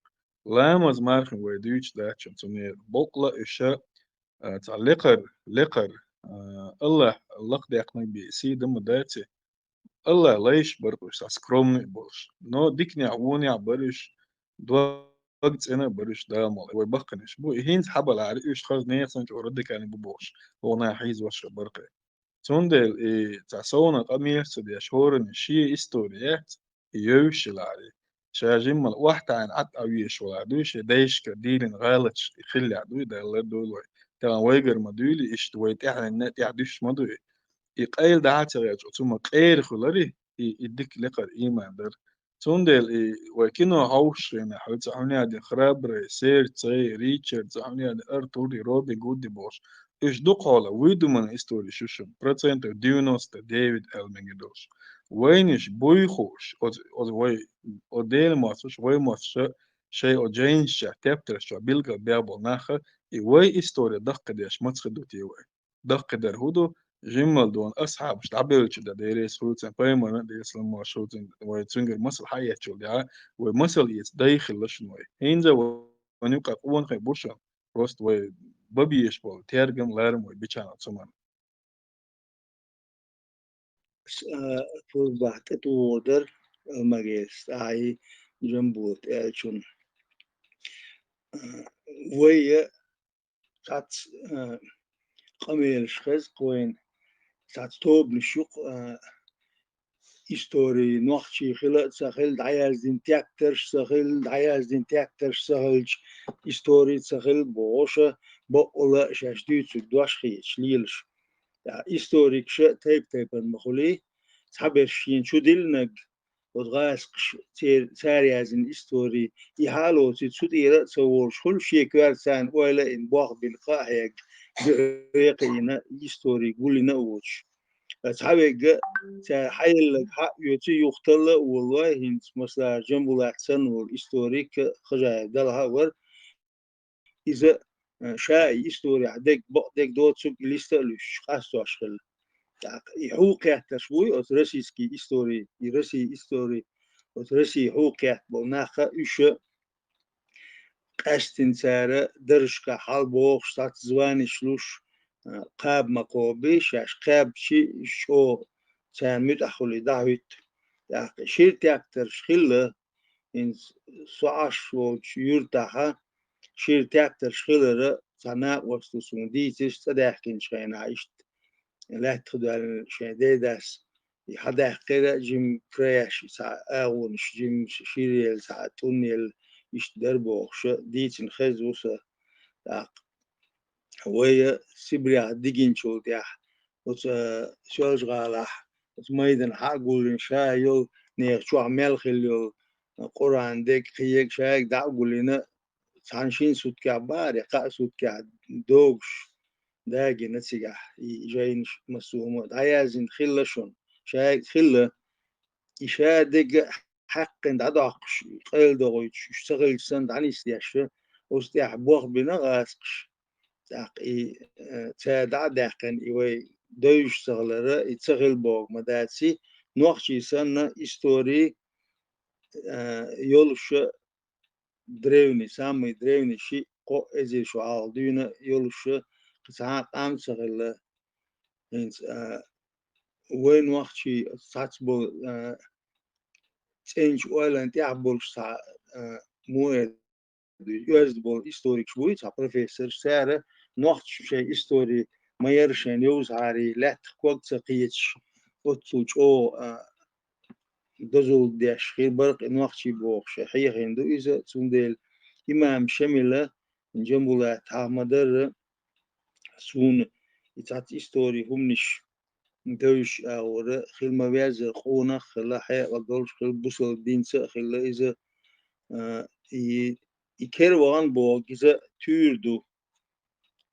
لامز مارخن ويدوش داتشن تنير بوكلا اشا لقر الله ديقني بيسي دم داتي الله ليش برقش سكرومني بولش نو ديكني عوني عبرش وقت أنا برش ده مال ويبقنش بو هين حبل على إيش خز نيسان جورد كان ببوش هو ناحيز وش برقة تندل تعسونا قمير سدي أشهر شيء إستوريات يوش العري شاجم مال واحد عن عد أويش ولا دوش دايش كديلن غالتش يخلي عدوي ده الله دول ترى ويجر مدولي إيش تويت إحنا النت يعدوش مدوي يقيل دعات يا ثم قير خلري يديك لقر إيمان در تندل وكنو هوش يعني حوت زحوني هذا خرابر سير تسي ريتشارد زحوني هذا أرتوري روبي جودي بوش إيش دو قالة ويدو من إستوري شوشم برسنت ديونوس ديفيد ألمنجدوش وينش بوي خوش أو وي أو ديل ماسوش وي ماسوش شيء أو جينش شا تبتر شو بيلقى بيابل ناخا إيوي إستوري دق ديش متخدو تيوي دق در هودو جمال دون أصحاب شتعبيرش دا ديريس خوتن بايمانا ديس لما شوتن ويتسنجر مصل حياة شو دعا ومصل يس دايخل لشنوي هينزا ونيوكا قوان خي بورشان روست وي ببيش بول تيرجم لارم وي بيشانا تسمان فوز بحت تودر مجلس أي جنبوت ألشون ويا سات قميل شخص قوين سات توب نشوق هيستوري نوختي خلا سخيل دعياز دين تاكترش سخيل دعياز دين تاكترش سخيلش هيستوري سخيل بوشة بقولا شاشتيت سدواش خيش ليلش هيستوريك شا تيب المخولي تحبرشين شو ديلنق وتغاسقش ساري ازن هيستوري يحالو تسود إيرا تصورش كل شيء كوارسان ولا إن باخ بالقاهيك بريقينا هيستوري قولنا ووش أصحابك حيل حق يوتي يختل والله هنت مثلا جنب الأحسن والهيستوريك خجاء دلها ور إذا شاء هيستوري عدك بعدك دوت سوق ليستلش خاصة أشكال يحوق تشوي أترسيسكي هيستوري يرسي هيستوري أترسي حوق بناخ إيش قاستن سارة درجك حال بوخ سات زواني شلوش قاب مقوبي شاش قاب شي شو كان متأخلي دعوت شير تاكتر شخيلة إن سعاش ويرتاحة شير تاكتر شخيلة صناع وستسون ديتش تداحكين شاين عايشت لا تخدع شايدي داس يحدا كده جيم كراش ساعة أغونش جيم شيريل ساعة تونيل يشتدربو ديتن خزوسة ويا سبريا ديجين شو تيح وت شوش غالح وت مايدن حقول إن شاء يو نير شو عمل خليو قرآن ديك خيك شايك دعقول لنا تانشين سود كعبار يقع سود كعد دوغش داقي نتسيح جاين مسوهم دعيازين خلا شون شايك خلا يشادق حق دعقش قيل دوغيش يشتغل سند عن استياش واستياح بوخ بنا غاسقش داقي تادع داقن إيوي دوش سغلرة يتسغل بوغ مداتسي نوخشي سنة إستوري يولش دريوني سامي دريوني شي قو إزي شو عالدونا يولش قسعات عام سغل هنس وين وخشي ساتبو تنج ولا انت عبولش سا مويد يوزبول هيستوريك شوي تا بروفيسور سارة نوخت شيء هيستوري ما يرشن يوز هاري لا تخوك تقيتش وتسوش او دزول داش خير برق نوخشي بوخش حيخ هندو إذا تسونديل إمام شملة جنبولا تعمدر سون يتعط هيستوري همنش دوش أو خير ما بيزر خونة خلا حيا وقولش خير بوصل دين خلا إذا يكير وغان بوغ إذا تيردو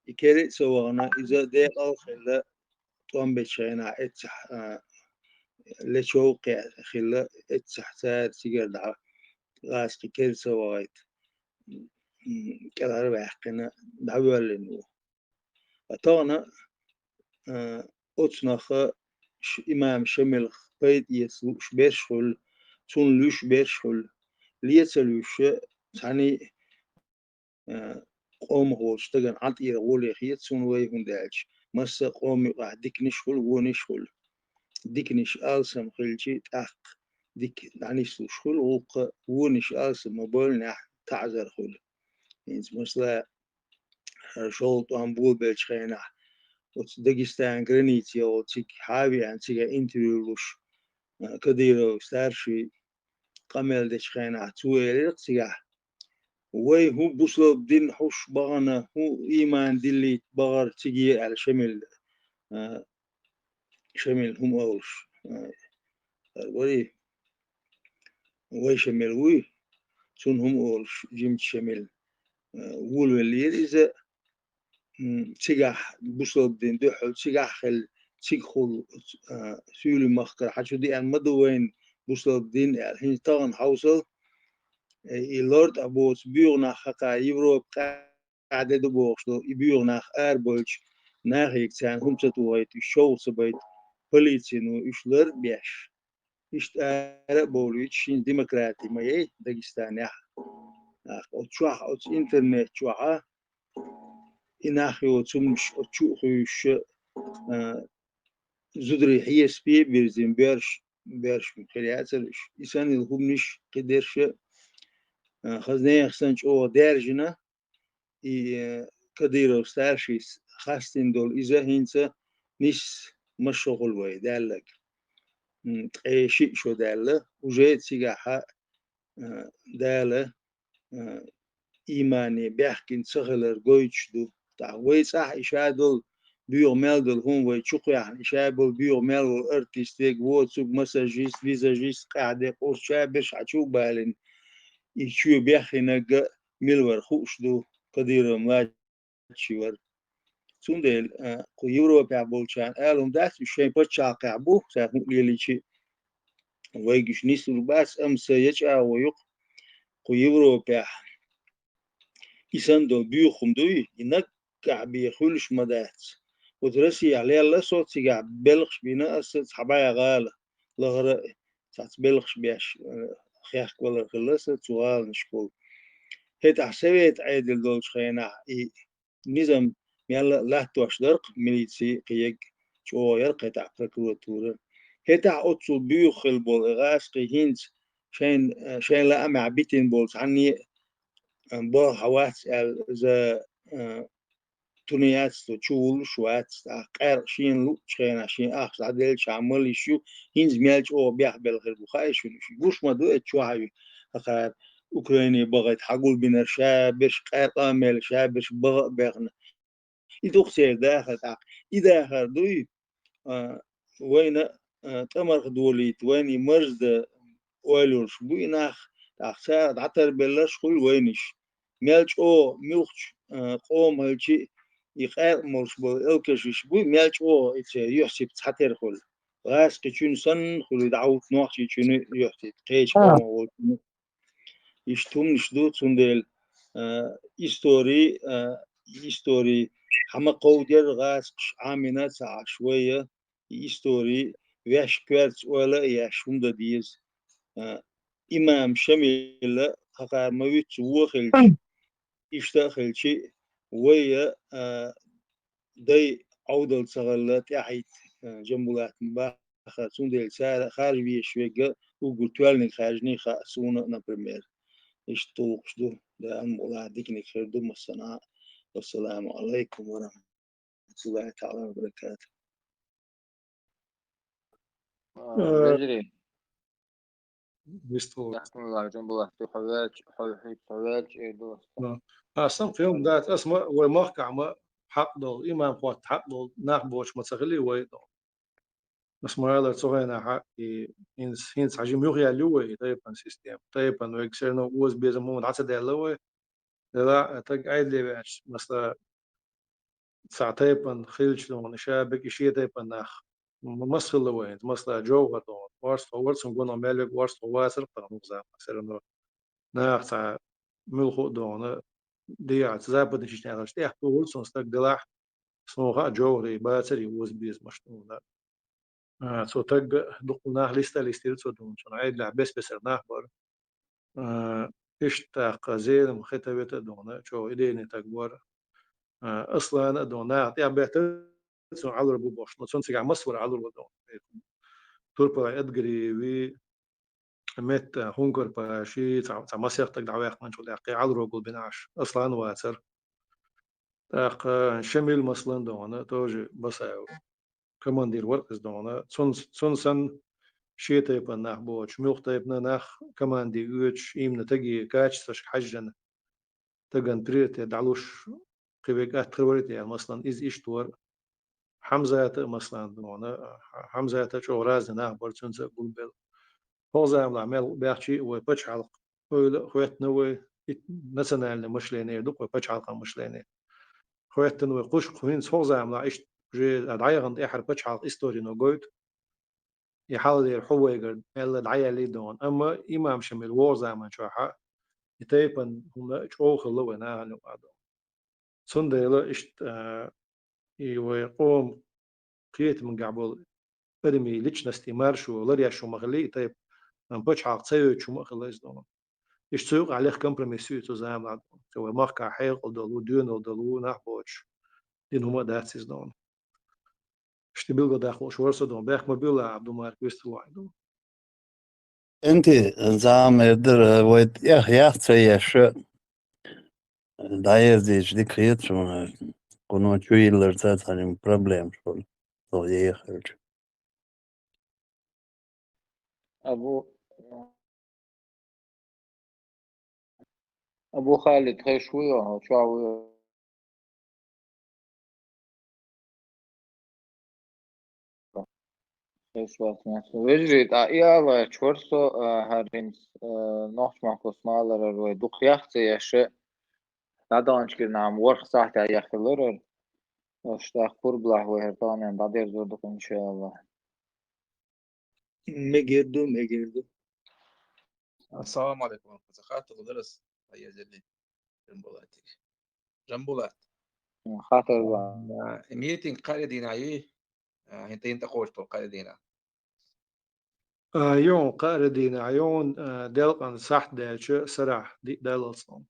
يكير سوانا إذا دي خلا طوام بيتشينا اتح لشوق خلا اتح سار سيجر دعا غاس كير سوايت كلا ربحقنا دعوة لنو أتانا أتناخ إمام شمل بيت يسو شبيرشل تون لوش بيرشل ليتسلوش تاني قوم هوش تجن عطي غولي خيط سون وي هندالش مس قوم ديك نشخل ونشخل ديك نش آلسم خلشي تاق ديك دانيش شخل وق ونش آلسم مبولنا تعذر خل إنس مثلا شغل طنبول بالشينا وتدقيستان غرينيتي أو تيك حاوي عن تيك انتريولوش كديرو ستارشي قمل دشخينا تويل تيجا وي هو بوصل دين حوش بغنا هو إيمان دلي بغر تيجي على شمل شمل هم أولش وي شمل وي سون هم أولش جيم شمل والولير إذا تيجح بوصل دين دحل تيجح خل تيجخل سيولي مخكر حشو دي أن مدوين بوصل دين الحين طاغن حوصل اللورد أبوس بيوغنا خقا يوروب قاعدة دبوغشلو يبيوغنا أربولش ناخيك سان هم ستوهيت الشو سبيت بوليتسينو إشلر بيش إشت أربوليت شين ديمقراطي ما يه داغستان يا أتشوح أت إنترنت شوحا إناخي وتسمش أتشوخيش زدري حيس بي بيرزين بيرش مخلياترش إسان الهمنش قدرش خزني خسنش أو دارجنا كديرو ستارشيس خاستين دول إذا هنسا نيس مش شغل وي دالك أي شيء شو دالة وجيت سيجاحة دالة إيماني بيحكي سهلر قويتش دو وي صح إشادل بيو ميلدل هم وي تشوق يعني إشابل بيو ميلدل أرتيستيك واتسوب مساجيست فيزاجيست قاعدة قوس شابش عشوق بالين يشوي بيحكي نجا ميلور خوش دو كديرو ملاتشيور سوندل كو يوروبا بولشان ألهم داس بشين بتشا قعبو ساهم ليليشي ويجش نيسل باس أمس يجا ويق كو يوروبا يسندو بيوخم دوي ينك كعبي خلش مدات ودرسي عليه الله صوت سيجا بلغش بينا أسد حبايا غالة لغرا سات بلغش بيش خياخ ولا خلصت سؤال نشكو هيت حسبت عيدل دولش خينا نظام يلا لا توش درق ميليتسي قيق شو يرقى تاع بروكوراتورة هيتا أتصل بيوخ البول غاس قيهينز شين لا أمع بيتين بولز عني بول حوات ذا تونيات تشول شوات قير شين لو شين شين أخ عدل شامل يشو هينز ميلش أو بيح بالغير بخاي شو بوش ما دو اتشوهاي أخير أوكراني بغيت حقول بين شابش قير قامل شابش بغنا يدوخ سير داخل إذا هردوي وين تمر دوليت وين يمرز ويلوش بويناخ تاخسار عطر بلش كل وينش ميلش أو ميوخش قوم هالشي يقال مرش بو الكشش بوي ميلش أو يحسب تحتر كل غاس كتشون سن كل دعوت نوح كتشون يحسب قيش قوم أول يشتم نشدو تندل هيستوري حما قودر غاس عامنا ساعة شوية هيستوري ويش كوارتس ولا يشوم دا ديز إمام شميل خقار مويت وخلش يشتغلشي ويا داي عودل صغلات يحيت جنبولات مباخة تندل سارة خارج بيشويقة وقلت والنك خارجني خاسونا نبرمير يشتوقشدو ده أمولا ديكني خيردو مسنا والسلام عليكم ورحمة الله تعالى وبركاته بجري بيستو بسم الله جنب الله في حواج إيدو أصلا في يوم دات اسمه ومحكع ما حق دول إمام قوات حق دول ناقبوش متسغلي ويدو اسمه هذا صغيرنا حق هينس عجيم يغيا لوي طيبا سيستم طيبا ويكسرنا ووز بيزمون عسد لوي لا تقعد لي باش مثلا ساعتين خيلش دون شابك شيء تيبا ناخ مصر لوين مثلا جوهر دون ورس نقول مالك ورس واسر قاموزا مثلا ناخ ساعة ملخو دون دي زابد نشيش ناخش تيح ورس نستقدلاح سموها جوهري باتري ووز بيز مشتونا سو تق دقناه ليستيل سو دون شو عيد لع بس ناخ بر اشتاق زين مختبت دون شو إيديني تكبر اصلا دونا يا بيت سو على ربو باش نصون سيع مصور على ربو دون توربا ادغري وي مت هونغر باشي تاع مصير تاع دعوه من شو لاقي على ربو بناش اصلا واتر تاق شميل مثلا دونا توجي بس كمان دير ورق دونا سون سن شي تايب ناخ بوش ملخ تايب ناخ كمان دي اوتش يم نتجي كاتش تش حجن تجن بريت دعلوش قبيقات تخوريت يعني مثلا إز إشتور حمزة مثلا دونا حمزة شو رازنا برشون سقول بيل فوزا العمل بيحكي وبتش علق خويت نوي مثلا اللي مش ليني دوك وبتش علق مش ليني خويت نوي قش خوين فوزا عمل عيش جي دعيا غند إحر بتش علق إستوري نو جويد يحاول يحوي قرد إلا دعيا لي دون أما إمام شمل ووزا من شو حق يتيبن هم شوخ الله وناهن وعدو صنديلا إشت يقوم قيت من قبل بدمي ليش نستمر شو لريا شو مغلي طيب من بوش عق تسوي شو مغلي إزدوم يشتوق عليه كمبرميسيو تزام عدو سوى مخك حيق ودلو دون ودلو نحبوش دين هما داتس إزدوم اشتبيل قد أخو شو ورصدوم بيخ مبيلا عبدو مارك ويستلو عدو انت زعم يدر ويت يا تسيش داير ديش دي كريت شو كونو شوي لرتات هنم بروبلم شو تو يخرج أبو خالد خير شوية شو Vežģīt, ielai čvorso harins nošmakos mālar vai dukjahcieši tadončkirnām worksāhtā jahilurur واشتاق قربله وهرطانين بعدين زودكم إن شاء الله. مجردو السلام عليكم. زخات غدرس هيا جلي جنبولات خاطر ميتين قاعدين عيه هنتين تقوشتو قاعدين يون قاردين عيون دلقن صح دالش سرح دي دالصون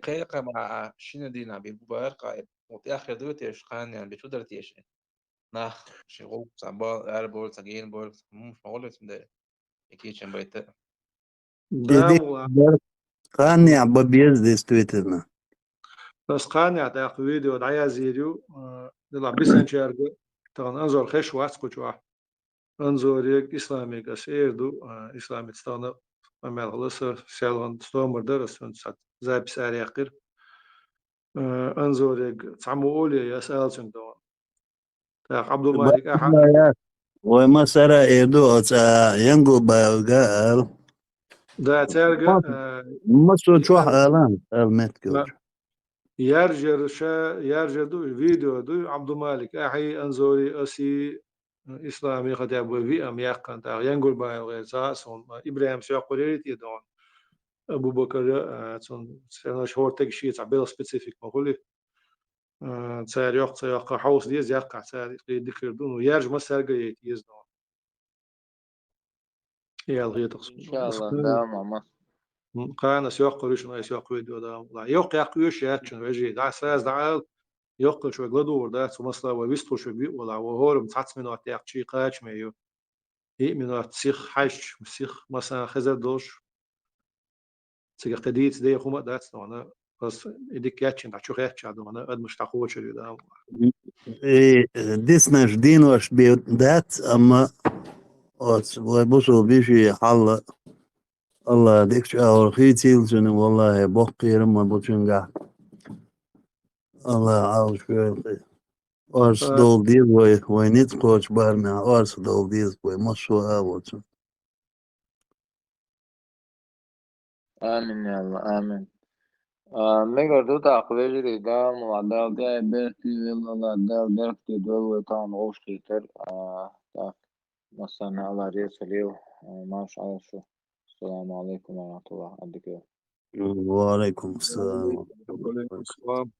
قيقة مع شنو دينا بيبوبار قاعد وتأخر دوتيش قان يعني بتقدر تيش ناخ شغل سبال أربول سجين بول مش معقول اسم ده يكيشن بيت دي قاني عبابيز دي ستويتنا بس قاني عتاق فيديو دعيا زيريو دلع بيسن شارجو طبعا انظر خش واسكو شو انظر يك اسلامي كسير دو اسلامي تستانا امال خلص سالون ستومر درس سات زي بسار يقر انظر يك تعمو اولي يسال سندون تاق عبد المالك احد وما سرى إيدو ينقو بايوغال دا تارجا ما سو شو حالان المتكوش يرجع دو فيديو دو عبد المالك احي انظري اسي اسلامي قد ابو في ام يقن تا ينقل بايوغال ساسون ابراهيم سيقوليت يدون ابو بكر تون سنه شهور تك شيء تعبير سبيسيفيك مقولي تسار يقع حوس ديز يقع تسار يذكر دون ويرج ما سرقيت يزدون يا الغي تقصد إن شاء الله دام ما قانا سيوقع ريش ما يسيوقع فيديو دام لا يوقع قيوش ياتشن ويجي دا ساز دعال يوقع شو غدور دا ومصلا ويستو شو بي ولا وهور متعص من وقت يقشي قاش ميو هي من وقت سيخ حش سيخ مثلا خزر دوش سيخ قديت دي خو ما دات انا بس يديك ياتشن تاع شو ياتش هذا انا قد مش تاخو شو دام ديسنا جدين واش بيدات أما ويبصوا بيشي حل الله ديك شاور خيتيل شنو والله بقي رما بوشنقع الله عاوش في أرس دول ديز وينيت كوش بارمي أرس دول ديز ويمشوا أبوتشن آمين يا الله آمين ميجر دو تاقويجري دا موعدال دي بيرتي ويلا دا بيرتي دول ويطان غوش كيتر تاق مثلا على ريس اليو ماش على شو السلام عليكم ورحمة الله عندك وعليكم السلام وعليكم السلام